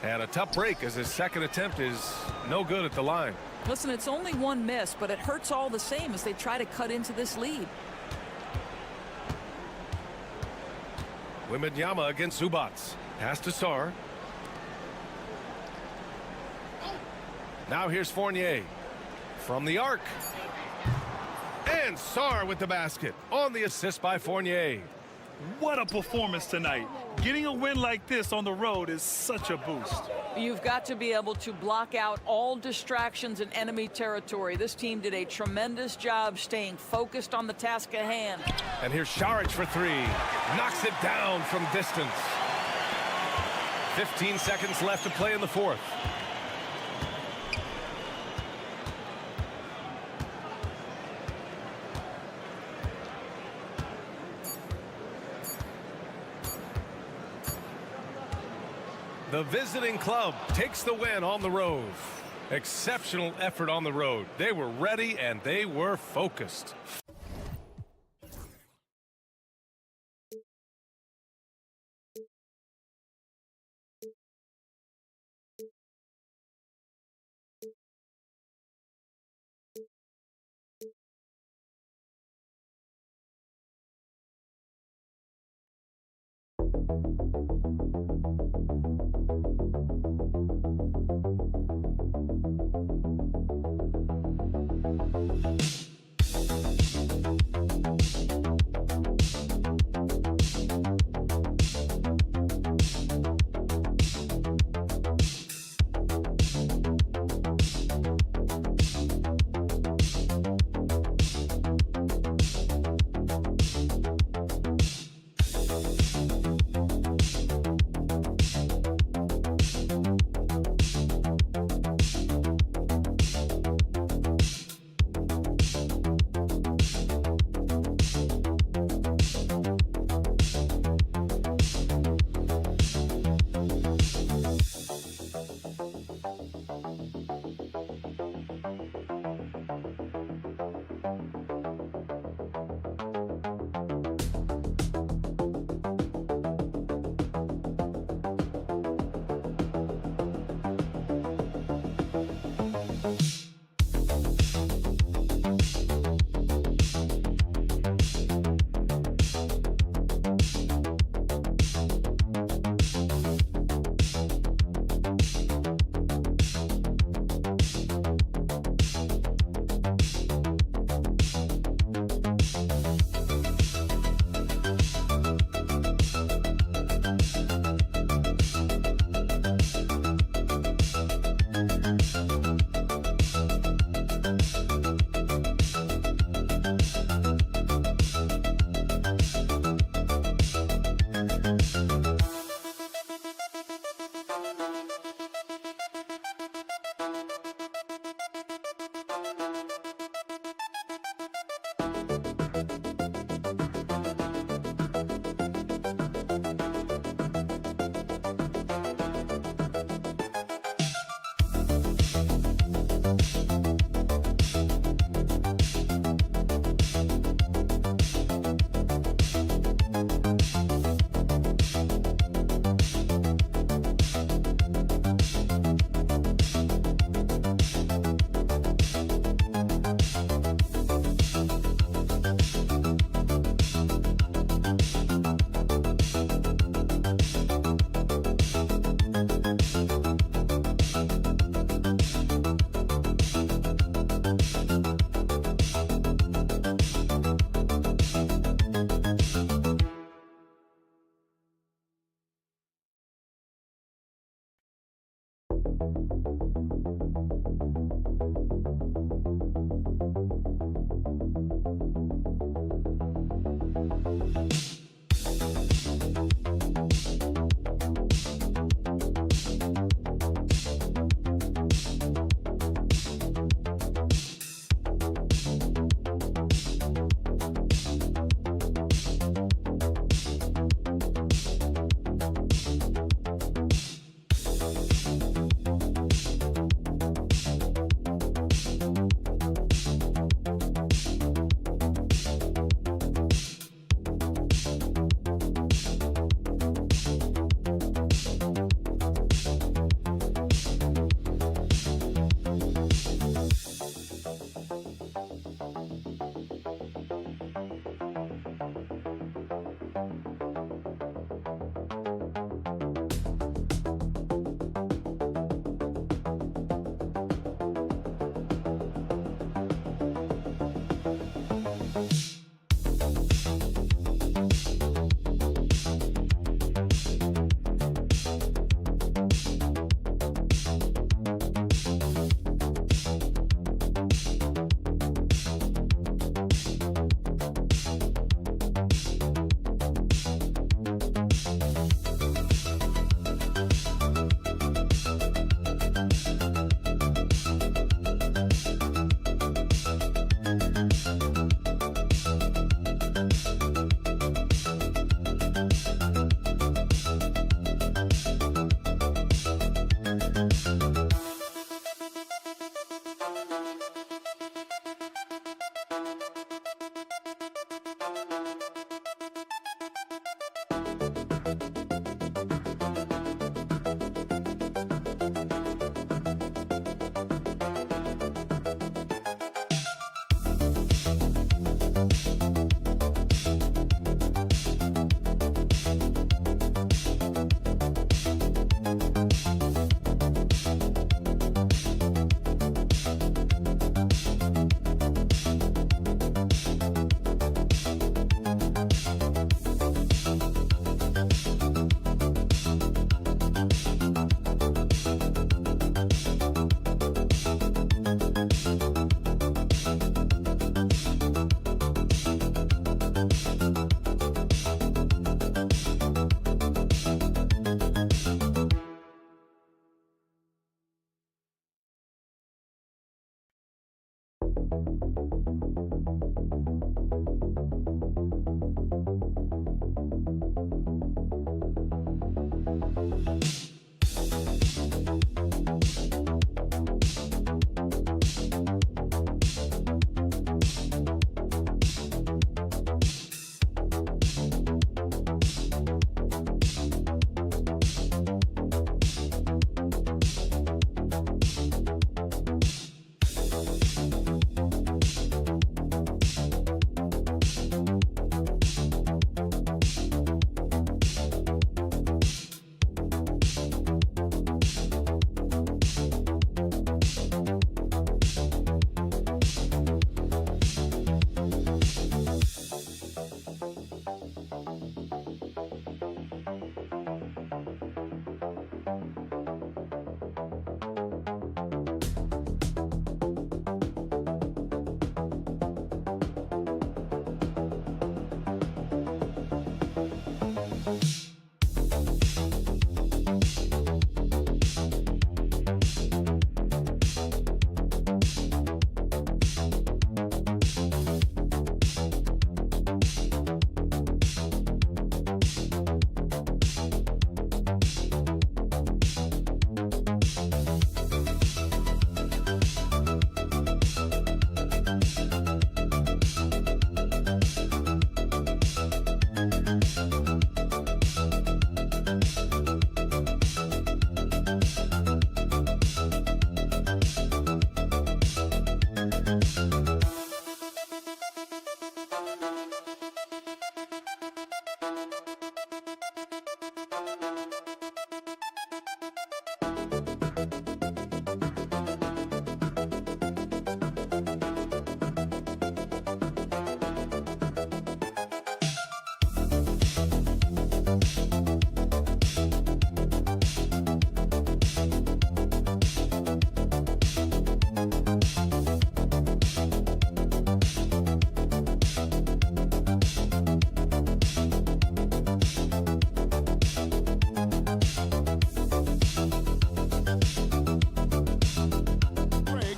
And a tough break as his second attempt is no good at the line. Listen, it's only one miss, but it hurts all the same as they try to cut into this lead. Wembanyama against Zubac. Pass to Sarr. Now here's Fournier from the arc. And Sarr with the basket on the assist by Fournier. What a performance tonight. Getting a win like this on the road is such a boost. You've got to be able to block out all distractions in enemy territory. This team did a tremendous job staying focused on the task at hand. And here's Šarić for 3. Knocks it down from distance. 15 seconds left to play in the fourth. The visiting club takes the win on the road. Exceptional effort on the road. They were ready and they were focused.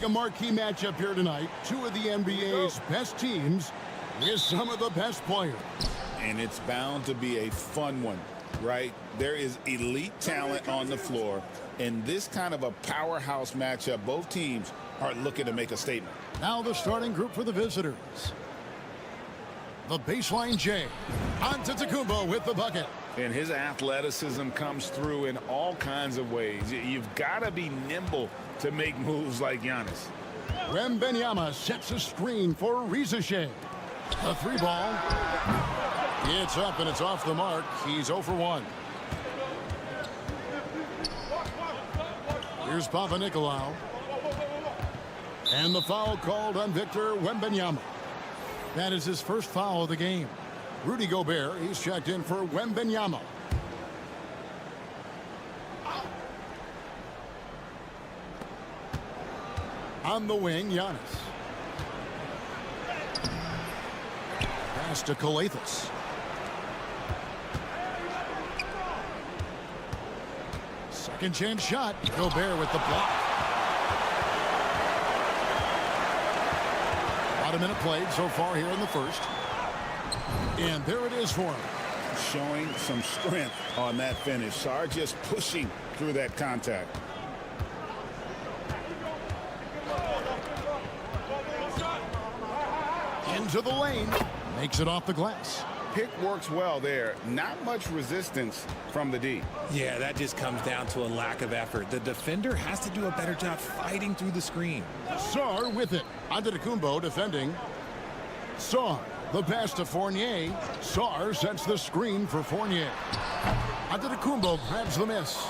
A marquee matchup here tonight. Two of the NBA's best teams with some of the best players. And it's bound to be a fun one, right? There is elite talent on the floor. In this kind of a powerhouse matchup, both teams are looking to make a statement. Now the starting group for the visitors. The baseline J. Antetokounmpo with the bucket. And his athleticism comes through in all kinds of ways. You've got to be nimble to make moves like Giannis. Wembanyama sets a screen for Rizachet. The three ball. It's up and it's off the mark. He's 0 for 1. Here's Papanikolaou. And the foul called on Victor Wembanyama. That is his first foul of the game. Rudy Gobert, he's checked in for Wembanyama. On the wing, Giannis. Pass to Calathes. Second chance shot. Gobert with the block. About a minute played so far here in the first. And there it is for him. Showing some strength on that finish. Sarr just pushing through that contact. Into the lane. Makes it off the glass. Pick works well there. Not much resistance from the D. Yeah, that just comes down to a lack of effort. The defender has to do a better job fighting through the screen. Sarr with it. Antetokounmpo defending. Sarr. The pass to Fournier. Sarr sets the screen for Fournier. Antetokounmpo grabs the miss.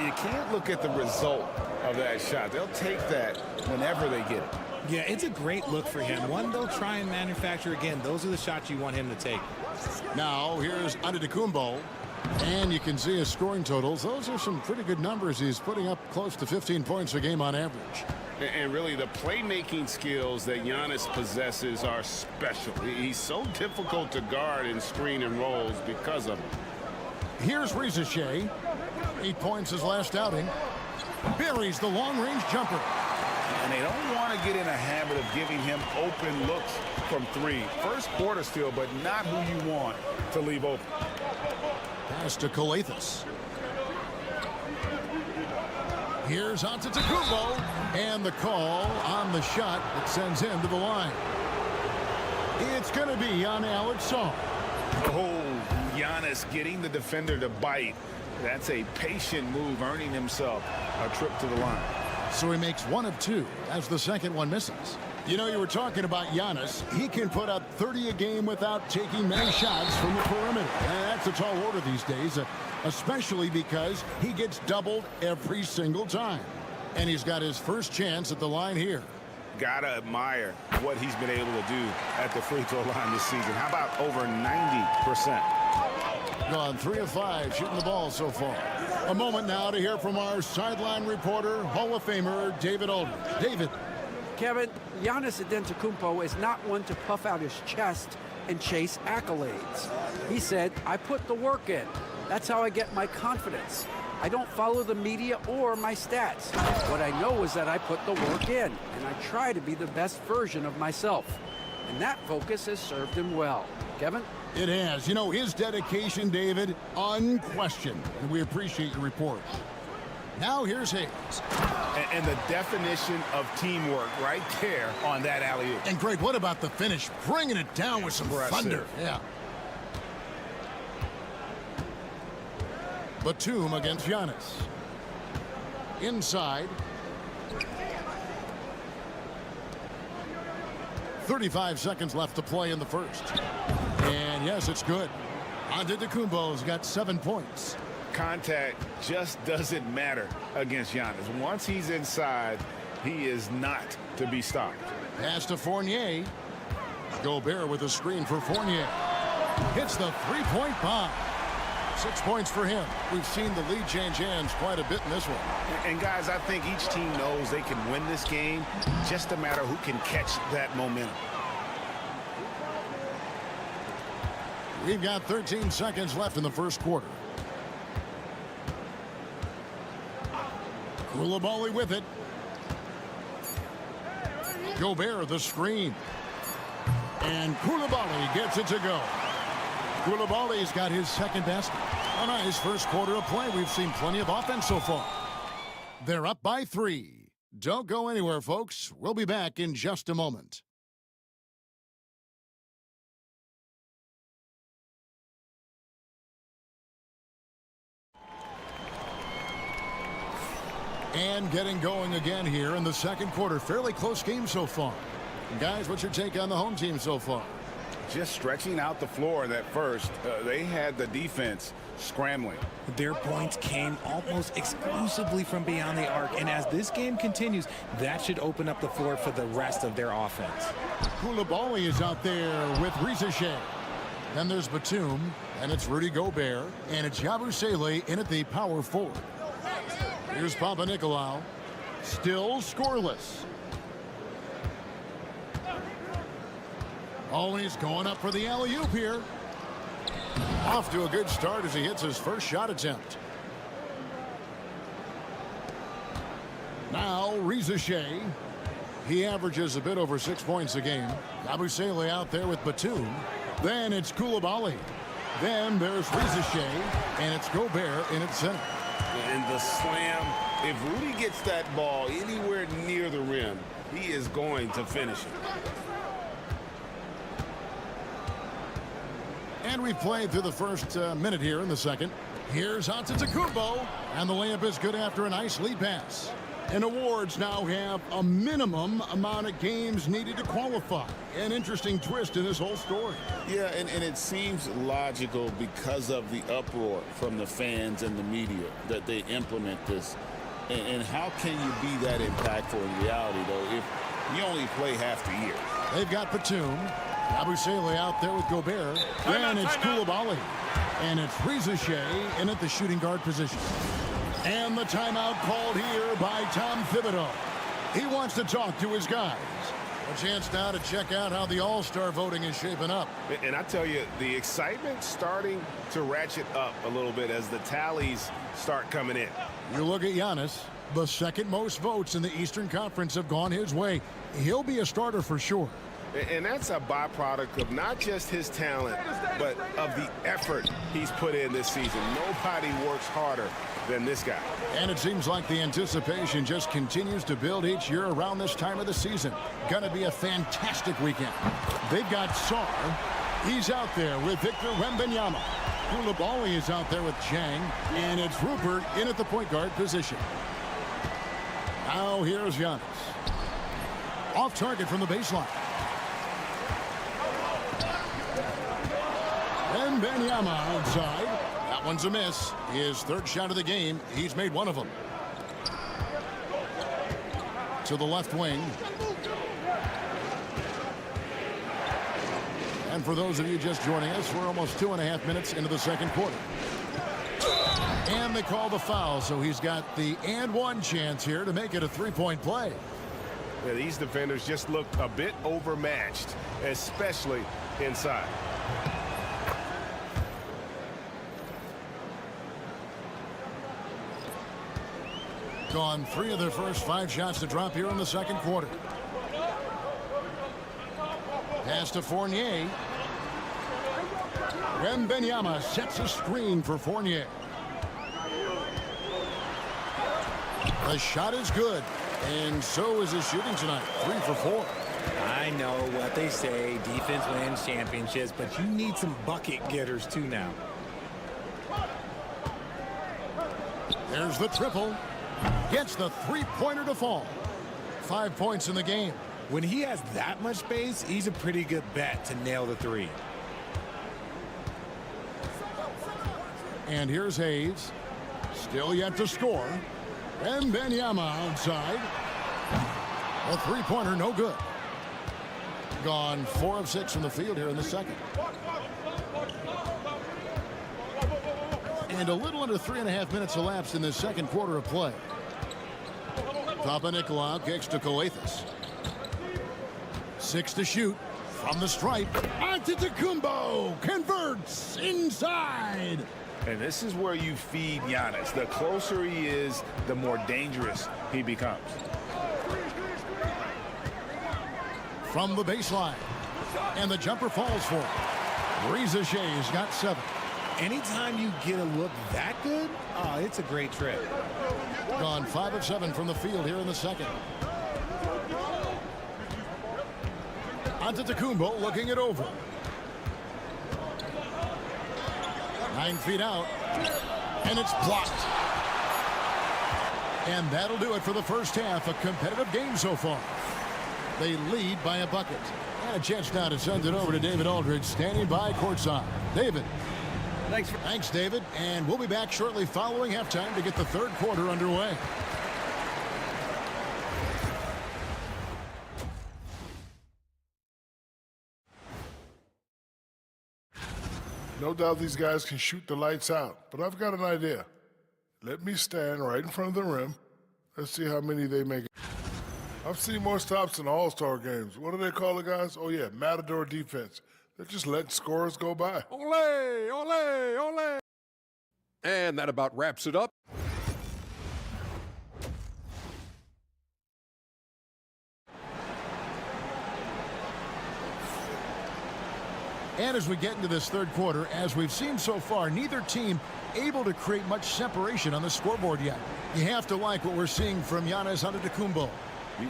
You can't look at the result of that shot. They'll take that whenever they get it. Yeah, it's a great look for him. One they'll try and manufacture again. Those are the shots you want him to take. Now here's Antetokounmpo. And you can see his scoring totals. Those are some pretty good numbers. He's putting up close to 15 points a game on average. And really, the playmaking skills that Giannis possesses are special. He's so difficult to guard in screen and rolls because of it. Here's Rizachet. 8 points his last outing. Buries the long-range jumper. And they don't want to get in a habit of giving him open looks from three. First quarter still, but not who you want to leave open. Pass to Kalathis. Here's Antetokounmpo, and the call on the shot that sends him to the line. It's going to be on Alex Song. Oh, Giannis getting the defender to bite. That's a patient move, earning himself a trip to the line. So he makes 1 of 2 as the second one misses. You know, you were talking about Giannis. He can put up 30 a game without taking many shots from the perimeter. And that's a tall order these days, especially because he gets doubled every single time. And he's got his first chance at the line here. Gotta admire what he's been able to do at the free throw line this season. How about over 90%? Gone 3 of 5 shooting the ball so far. A moment now to hear from our sideline reporter, Hall of Famer David Aldridge. David. Kevin, Giannis Antetokounmpo is not one to puff out his chest and chase accolades. He said, I put the work in. That's how I get my confidence. I don't follow the media or my stats. What I know is that I put the work in, and I try to be the best version of myself. And that focus has served him well. Kevin? It has. You know, his dedication, David, unquestioned. And we appreciate your report. Now here's Hayes. And the definition of teamwork right there on that alley-oop. And Greg, what about the finish? Bringing it down with some thunder. Yeah. Batum against Giannis. Inside. 35 seconds left to play in the first. And yes, it's good. Antetokounmpo's got 7 points. Contact just doesn't matter against Giannis. Once he's inside, he is not to be stopped. Pass to Fournier. Gobert with a screen for Fournier. Hits the three-point bomb. 6 points for him. We've seen the lead change hands quite a bit in this one. And guys, I think each team knows they can win this game. Just a matter who can catch that momentum. We've got 13 seconds left in the first quarter. Koulibaly with it. Gobert the screen. And Koulibaly gets it to go. Koulibaly's got his second basket. A nice first quarter of play. We've seen plenty of offense so far. They're up by 3. Don't go anywhere, folks. We'll be back in just a moment. And getting going again here in the second quarter. Fairly close game so far. Guys, what's your take on the home team so far? Just stretching out the floor in that first. They had the defense scrambling. Their points came almost exclusively from beyond the arc. And as this game continues, that should open up the floor for the rest of their offense. Koulibaly is out there with Rizichet. Then there's Batum, and it's Rudy Gobert, and it's Yabusele in at the power forward. Here's Papanikolaou. Still scoreless. Always going up for the alley-oop here. Off to a good start as he hits his first shot attempt. Now Rizichet. He averages a bit over 6 points a game. Yabusele out there with Batum. Then it's Koulibaly. Then there's Rizichet, and it's Gobert in its center. And the slam, if Rudy gets that ball anywhere near the rim, he is going to finish it. And we've played through the first minute here in the second. Here's Antetokounmpo, and the layup is good after a nice lead pass. And awards now have a minimum amount of games needed to qualify. An interesting twist in this whole story. Yeah, and it seems logical because of the uproar from the fans and the media that they implement this. And how can you be that impactful in reality, though, if you only play half the year? They've got Batum. Yabusele out there with Gobert. Then it's Koulibaly. And it's Rizichet in at the shooting guard position. And the timeout called here by Tom Thibodeau. He wants to talk to his guys. A chance now to check out how the All-Star voting is shaping up. And I tell you, the excitement's starting to ratchet up a little bit as the tallies start coming in. You look at Giannis. The second most votes in the Eastern Conference have gone his way. He'll be a starter for sure. And that's a byproduct of not just his talent, but of the effort he's put in this season. Nobody works harder than this guy. And it seems like the anticipation just continues to build each year around this time of the season. Gonna be a fantastic weekend. They've got Sarr. He's out there with Victor Wembanyama. Koulibaly is out there with Jang. And it's Rupert in at the point guard position. Now here's Giannis. Off target from the baseline. Wembanyama outside. That one's a miss. His third shot of the game. He's made one of them. To the left wing. And for those of you just joining us, we're almost 2.5 minutes into the second quarter. And they call the foul, so he's got the and one chance here to make it a three-point play. Yeah, these defenders just look a bit overmatched, especially inside. Gone 3 of their first 5 shots to drop here in the second quarter. Pass to Fournier. Wembanyama sets a screen for Fournier. The shot is good, and so is his shooting tonight. 3 for 4. I know what they say, defense wins championships, but you need some bucket getters too now. There's the triple. Gets the three-pointer to fall. 5 points in the game. When he has that much space, he's a pretty good bet to nail the three. And here's Hayes. Still yet to score. Wembanyama outside. A three-pointer, no good. Gone 4 of 6 from the field here in the second. And a little under 3.5 minutes elapsed in this second quarter of play. Papanikolaou kicks to Coathis. 6 to shoot from the stripe. Antetokounmpo converts inside. And this is where you feed Giannis. The closer he is, the more dangerous he becomes. From the baseline. And the jumper falls for it. Reza Shay's got 7. Anytime you get a look that good, oh, it's a great trip. Gone 5 of 7 from the field here in the second. Antetokounmpo looking it over. 9 feet out. And it's blocked. And that'll do it for the first half. A competitive game so far. They lead by a bucket. And a chance now to send it over to David Aldridge, standing by courtside. David. Thanks, David. And we'll be back shortly following halftime to get the third quarter underway. No doubt these guys can shoot the lights out, but I've got an idea. Let me stand right in front of the rim. Let's see how many they make. I've seen more stops in All-Star games. What do they call it, guys? Oh, yeah, Matador defense. They're just letting scorers go by. Ole, ole, ole. And that about wraps it up. And as we get into this third quarter, as we've seen so far, neither team able to create much separation on the scoreboard yet. You have to like what we're seeing from Giannis Antetokounmpo.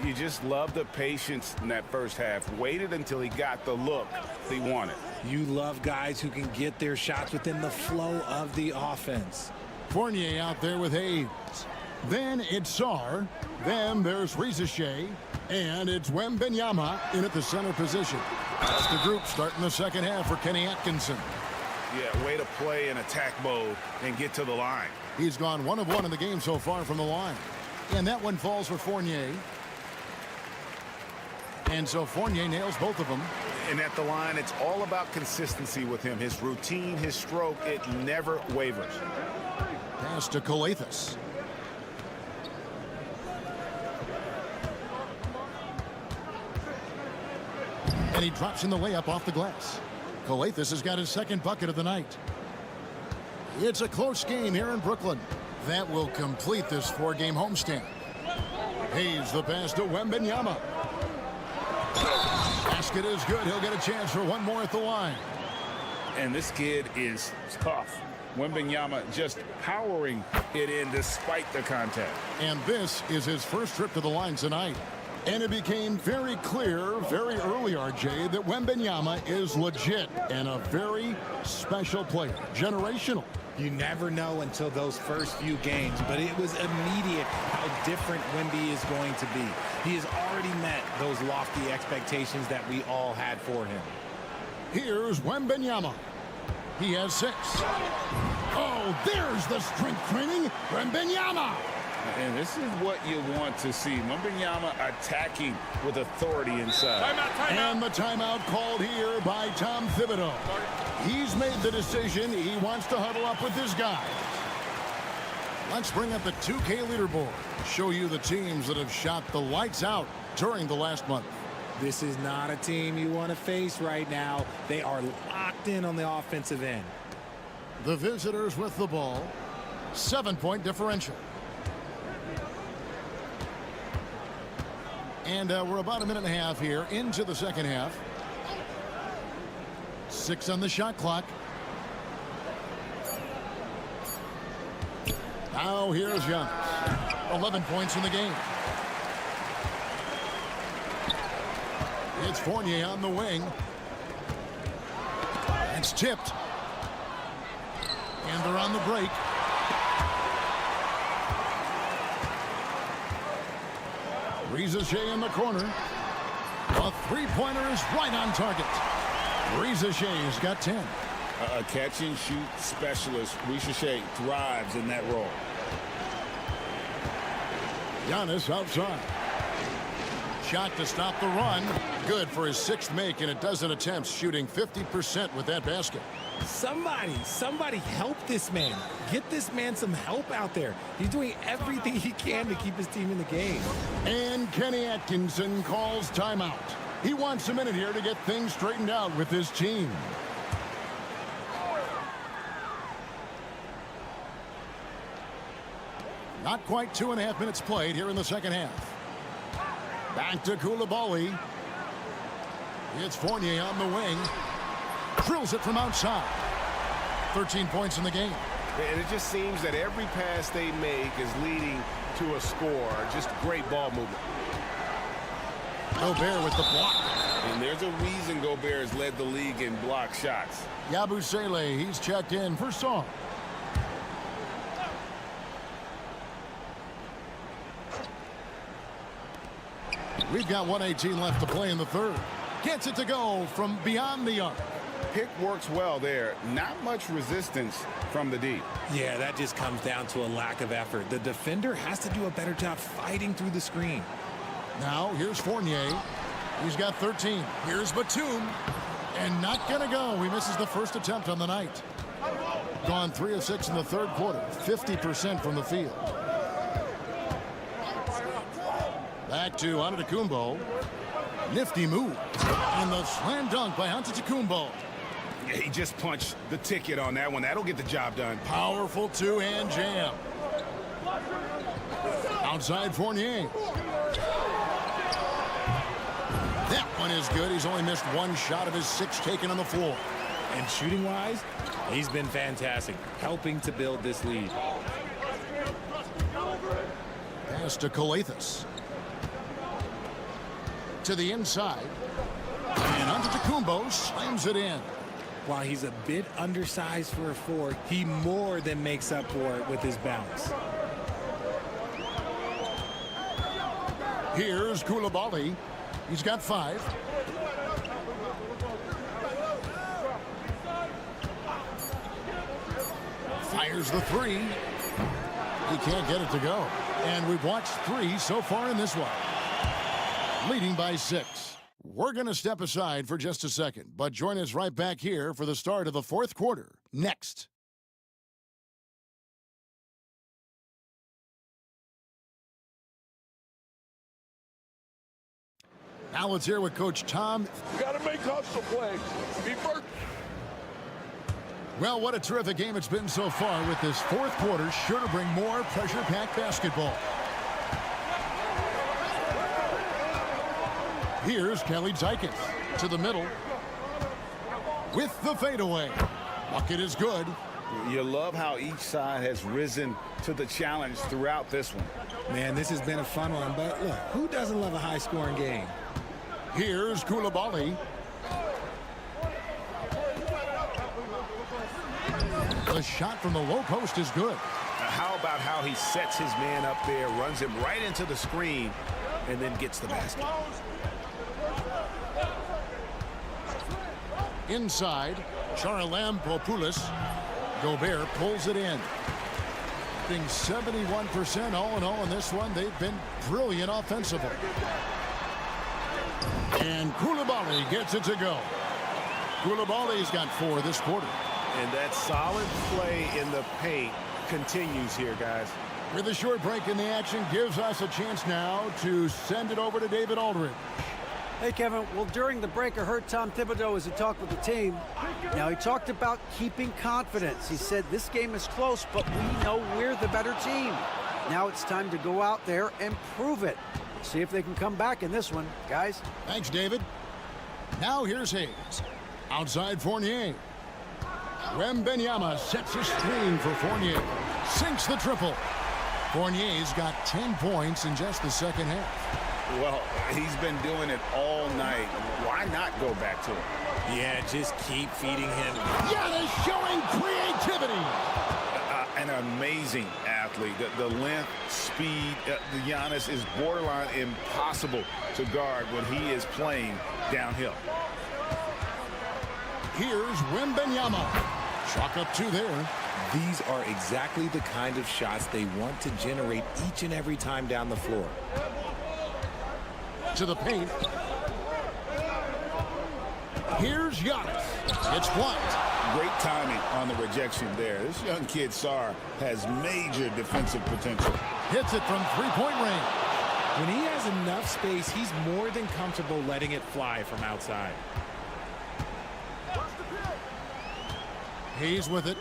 You just love the patience in that first half. Waited until he got the look he wanted. You love guys who can get their shots within the flow of the offense. Fournier out there with Hayes. Then it's Sarr. Then there's Reza Shea. And it's Wembanyama in at the center position. That's the group starting the second half for Kenny Atkinson. Yeah, way to play in attack mode and get to the line. He's gone 1 of 1 in the game so far from the line. And that one falls for Fournier. And so Fournier nails both of them. And at the line, it's all about consistency with him. His routine, his stroke, it never wavers. Pass to Coathis. And he drops in the layup off the glass. Coathis has got his second bucket of the night. It's a close game here in Brooklyn. That will complete this 4-game homestand. Hayes the pass to Wembanyama. Basket is good. He'll get a chance for one more at the line. And this kid is tough. Wembanyama just powering it in despite the contact. And this is his first trip to the line tonight. And it became very clear very early, RJ, that Wembanyama is legit and a very special player. Generational. You never know until those first few games, but it was immediate how different Wemby is going to be. He has already met those lofty expectations that we all had for him. Here's Wembanyama. He has 6. Oh, there's the strength training. Wembanyama. And this is what you want to see. Wembanyama attacking with authority inside. And the timeout called here by Tom Thibodeau. He's made the decision. He wants to huddle up with his guys. Let's bring up the 2K leaderboard. Show you the teams that have shot the lights out during the last month. This is not a team you want to face right now. They are locked in on the offensive end. The visitors with the ball. 7-point differential. And we're about a minute and a half here into the second half. 6 on the shot clock. Now here's Young. 11 points in the game. It's Fournier on the wing. It's tipped. And they're on the break. Shea in the corner. A three-pointer is right on target. Shea's got 10. A catch-and-shoot specialist. Shea thrives in that role. Giannis outside. Shot to stop the run. Good for his 6th make in a dozen attempts, shooting 50% with that basket. Somebody help this man. Get this man some help out there. He's doing everything he can to keep his team in the game. And Kenny Atkinson calls timeout. He wants a minute here to get things straightened out with his team. Not quite 2.5 minutes played here in the second half. Back to Koulibaly. It's Fournier on the wing. Drills it from outside. 13 points in the game. And it just seems that every pass they make is leading to a score. Just great ball movement. Gobert with the block. And there's a reason Gobert has led the league in block shots. Yabusele, he's checked in for Song. We've got 1:18 left to play in the third. Gets it to go from beyond the arc. Pick works well there. Not much resistance from the D. Yeah, that just comes down to a lack of effort. The defender has to do a better job fighting through the screen. Now here's Fournier. He's got 13. Here's Batum. And not going to go. He misses the first attempt on the night. Gone 3 of 6 in the third quarter. 50% from the field. Back to Antetokounmpo. Nifty move. And the slam dunk by Antetokounmpo. Yeah, he just punched the ticket on that one. That'll get the job done. Powerful two-hand jam. Outside Fournier. That one is good. He's only missed one shot of his 6 taken on the floor. And shooting-wise, he's been fantastic, helping to build this lead. Pass to Calathes. To the inside. And Antetokounmpo slams it in. While he's a bit undersized for a 4, he more than makes up for it with his bounce. Here's Koulibaly. He's got 5. Fires the 3. He can't get it to go. And we've watched 3 so far in this one. Leading by 6. We're going to step aside for just a second, but join us right back here for the start of the fourth quarter. Next. Now let's hear what Coach Tom. You got to make hustle plays. Be first. Well, what a terrific game it's been so far, with this fourth quarter sure to bring more pressure-packed basketball. Here's Kelly Jenkins to the middle with the fadeaway. Bucket is good. You love how each side has risen to the challenge throughout this one. Man, this has been a fun one, but look, who doesn't love a high-scoring game? Here's Koulibaly. The shot from the low post is good. How about how he sets his man up there, runs him right into the screen, and then gets the basket? Inside, Charalampopoulos. Gobert pulls it in. Being 71% all in all in this one. They've been brilliant offensively. And Koulibaly gets it to go. Koulibaly's got 4 this quarter. And that solid play in the paint continues here, guys. With a short break in the action, gives us a chance now to send it over to David Aldridge. Hey, Kevin. Well, during the break, I heard Tom Thibodeau as he talked with the team. Now, he talked about keeping confidence. He said this game is close, but we know we're the better team. Now it's time to go out there and prove it. See if they can come back in this one, guys. Thanks, David. Now here's Hayes. Outside Fournier. Wembanyama sets a screen for Fournier. Sinks the triple. Fournier's got 10 points in just the second half. Well, he's been doing it all night. Why not go back to it? Yeah, just keep feeding him. Giannis showing creativity. An amazing athlete. The length, speed, the Giannis is borderline impossible to guard when he is playing downhill. Here's Wembanyama. Chalk up 2 there. These are exactly the kind of shots they want to generate each and every time down the floor. To the paint. Here's Giannis. It's blocked. Great timing on the rejection there. This young kid, Sarr, has major defensive potential. Hits it from 3-point range. When he has enough space, he's more than comfortable letting it fly from outside. He's with it.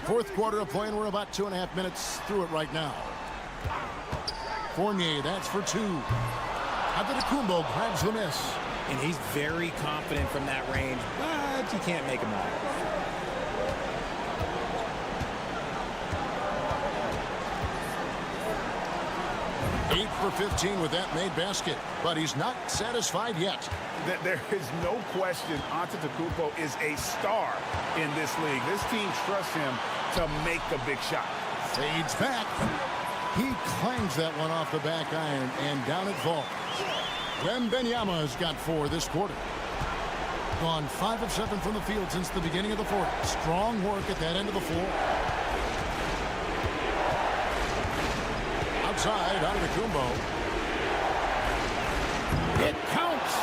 Fourth quarter of play, and we're about 2.5 minutes through it right now. Fournier, that's for 2. Antetokounmpo grabs the miss. And he's very confident from that range, but you can't make him all. 8 for 15 with that made basket, but he's not satisfied yet. There is no question Antetokounmpo is a star in this league. This team trusts him to make the big shot. Fades back. He clangs that one off the back iron, and down it falls. Wembanyama's got 4 this quarter. Gone 5 of 7 from the field since the beginning of the fourth. Strong work at that end of the floor. Outside, Antetokounmpo. It counts!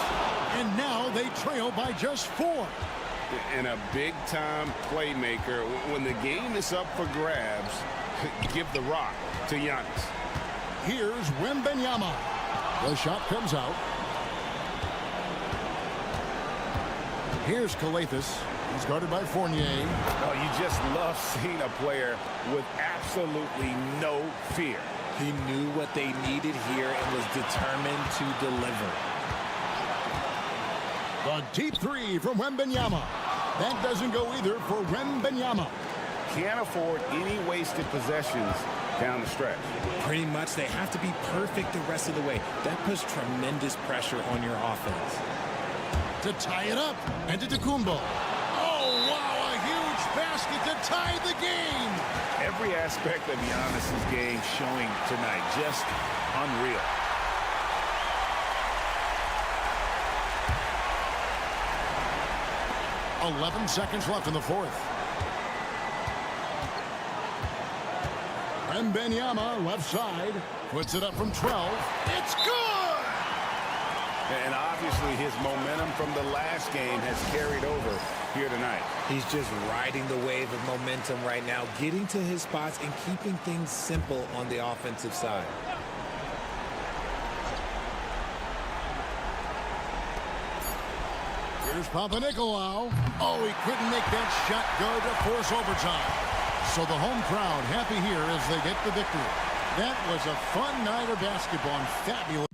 And now they trail by just 4. And a big-time playmaker. When the game is up for grabs, give the rock to Giannis. Here's Wembanyama. The shot comes out. Here's Kalathis. He's guarded by Fournier. Oh, you just love seeing a player with absolutely no fear. He knew what they needed here and was determined to deliver. The deep 3 from Wembanyama. That doesn't go either for Wembanyama. Can't afford any wasted possessions down the stretch. Pretty much they have to be perfect the rest of the way. That puts tremendous pressure on your offense. To tie it up, Antetokounmpo. Oh, wow, a huge basket to tie the game. Every aspect of Giannis' game showing tonight, just unreal. .11 seconds left in the fourth. Wembanyama, left side, puts it up from 12. It's good! And obviously his momentum from the last game has carried over here tonight. He's just riding the wave of momentum right now, getting to his spots and keeping things simple on the offensive side. Here's Here's Papanikolaou. Oh, he couldn't make that shot go to force overtime. So the home crowd happy here as they get the victory. That was a fun night of basketball and fabulous.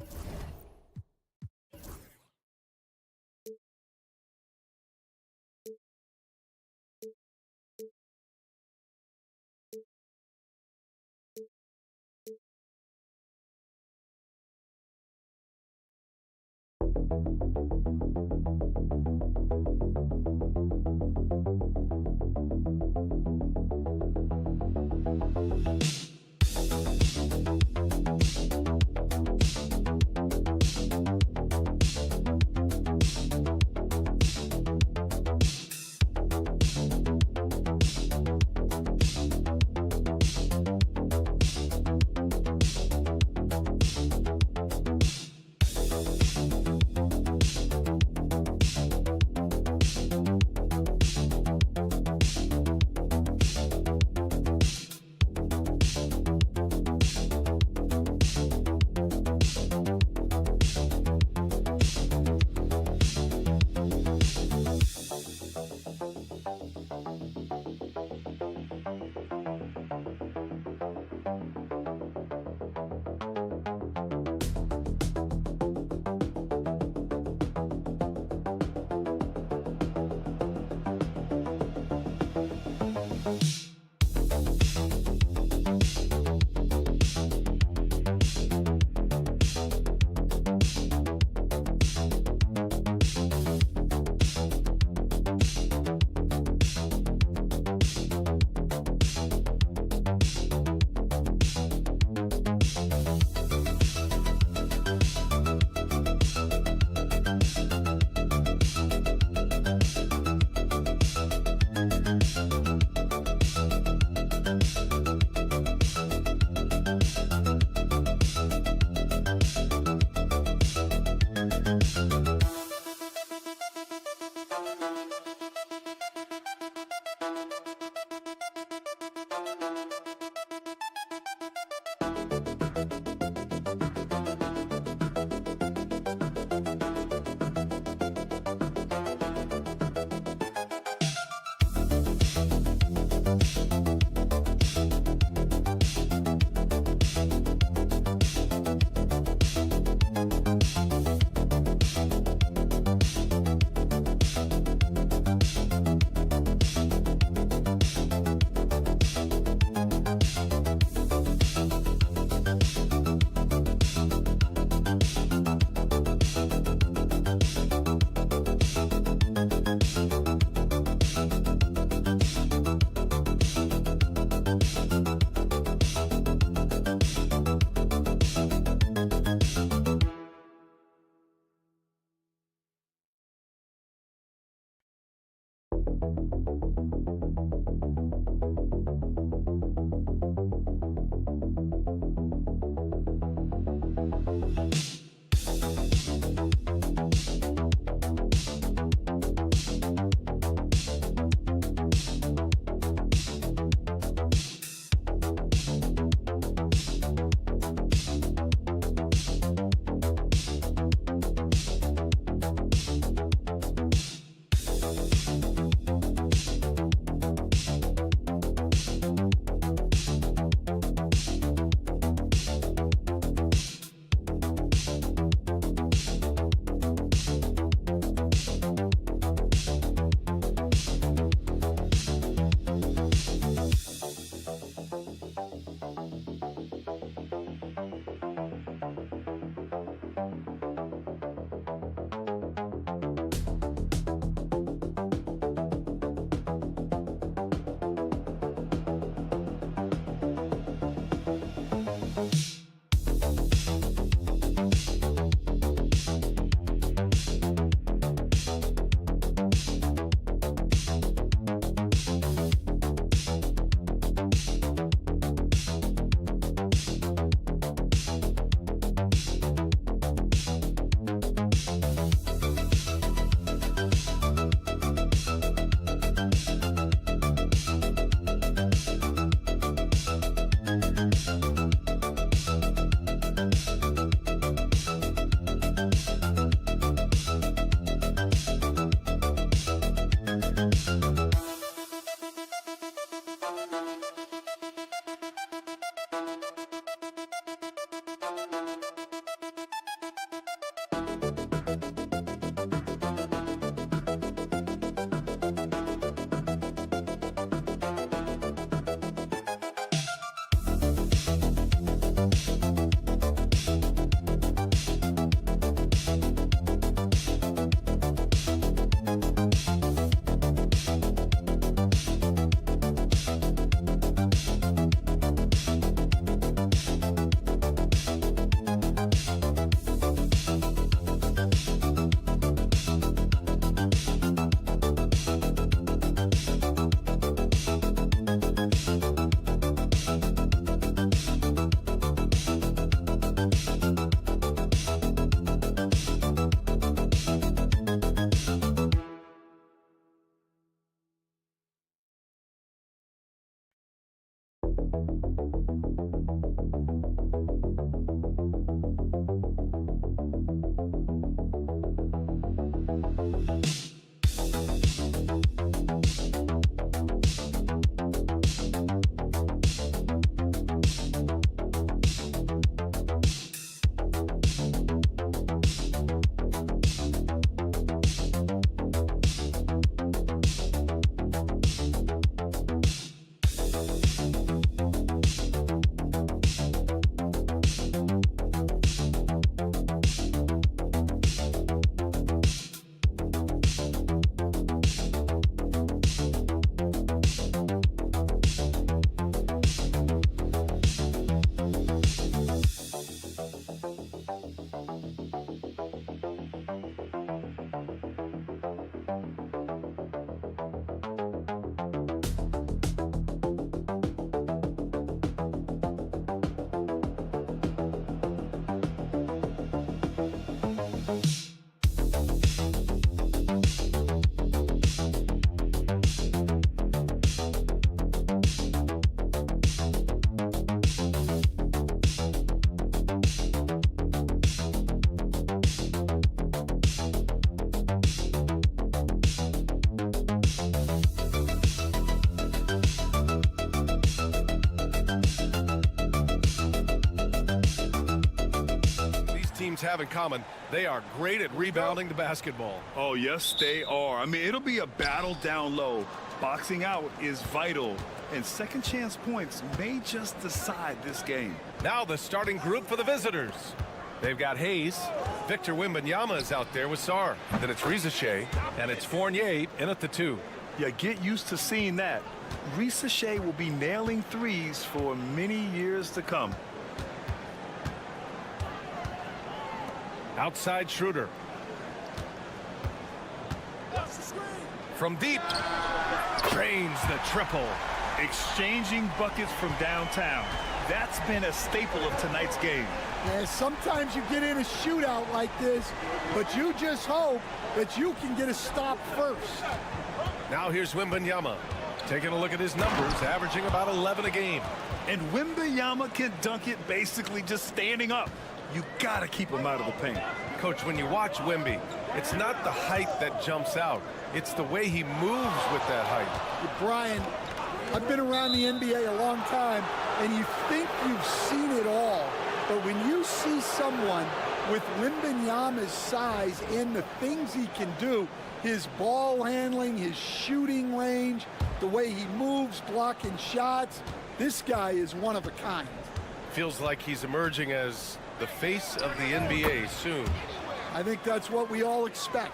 Have in common, they are great at rebounding the basketball. Oh, yes, they are. I mean, it'll be a battle down low. Boxing out is vital, and second chance points may just decide this game. Now the starting group for the visitors. They've got Hayes. Victor Wembanyama is out there with Sarr. Then it's Rizachet, and it's Fournier in at the 2. Yeah, get used to seeing that. Rizachet will be nailing threes for many years to come. Outside Schroeder. From deep. Drains the triple. Exchanging buckets from downtown. That's been a staple of tonight's game. Yeah, sometimes you get in a shootout like this, but you just hope that you can get a stop first. Now here's Wembanyama. Taking a look at his numbers, averaging about 11 a game. And Wembanyama can dunk it basically just standing up. You got to keep him out of the paint. Coach, when you watch Wemby, it's not the height that jumps out. It's the way he moves with that height. Brian, I've been around the NBA a long time, and you think you've seen it all. But when you see someone with Wembanyama's size and the things he can do, his ball handling, his shooting range, the way he moves, blocking shots, this guy is one of a kind. Feels like he's emerging as the face of the NBA soon. I think that's what we all expect.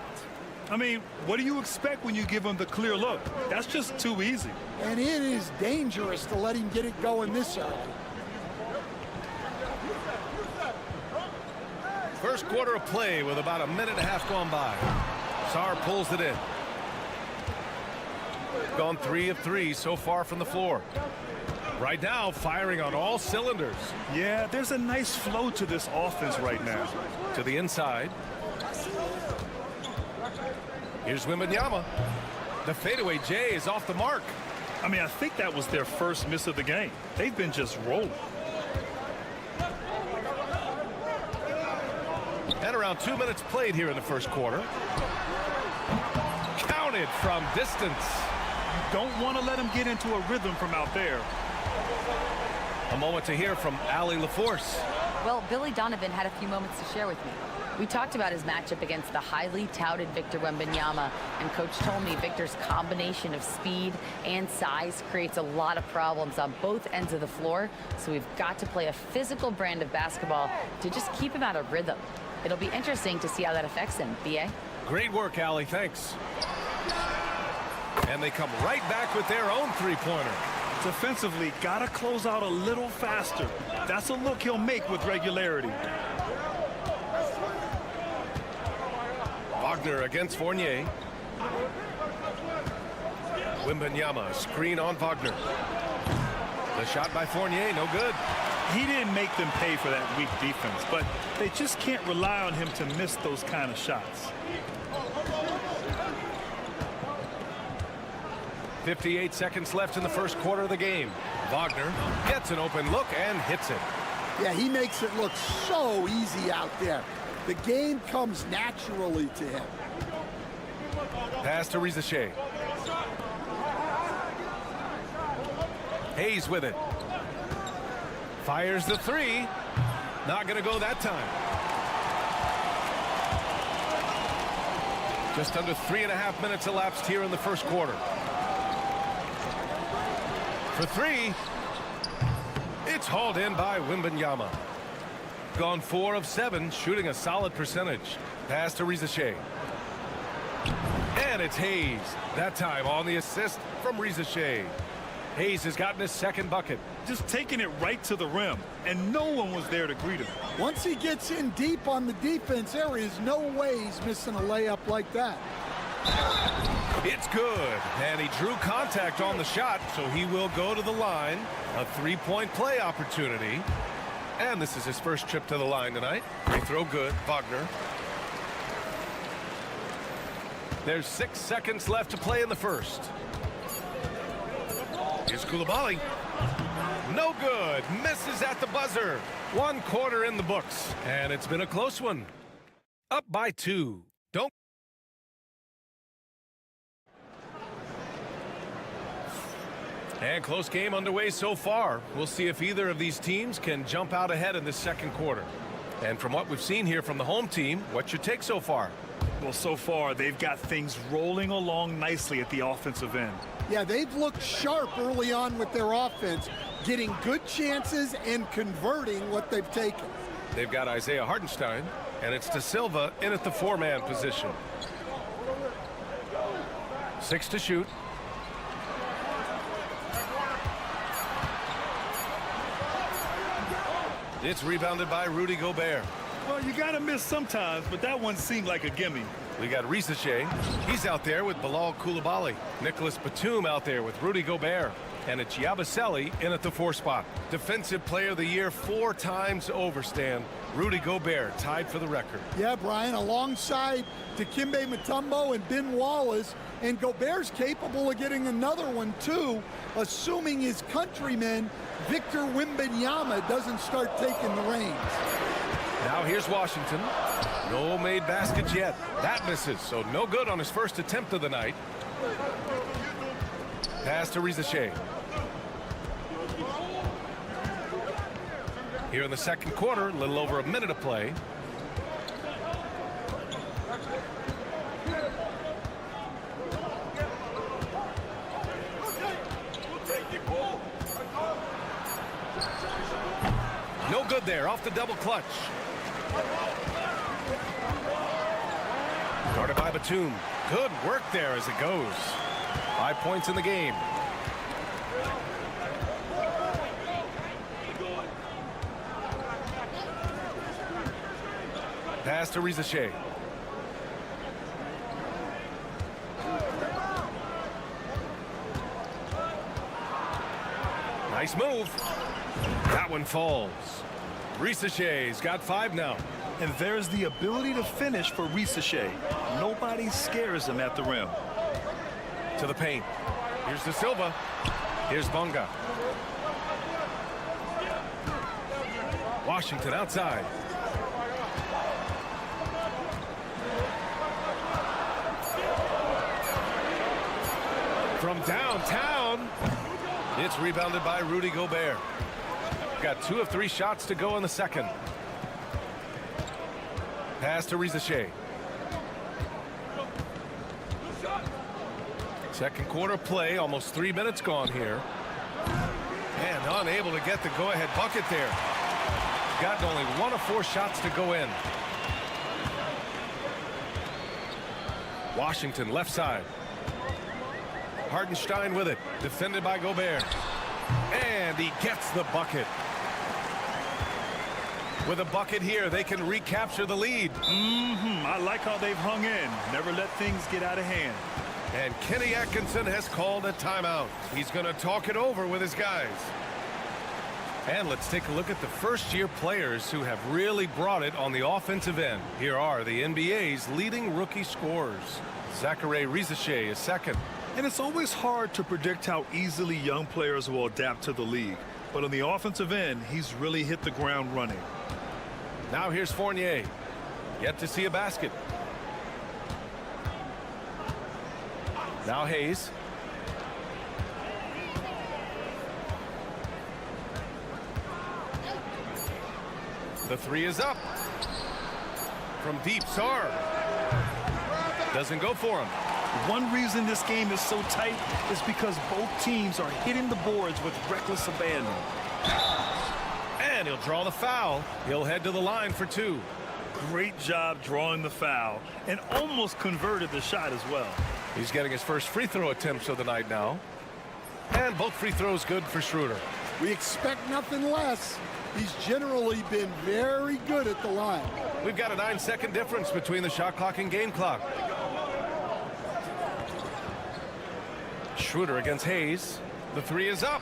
I mean, what do you expect when you give him the clear look? That's just too easy. And it is dangerous to let him get it going this early. First quarter of play with about a minute and a half gone by. Sarr pulls it in. Gone 3 of 3 so far from the floor. Right now, firing on all cylinders. Yeah, there's a nice flow to this offense right now. To the inside. Here's Wembanyama. The fadeaway J is off the mark. I mean, I think that was their first miss of the game. They've been just rolling. And around 2 minutes played here in the first quarter. Counted. it from distance. You don't want to let him get into a rhythm from out there. A moment to hear from Allie LaForce. Well, Billy Donovan had a few moments to share with me. We talked about his matchup against the highly touted Victor Wembanyama, and Coach told me Victor's combination of speed and size creates a lot of problems on both ends of the floor, so we've got to play a physical brand of basketball to just keep him out of rhythm. It'll be interesting to see how that affects him, B.A. Great work, Allie. Thanks. And they come right back with their own three-pointer. Defensively, got to close out a little faster. That's a look he'll make with regularity. Wagner against Fournier. Wembanyama, screen on Wagner. The shot by Fournier, no good. He didn't make them pay for that weak defense, but they just can't rely on him to miss those kind of shots. 58 seconds left in the first quarter of the game. Wagner gets an open look and hits it. Yeah, he makes it look so easy out there. The game comes naturally to him. Pass to Rizachet. Hayes with it. Fires the three. Not going to go that time. Just under 3.5 minutes elapsed here in the first quarter. For three, it's hauled in by Wembanyama. Gone 4 of 7, shooting a solid percentage. Pass to Rizachet. And it's Hayes. That time on the assist from Rizachet. Hayes has gotten his second bucket. Just taking it right to the rim, and no one was there to greet him. Once he gets in deep on the defense, there is no way he's missing a layup like that. It's good, and he drew contact on the shot, so he will go to the line. A three-point play opportunity. And this is his first trip to the line tonight. They throw good, Wagner. There's 6 seconds left to play in the first. Here's Coulibaly. No good. Misses at the buzzer. 1 quarter in the books, and it's been a close one. Up by 2. Don't. And close game underway so far. We'll see if either of these teams can jump out ahead in this second quarter. And from what we've seen here from the home team, what's your take so far? Well, so far, they've got things rolling along nicely at the offensive end. Yeah, they've looked sharp early on with their offense, getting good chances and converting what they've taken. They've got Isaiah Hartenstein, and it's De Silva in at the 4-man position. 6 to shoot. It's rebounded by Rudy Gobert. Well, you got to miss sometimes, but that one seemed like a gimme. We got Rizachet. He's out there with Bilal Coulibaly. Nicholas Batum out there with Rudy Gobert. And it's Yabusele in at the 4 spot. Defensive Player of the Year 4 times over, Stan. Rudy Gobert tied for the record. Yeah, Brian, alongside Dikembe Mutombo and Ben Wallace, and Gobert's capable of getting another one too, assuming his countryman Victor Wembanyama doesn't start taking the reins. Now here's Washington. No made baskets yet. That misses, so no good on his first attempt of the night. Pass to Rizachet. Here in the second quarter, a little over a minute of play. No good there, off the double clutch. Guarded by Batum. Good work there as it goes. 5 points in the game. Pass to Rizachet. Nice move. That one falls. Rizachet's got 5 now. And there's the ability to finish for Rizachet. Nobody scares him at the rim. To the paint. Here's De Silva. Here's Bonga. Washington outside. From downtown, it's rebounded by Rudy Gobert. Got 2 of 3 shots to go in the second. Pass to Rizachet. Second quarter play, almost 3 minutes gone here. And unable to get the go-ahead bucket there. Gotten only 1 of 4 shots to go in. Washington left side. Hartenstein with it, defended by Gobert. And he gets the bucket. With a bucket here, they can recapture the lead. I like how they've hung in. Never let things get out of hand. And Kenny Atkinson has called a timeout. He's going to talk it over with his guys. And let's take a look at the first-year players who have really brought it on the offensive end. Here are the NBA's leading rookie scorers. Zachary Rizachet is second. And it's always hard to predict how easily young players will adapt to the league. But on the offensive end, he's really hit the ground running. Now here's Fournier. Yet to see a basket. Now Hayes. The 3 is up. From deep, Sarr. Doesn't go for him. One reason this game is so tight is because both teams are hitting the boards with reckless abandon. And he'll draw the foul. He'll head to the line for 2. Great job drawing the foul and almost converted the shot as well. He's getting his first free throw attempts of the night now. And both free throws good for Schroeder. We expect nothing less. He's generally been very good at the line. We've got a 9-second difference between the shot clock and game clock. Schroeder against Hayes. The 3 is up.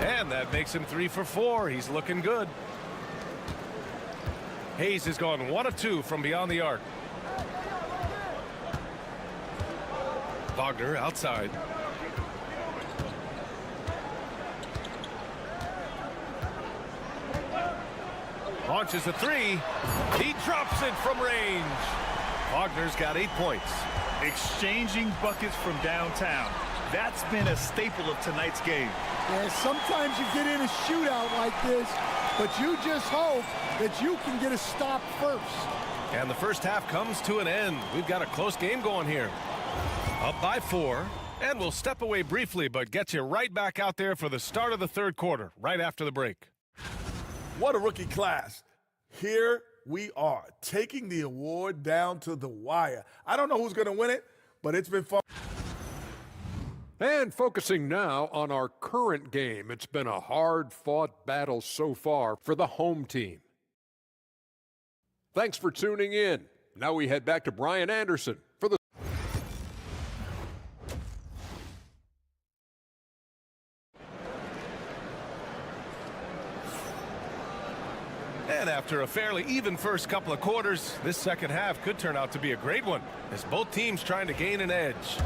And that makes him 3 for 4. He's looking good. Hayes has gone 1 of 2 from beyond the arc. Wagner outside. Launches a 3. He drops it from range. Wagner's got 8 points. Exchanging buckets from downtown. That's been a staple of tonight's game. Yeah, sometimes you get in a shootout like this, but you just hope that you can get a stop first. And the first half comes to an end. We've got a close game going here. Up by 4. And we'll step away briefly, but get you right back out there for the start of the third quarter, right after the break. What a rookie class. Here we are, taking the award down to the wire. I don't know who's going to win it, but it's been fun. And focusing now on our current game, it's been a hard-fought battle so far for the home team. Thanks for tuning in. Now we head back to Brian Anderson for the... And after a fairly even first couple of quarters, this second half could turn out to be a great one, as both teams trying to gain an edge.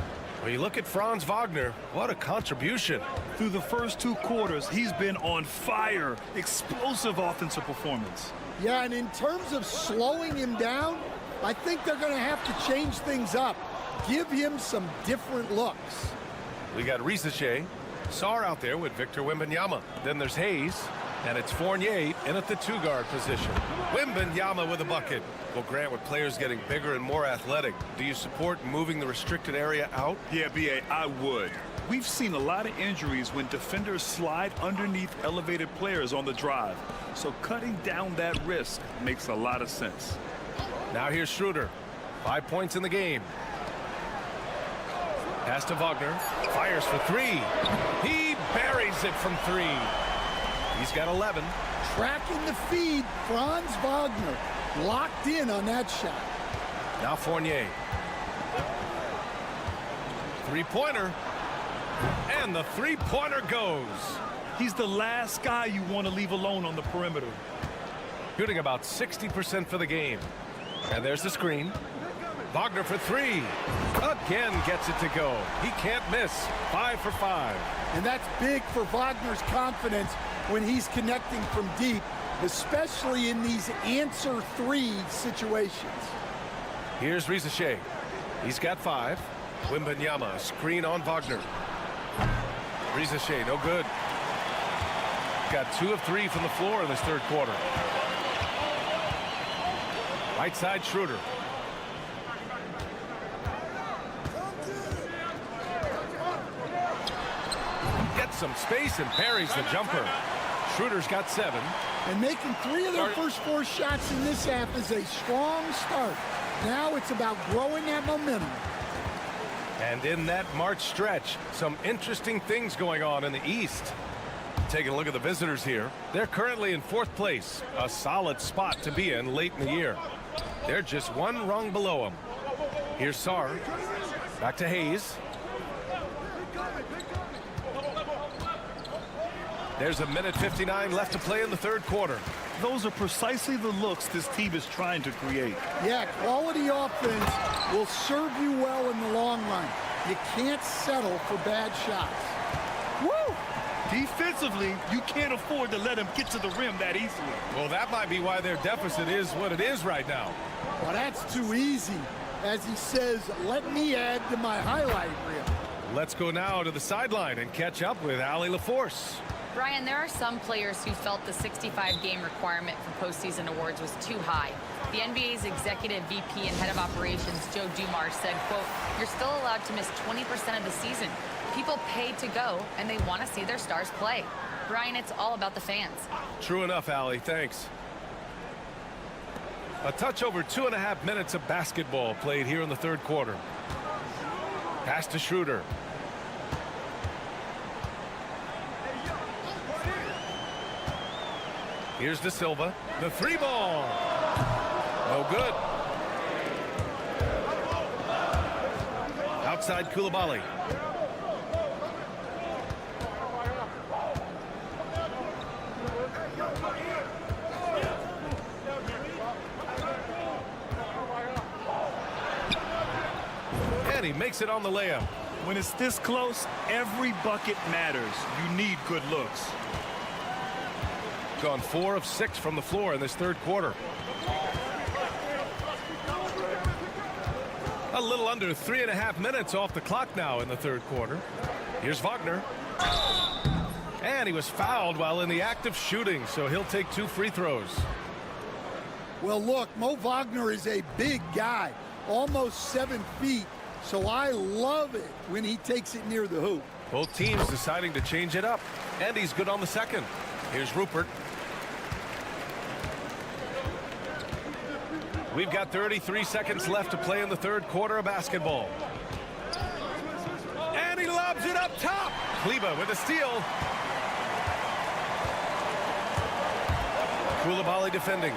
When you look at Franz Wagner, what a contribution. Through the first 2 quarters, he's been on fire. Explosive offensive performance. Yeah, and in terms of slowing him down, I think they're going to have to change things up. Give him some different looks. We got Rizachet, Sarr out there with Victor Wembanyama. Then there's Hayes, and it's Fournier in at the 2-guard position. Wembanyama with a bucket. Well, Grant, with players getting bigger and more athletic, do you support moving the restricted area out? Yeah, B.A., I would. We've seen a lot of injuries when defenders slide underneath elevated players on the drive. So cutting down that risk makes a lot of sense. Now here's Schroeder. 5 points in the game. Pass to Wagner. Fires for 3. He buries it from 3. He's got 11. Tracking the feed, Franz Wagner locked in on that shot. Now Fournier. 3-pointer. And the 3-pointer goes. He's the last guy you want to leave alone on the perimeter. Shooting about 60% for the game. And there's the screen. Wagner for 3. Again gets it to go. He can't miss. 5 for 5. And that's big for Wagner's confidence when he's connecting from deep, especially in these answer 3 situations. Here's Rizachet. He's got 5. Wembanyama, screen on Wagner. Rizashe, no good. Got 2 of 3 from the floor in this third quarter. Right side, Schroeder. Gets some space and parries the jumper. Schroeder's got 7. And making 3 of their first 4 shots in this half is a strong start. Now it's about growing that momentum. And in that March stretch, some interesting things going on in the East. Taking a look at the visitors here. They're currently in 4th place, a solid spot to be in late in the year. They're just 1 rung below them. Here's Sarr. Back to Hayes. There's 1:59 left to play in the third quarter. Those are precisely the looks this team is trying to create. Yeah, quality offense will serve you well in the long run. You can't settle for bad shots. Woo! Defensively, you can't afford to let him get to the rim that easily. Well, that might be why their deficit is what it is right now. Well, that's too easy. As he says, let me add to my highlight reel. Let's go now to the sideline and catch up with Allie LaForce. Brian, there are some players who felt the 65-game requirement for postseason awards was too high. The NBA's executive VP and head of operations, Joe Dumars, said, quote, "You're still allowed to miss 20% of the season. People paid to go, and they want to see their stars play." Brian, it's all about the fans. True enough, Allie. Thanks. A touch over 2.5 minutes of basketball played here in the third quarter. Pass to Schroeder. Here's De Silva. The 3 ball. No good. Outside Coulibaly. And he makes it on the layup. When it's this close, every bucket matters. You need good looks. Gone 4 of 6 from the floor in this third quarter. A little under 3.5 minutes off the clock now in the third quarter. Here's Wagner. And he was fouled while in the act of shooting, so he'll take 2 free throws. Well, look, Mo Wagner is a big guy, almost 7 feet, so I love it when he takes it near the hoop. Both teams deciding to change it up, and he's good on the second. Here's Rupert. We've got 33 seconds left to play in the third quarter of basketball. And he lobs it up top. Kleba with a steal. Coulibaly defending.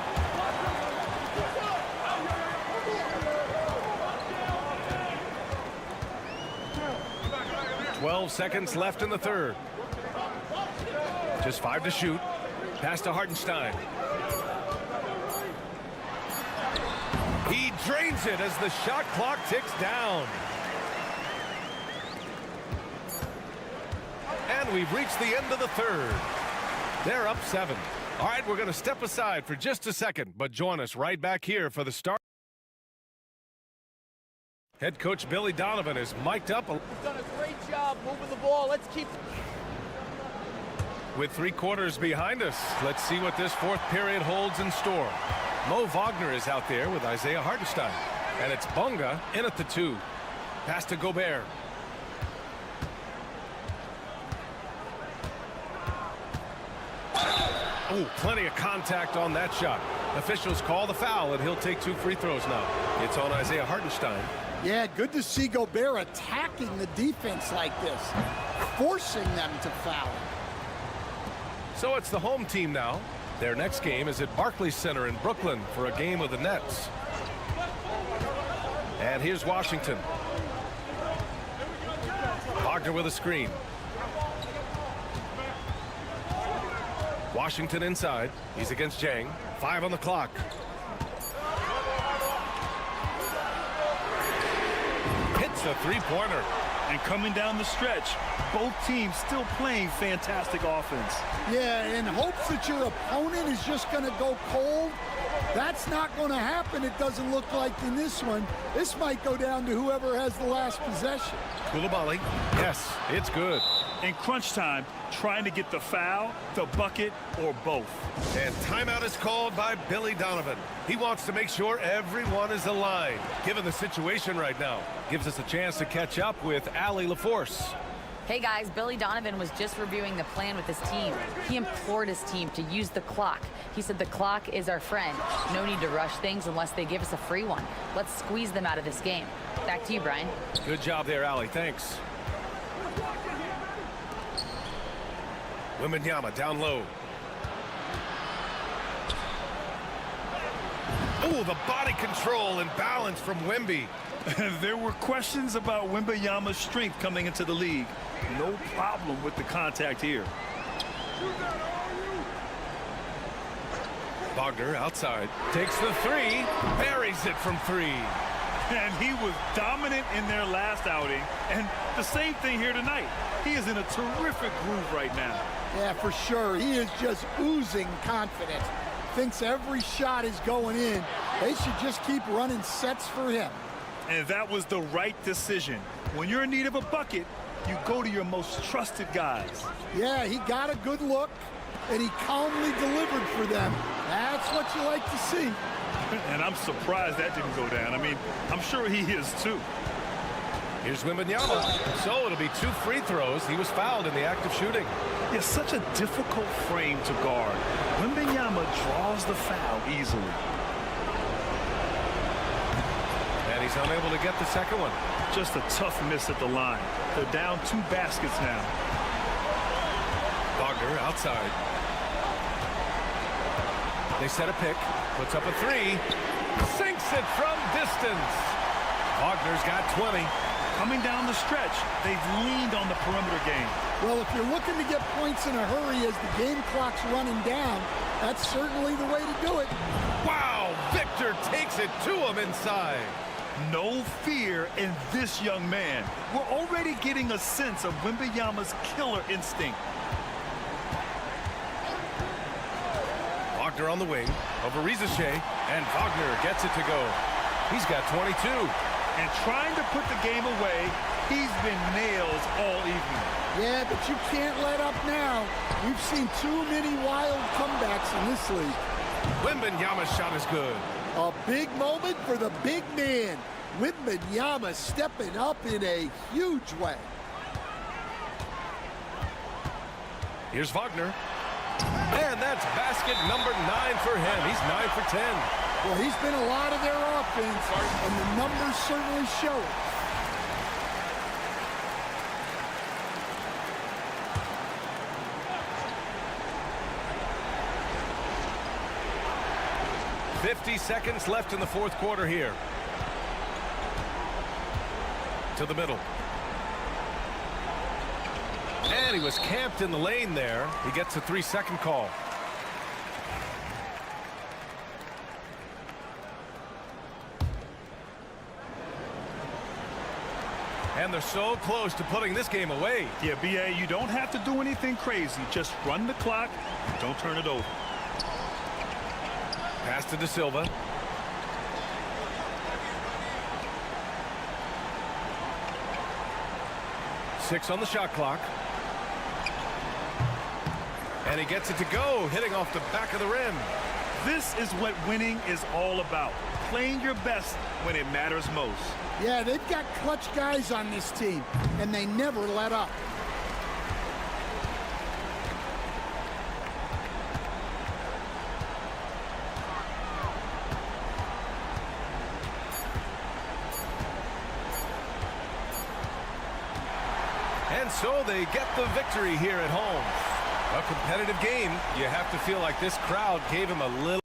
"12 seconds left in the third. Just 5 to shoot. Pass to Hartenstein. He drains it as the shot clock ticks down. And we've reached the end of the third. They're up 7. All right, we're going to step aside for just a second, but join us right back here for the start. Head coach Billy Donovan is mic'd up. We've done a great job moving the ball. Let's keep... With 3 quarters behind us, let's see what this fourth period holds in store. Mo Wagner is out there with Isaiah Hartenstein. And it's Bonga in at the 2. Pass to Gobert. Oh, plenty of contact on that shot. Officials call the foul, and he'll take 2 free throws now. It's on Isaiah Hartenstein. Yeah, good to see Gobert attacking the defense like this, forcing them to foul. So it's the home team now. Their next game is at Barclays Center in Brooklyn for a game with the Nets. And here's Washington. Wagner with a screen. Washington inside. He's against Jang. 5 on the clock. Hits a 3-pointer. And coming down the stretch, both teams still playing fantastic offense. Yeah, in hopes that your opponent is just going to go cold. That's not going to happen, it doesn't look like in this one. This might go down to whoever has the last possession. Coulibaly. Yes, it's good. In crunch time, trying to get the foul, the bucket, or both. And timeout is called by Billy Donovan. He wants to make sure everyone is aligned. Given the situation right now, gives us a chance to catch up with Allie LaForce. Hey guys, Billy Donovan was just reviewing the plan with his team. He implored his team to use the clock. He said the clock is our friend. No need to rush things unless they give us a free one. Let's squeeze them out of this game. Back to you, Brian. Good job there, Allie. Thanks. Wembanyama down low. Oh, the body control and balance from Wemby. There were questions about Wembanyama's strength coming into the league. No problem with the contact here. Wagner outside. Takes the three. Buries it from three. And he was dominant in their last outing. And the same thing here tonight. He is in a terrific groove right now. Yeah, for sure. He is just oozing confidence. Thinks every shot is going in. They should just keep running sets for him. And that was the right decision. When you're in need of a bucket, you go to your most trusted guys. Yeah, he got a good look, and he calmly delivered for them. That's what you like to see. And I'm surprised that didn't go down. I mean, I'm sure he is too. Here's Wembanyama. So it'll be 2 free throws. He was fouled in the act of shooting. It's such a difficult frame to guard. Wembanyama draws the foul easily. And he's unable to get the second one. Just a tough miss at the line. They're down 2 baskets now. Wagner outside. They set a pick. Puts up a 3. Sinks it from distance. Wagner's got 20. Coming down the stretch, they've leaned on the perimeter game. Well, if you're looking to get points in a hurry as the game clock's running down, that's certainly the way to do it. Wow! Victor takes it to him inside. No fear in this young man. We're already getting a sense of Wembanyama's killer instinct. Wagner on the wing, over Rizachet, and Wagner gets it to go. He's got 22. And trying to put the game away, he's been nails all evening. Yeah, but you can't let up now. We've seen too many wild comebacks in this league. Wembanyama's shot is good. A big moment for the big man. Wembanyama stepping up in a huge way. Here's Wagner. And that's basket number 9 for him. He's 9 for 10. Well, he's been a lot of their offense, and the numbers certainly show it. $50 seconds left in the fourth quarter here. To the middle. And he was camped in the lane there. He gets a 3-second call. And they're so close to putting this game away. Yeah, B.A., you don't have to do anything crazy. Just run the clock and don't turn it over. Pass to De Silva. Six on the shot clock. And he gets it to go, hitting off the back of the rim. This is what winning is all about. Playing your best when it matters most. Yeah, they've got clutch guys on this team, and they never let up. And so they get the victory here at home. A competitive game. You have to feel like this crowd gave him a little.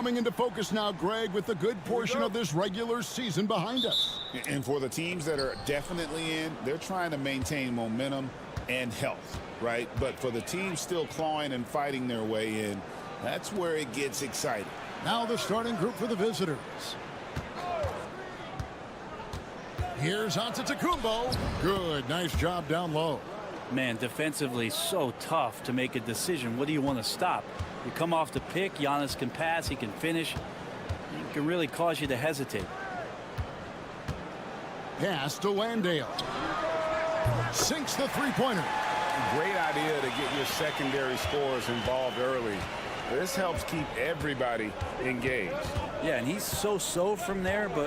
coming into focus now, Greg, with a good portion of this regular season behind us. And for the teams that are definitely in, they're trying to maintain momentum and health, right? But for the teams still clawing and fighting their way in, that's where it gets exciting. Now the starting group for the visitors. Here's Antetokounmpo. Good, nice job down low. Man, defensively so tough to make a decision. What do you want to stop? You come off the pick, Giannis can pass, he can finish. It can really cause you to hesitate. Pass to Landale. Sinks the three-pointer. Great idea to get your secondary scorers involved early. This helps keep everybody engaged. Yeah, and he's so-so from there, but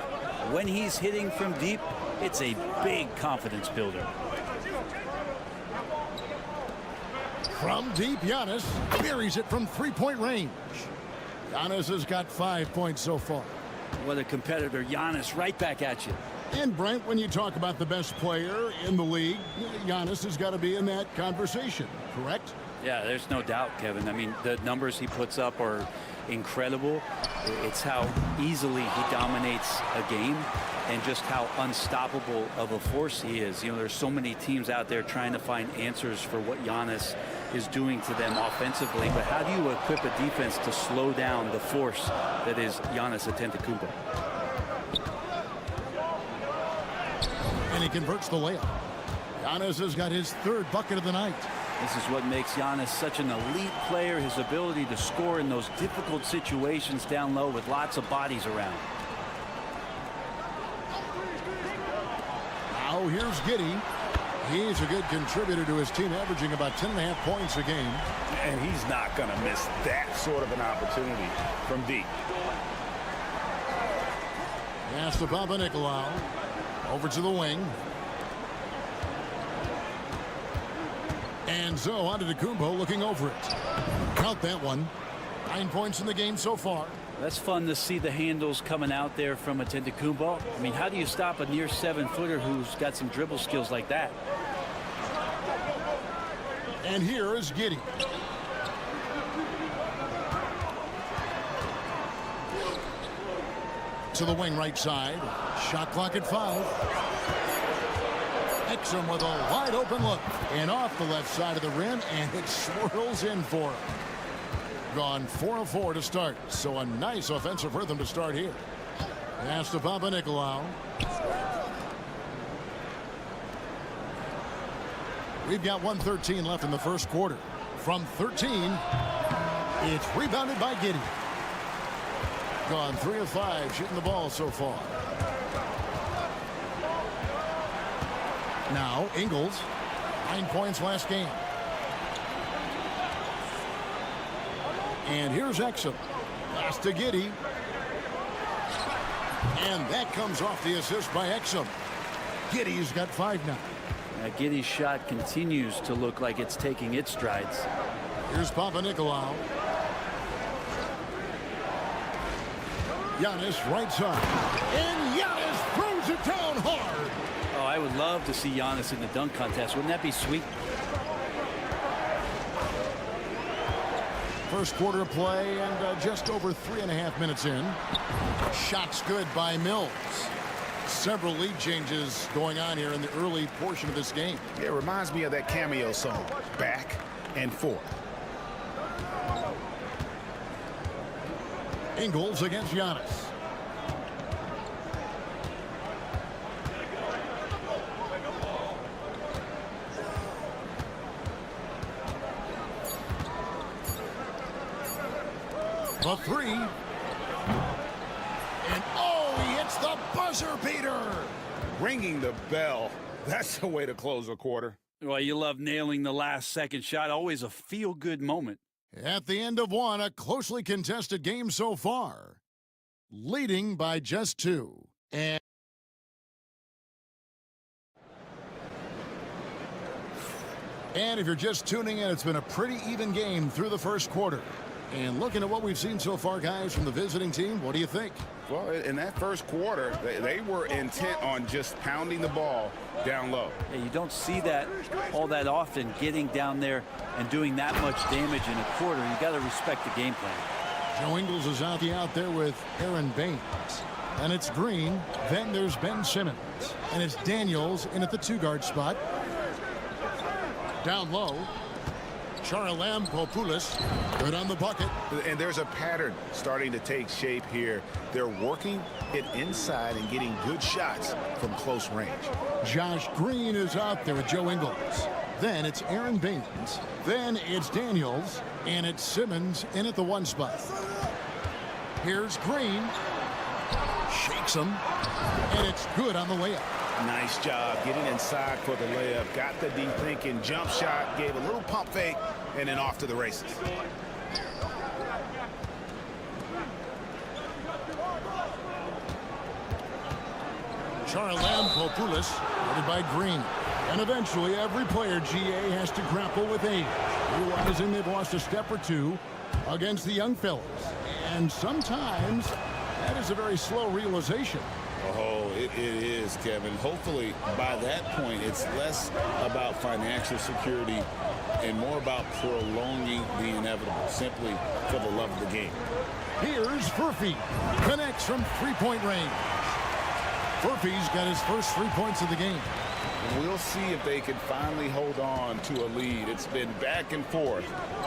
when he's hitting from deep, it's a big confidence builder. From deep, Giannis buries it from three-point range. Giannis has got 5 points so far. What a competitor. Giannis right back at you. And Brent, when you talk about the best player in the league, Giannis has got to be in that conversation, correct? Yeah, there's no doubt, Kevin. I mean, the numbers he puts up are incredible. It's how easily he dominates a game and just how unstoppable of a force he is. You know, there's so many teams out there trying to find answers for what Giannis is doing to them offensively, but how do you equip a defense to slow down the force that is Giannis Antetokounmpo? And he converts the layup. Giannis has got his third bucket of the night. This is what makes Giannis such an elite player, his ability to score in those difficult situations down low with lots of bodies around. Now here's Giddey. He's a good contributor to his team, averaging about 10.5 points a game. And he's not going to miss that sort of an opportunity from deep. Pass to Papanikolaou. Over to the wing. And so Antetokounmpo looking over it. Count that one. 9 points in the game so far. That's fun to see the handles coming out there from Antetokounmpo. I mean, how do you stop a near 7-footer who's got some dribble skills like that? And here is Giddey. To the wing right side. Shot clock at 5. Exum with a wide open look. And off the left side of the rim, and it swirls in for him. Gone 4 of 4 to start. So a nice offensive rhythm to start here. Pass to Papanikolaou. We've got 1:13 left in the first quarter. From 13, it's rebounded by Giddey. Gone 3 of 5 shooting the ball so far. Now Ingles, 9 points last game. And here's Exum. Pass to Giddey. And that comes off the assist by Exum. Giddey's got 5 now. Giddey's shot continues to look like it's taking its strides. Here's Papanikolaou. Giannis right side. And Giannis throws it down hard. Oh, I would love to see Giannis in the dunk contest. Wouldn't that be sweet? First quarter of play and just over 3.5 minutes in. Shots good by Mills. Several lead changes going on here in the early portion of this game. It reminds me of that cameo song, Back and Forth. Ingles against Giannis. The 3. And oh, he hits the buzzer beater. Ringing the bell. That's the way to close a quarter. Well, you love nailing the last second shot. Always a feel-good moment. At the end of one, a closely contested game so far. Leading by just 2. And if you're just tuning in, it's been a pretty even game through the first quarter. And looking at what we've seen so far, guys, from the visiting team, what do you think? Well, in that first quarter, they were intent on just pounding the ball down low. Yeah, you don't see that all that often, getting down there and doing that much damage in a quarter. You got to respect the game plan. Joe Ingles is out there with Aaron Baines. And it's Green. Then there's Ben Simmons. And it's Daniels in at the 2-guard spot. Down low. Charalampopoulos. Good on the bucket. And there's a pattern starting to take shape here. They're working it inside and getting good shots from close range. Josh Green is out there with Joe Ingles. Then it's Aaron Baines. Then it's Daniels. And it's Simmons in at the 1 spot. Here's Green. Shakes him. And it's good on the layup. Nice job getting inside for the layup. Got the deep thinking jump shot. Gave a little pump fake. And then off to the races. Charalampopoulos, headed by Green. And eventually every player, GA, has to grapple with age, realizing they've lost a step or two against the young fellas. And sometimes that is a very slow realization. Oh, it is, Kevin. Hopefully, by that point, it's less about financial security and more about prolonging the inevitable, simply for the love of the game. Here's Furphy. Connects from 3-point range. Furphy's got his first 3 points of the game. We'll see if they can finally hold on to a lead. It's been back and forth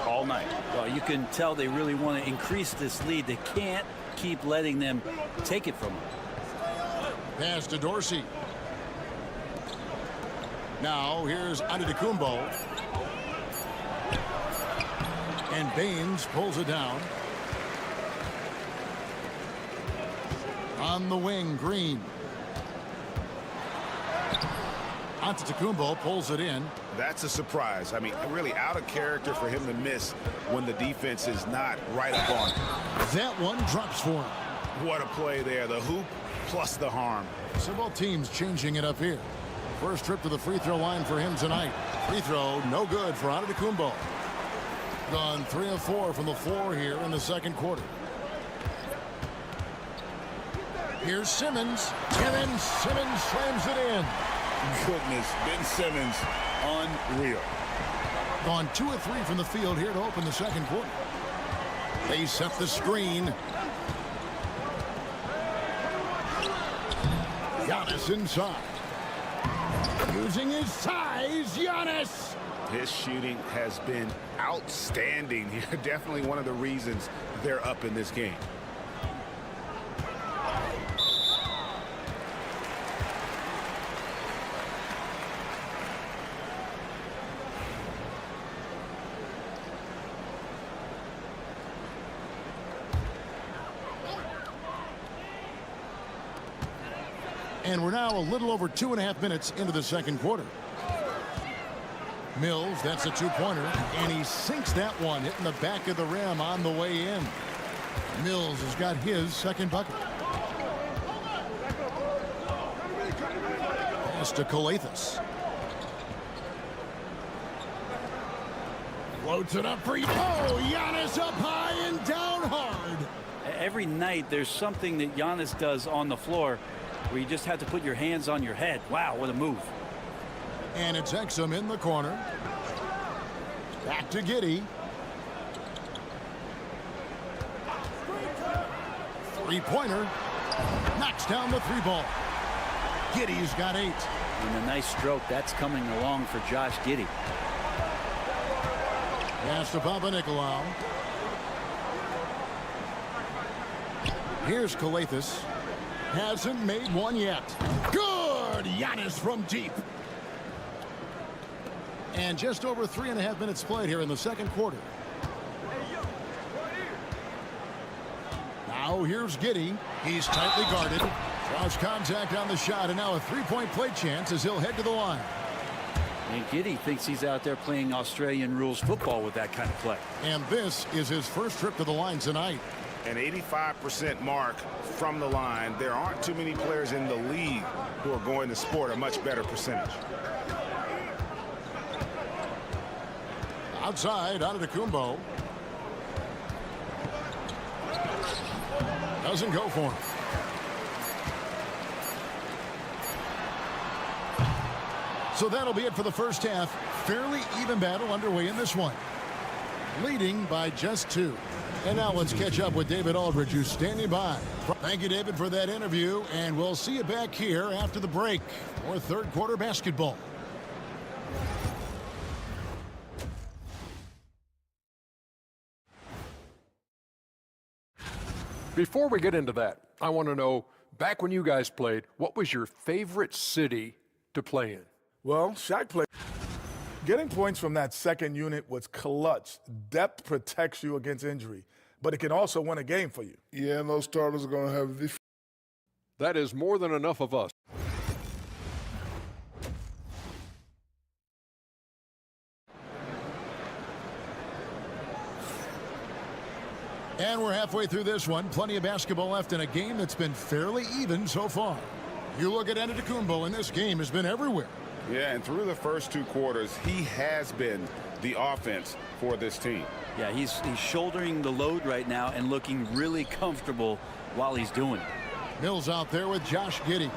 all night. Well, you can tell they really want to increase this lead. They can't keep letting them take it from them. Pass to Dorsey. Now here's Antetokounmpo. And Baines pulls it down. On the wing, Green. Antetokounmpo pulls it in. That's a surprise. I mean, really out of character for him to miss when the defense is not right up on him. That one drops for him. What a play there. The hoop plus the harm. So both teams changing it up here. First trip to the free throw line for him tonight. Free throw, no good for Antetokounmpo. Gone 3 of 4 from the floor here in the second quarter. Here's Simmons. And then Simmons slams it in. Goodness, Ben Simmons, unreal. Gone 2 of 3 from the field here to open the second quarter. They set the screen. Giannis inside. Using his size, Giannis. His shooting has been outstanding. Definitely one of the reasons they're up in this game. And we're now a little over 2.5 minutes into the second quarter. Mills, that's a 2-pointer, and he sinks that one, hitting the back of the rim on the way in. Mills has got his second bucket. Pass to Calathis. Floats it up for you. Oh, Giannis up high and down hard. Every night there's something that Giannis does on the floor where you just have to put your hands on your head. Wow, what a move. And it's Exum in the corner. Back to Giddey. 3-pointer. Knocks down the 3-ball. Giddey's got 8. And a nice stroke. That's coming along for Josh Giddey. Pass to Papanikolaou. Here's Calathis. Hasn't made one yet. Good! Giannis from deep. And just over 3.5 minutes played here in the second quarter. Now here's Giddey. He's tightly guarded. Draws contact on the shot, and now a 3-point play chance as he'll head to the line. And Giddey thinks he's out there playing Australian rules football with that kind of play. And this is his first trip to the line tonight. An 85% mark from the line. There aren't too many players in the league who are going to sport a much better percentage. Outside, Antetokounmpo. Doesn't go for him. So that'll be it for the first half. Fairly even battle underway in this one. Leading by just 2. And now let's catch up with David Aldridge, who's standing by. Thank you, David, for that interview, and we'll see you back here after the break for third quarter basketball. Before we get into that, I want to know, back when you guys played, what was your favorite city to play in? Well, Shaq played. Getting points from that second unit was clutch. Depth protects you against injury, but it can also win a game for you. Yeah, and those starters are going to have the... That is more than enough of us. And we're halfway through this one. Plenty of basketball left in a game that's been fairly even so far. You look at Antetokounmpo, and this game has been everywhere. Yeah, and through the first two quarters, he has been the offense for this team. Yeah, he's shouldering the load right now and looking really comfortable while he's doing it. Mills out there with Josh Giddey.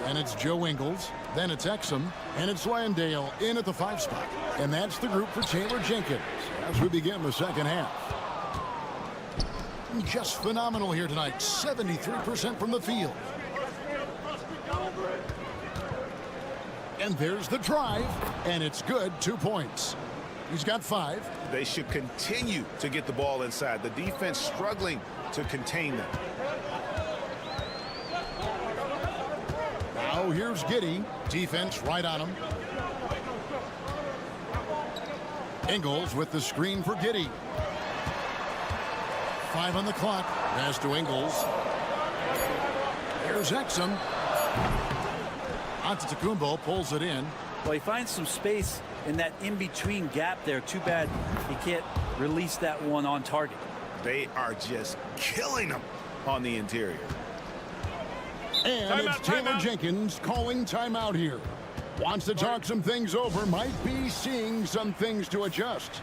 Then it's Joe Ingles. Then it's Exum. And it's Landale in at the 5 spot. And that's the group for Taylor Jenkins as we begin the second half. Just phenomenal here tonight. 73% from the field. And there's the drive. And it's good. 2 points. He's got 5. They should continue to get the ball inside. The defense struggling to contain them. Now here's Giddey. Defense right on him. Ingles with the screen for Giddey. 5 on the clock. Pass to Ingles. Here's Exum. Antetokounmpo pulls it in. Well, he finds some space in that in-between gap there. Too bad he can't release that one on target. They are just killing them on the interior. And it's Taylor Jenkins calling timeout here. Wants to talk some things over. Might be seeing some things to adjust.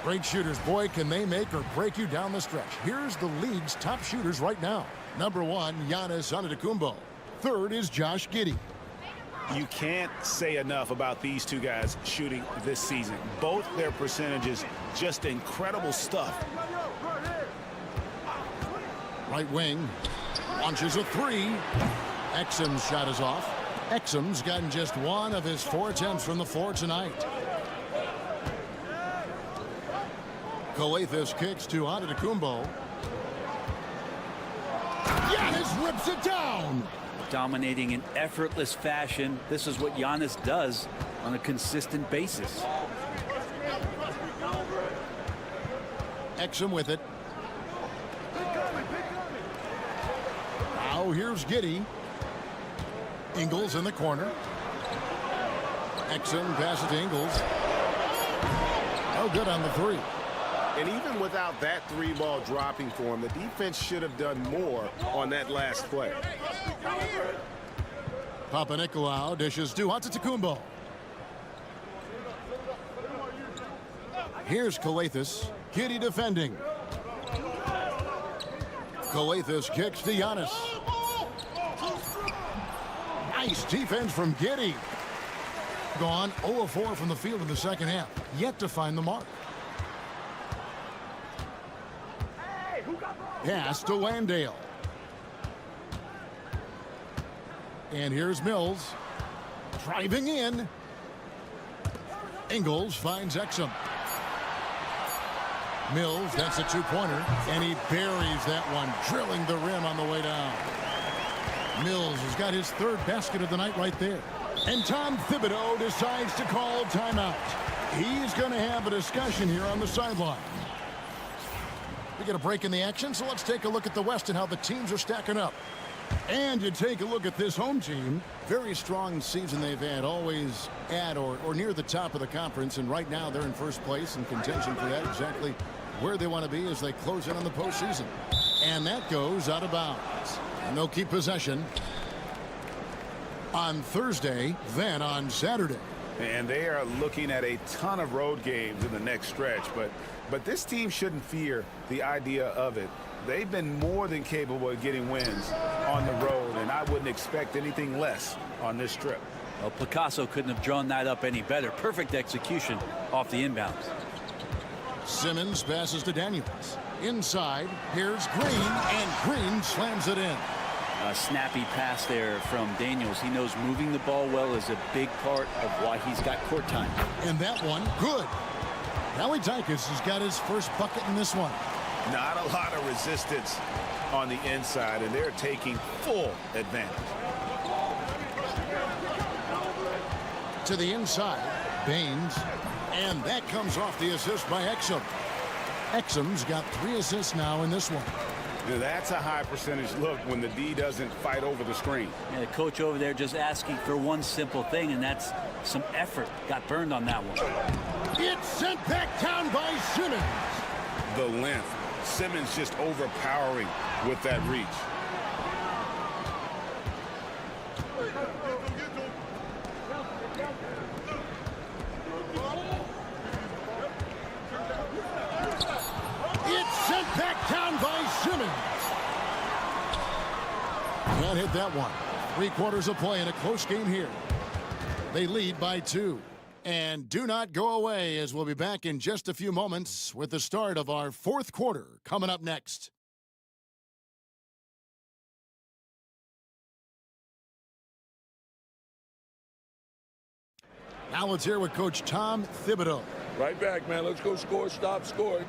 Great shooters, boy, can they make or break you down the stretch. Here's the league's top shooters right now. Number 1, Giannis Antetokounmpo. Third is Josh Giddey. You can't say enough about these two guys shooting this season. Both their percentages, just incredible stuff. Right wing, launches a 3. Exum's shot is off. Exum's gotten just 1 of his 4 attempts from the floor tonight. Calathes kicks to Antetokounmpo. Giannis rips it down. Dominating in effortless fashion. This is what Giannis does on a consistent basis. Exum with it. Now here's Giddey. Ingles in the corner. Exum passes to Ingles. Oh, good on the 3. And even without that 3-ball dropping for him, the defense should have done more on that last play. Papanikolaou dishes to Antetokounmpo. Here's Calathes. Giddey defending. Calathes kicks to Giannis. Nice defense from Giddey. Gone 0 of 4 from the field in the second half. Yet to find the mark. Pass to Landale. And here's Mills. Driving in. Ingles finds Exum. Mills, that's a 2-pointer. And he buries that one, drilling the rim on the way down. Mills has got his 3rd basket of the night right there. And Tom Thibodeau decides to call timeout. He's going to have a discussion here on the sideline. We get a break in the action, so let's take a look at the West and how the teams are stacking up. And you take a look at this home team. Very strong season they've had, always at or near the top of the conference. And right now they're in first place in contention for that, exactly where they want to be as they close in on the postseason. And that goes out of bounds. And they'll keep possession on Thursday, then on Saturday. And they are looking at a ton of road games in the next stretch, but this team shouldn't fear the idea of it. They've been more than capable of getting wins on the road, and I wouldn't expect anything less on this trip. Well, Picasso couldn't have drawn that up any better. Perfect execution off the inbounds. Simmons passes to Daniels. Inside, here's Green, and Green slams it in. A snappy pass there from Daniels. He knows moving the ball well is a big part of why he's got court time. And that one, good. Kalaitzakis has got his first bucket in this one. Not a lot of resistance on the inside, and they're taking full advantage. To the inside, Baines, and that comes off the assist by Exum. Exum's got 3 assists now in this one. That's a high percentage look when the D doesn't fight over the screen. Yeah, the coach over there just asking for one simple thing, and that's some effort. Got burned on that one. It's sent back down by Simmons. The length. Simmons just overpowering with that reach. It's sent back down by Simmons. Can't hit that one. 3 quarters of play in a close game here. They lead by 2. And do not go away, as we'll be back in just a few moments with the start of our 4th quarter coming up next. Now let's hear with Coach Tom Thibodeau. Right back, man. Let's go score, stop, score.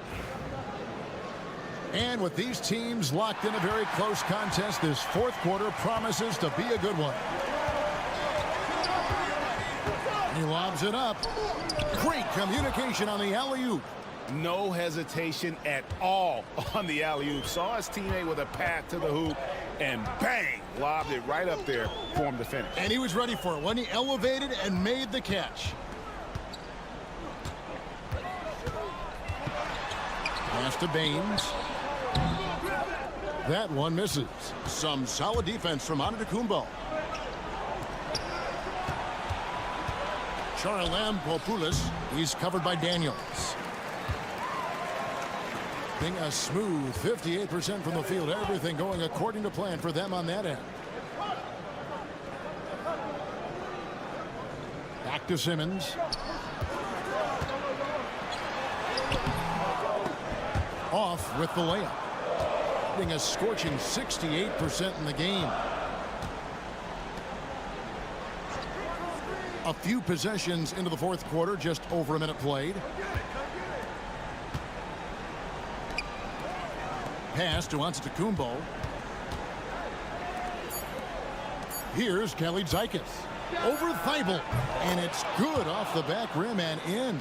And with these teams locked in a very close contest, this 4th quarter promises to be a good one. He lobs it up. Great communication on the alley-oop. No hesitation at all on the alley-oop. Saw his teammate with a path to the hoop, and bang, lobbed it right up there for him to finish. And he was ready for it when he elevated and made the catch. Pass to Baines. That one misses. Some solid defense from Antetokounmpo. Charalampopoulos, he's covered by Daniels. Being a smooth 58% from the field. Everything going according to plan for them on that end. Back to Simmons. Off with the layup. Being a scorching 68% in the game. A few possessions into the 4th quarter, just over a minute played. Pass to Antetokounmpo. Here's Kalaitzakis. Over Thibault. And it's good off the back rim and in.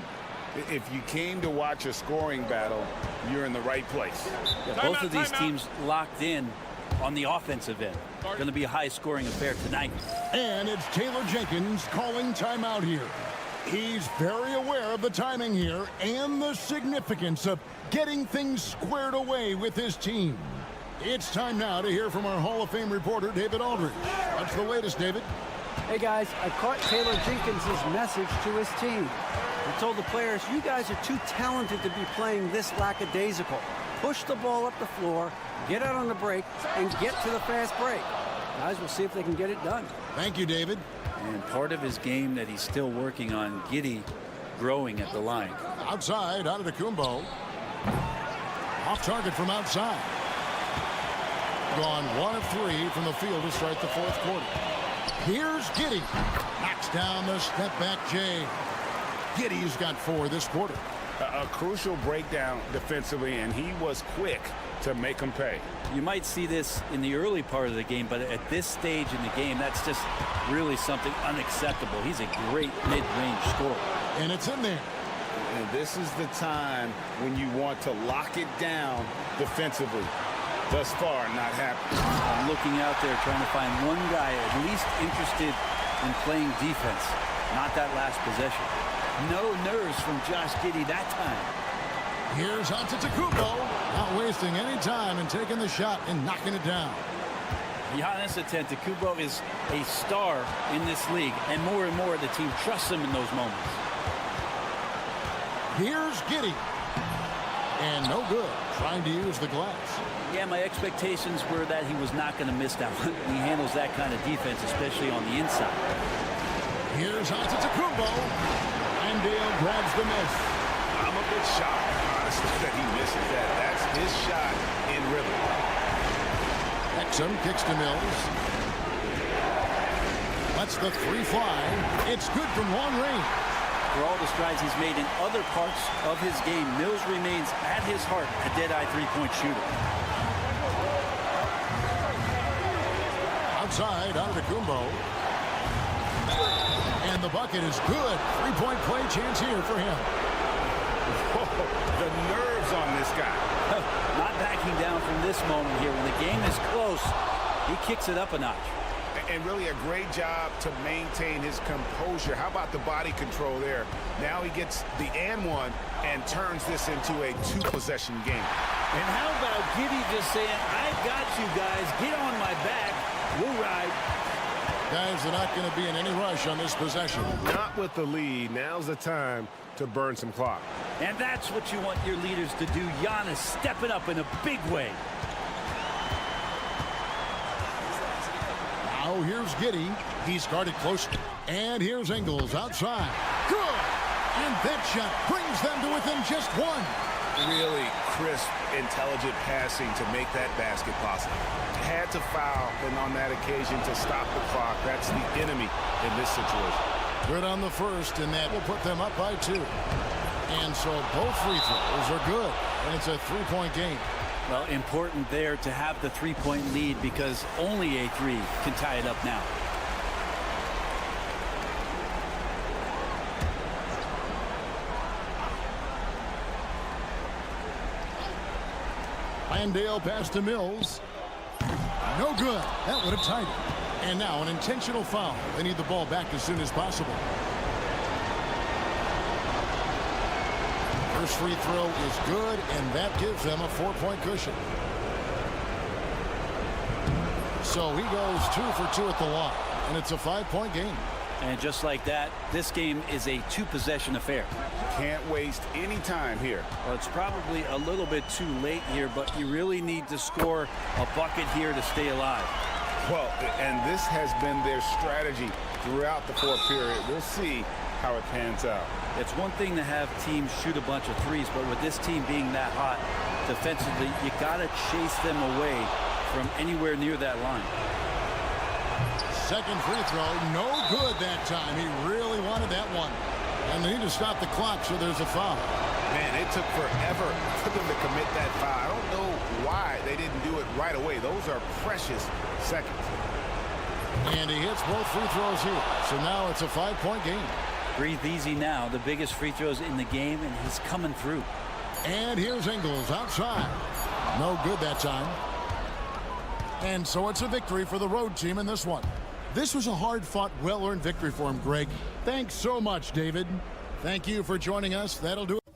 If you came to watch a scoring battle, you're in the right place. Yeah, both of these teams locked in on the offensive end. Going to be a high-scoring affair tonight. And it's Taylor Jenkins calling timeout here. He's very aware of the timing here and the significance of getting things squared away with his team. It's time now to hear from our Hall of Fame reporter, David Aldridge. What's the latest, David? Hey, guys, I caught Taylor Jenkins' message to his team. He told the players, you guys are too talented to be playing this lackadaisical. Push the ball up the floor, get out on the break, and get to the fast break. Guys, we'll see if they can get it done. Thank you, David. And part of his game that he's still working on, Giddey growing at the line. Outside, Antetokounmpo. Off target from outside. Gone 1 of 3 from the field to start the 4th quarter. Here's Giddey. Knocks down the step-back J. Giddey's got 4 this quarter. A crucial breakdown defensively, and he was quick to make them pay. You might see this in the early part of the game, but at this stage in the game, that's just really something unacceptable. He's a great mid-range scorer. And it's in there. And this is the time when you want to lock it down defensively. Thus far, not happening. I'm looking out there trying to find one guy at least interested in playing defense. Not that last possession. No nerves from Josh Giddey that time. Here's Antetokounmpo. Not wasting any time and taking the shot and knocking it down. Giannis Antetokounmpo is a star in this league, and more the team trusts him in those moments. Here's Giddey. And no good. Trying to use the glass. Yeah, my expectations were that he was not going to miss that one. He handles that kind of defense, especially on the inside. Here's Antetokounmpo. Dale grabs the miss. I'm a bit shocked, honest that he misses that. That's his shot in rhythm. Exum kicks to Mills. Lets the three fly. It's good from long range. For all the strides he's made in other parts of his game, Mills remains at his heart a dead-eye three-point shooter. Outside, Antetokounmpo. And the bucket is good. Three-point play chance here for him. Whoa, the nerves on this guy. Not backing down from this moment here. When the game is close, he kicks it up a notch. And really a great job to maintain his composure. How about the body control there? Now he gets the and one and turns this into a two-possession game. And how about Giddy just saying, I got you guys, get on my back, we'll ride. Guys are not going to be in any rush on this possession. Not with the lead. Now's the time to burn some clock. And that's what you want your leaders to do. Giannis stepping up in a big way. Now here's Giddy. He's guarded close. And here's Ingles outside. Good! And that shot brings them to within just one. Really crisp, intelligent passing to make that basket possible. Had to foul, and on that occasion to stop the clock. That's the enemy in this situation. Good on the first, and that will put them up by 2. And so both free throws are good, and it's a three-point game. Well, important there to have the three-point lead because only a three can tie it up now. Landale pass to Mills. No good. That would have tied it. And now an intentional foul. They need the ball back as soon as possible. First free throw is good, and that gives them a 4-point cushion. So he goes 2 for 2 at the line, and it's a 5-point game. And just like that, this game is a two-possession affair. Can't waste any time here. Well, it's probably a little bit too late here, but you really need to score a bucket here to stay alive. Well, and this has been their strategy throughout the fourth period. We'll see how it pans out. It's one thing to have teams shoot a bunch of threes, but with this team being that hot defensively, you got to chase them away from anywhere near that line. Second free throw, no good that time. He really wanted that one. And they need to stop the clock, so there's a foul. Man, it took forever for them to commit that foul. I don't know why they didn't do it right away. Those are precious seconds. And he hits both free throws here. So now it's a 5-point game. Breathe easy now. The biggest free throws in the game, and he's coming through. And here's Ingles outside. No good that time. And so it's a victory for the road team in this one. This was a hard-fought, well-earned victory for him, Greg. Thanks so much, David. Thank you for joining us. That'll do it.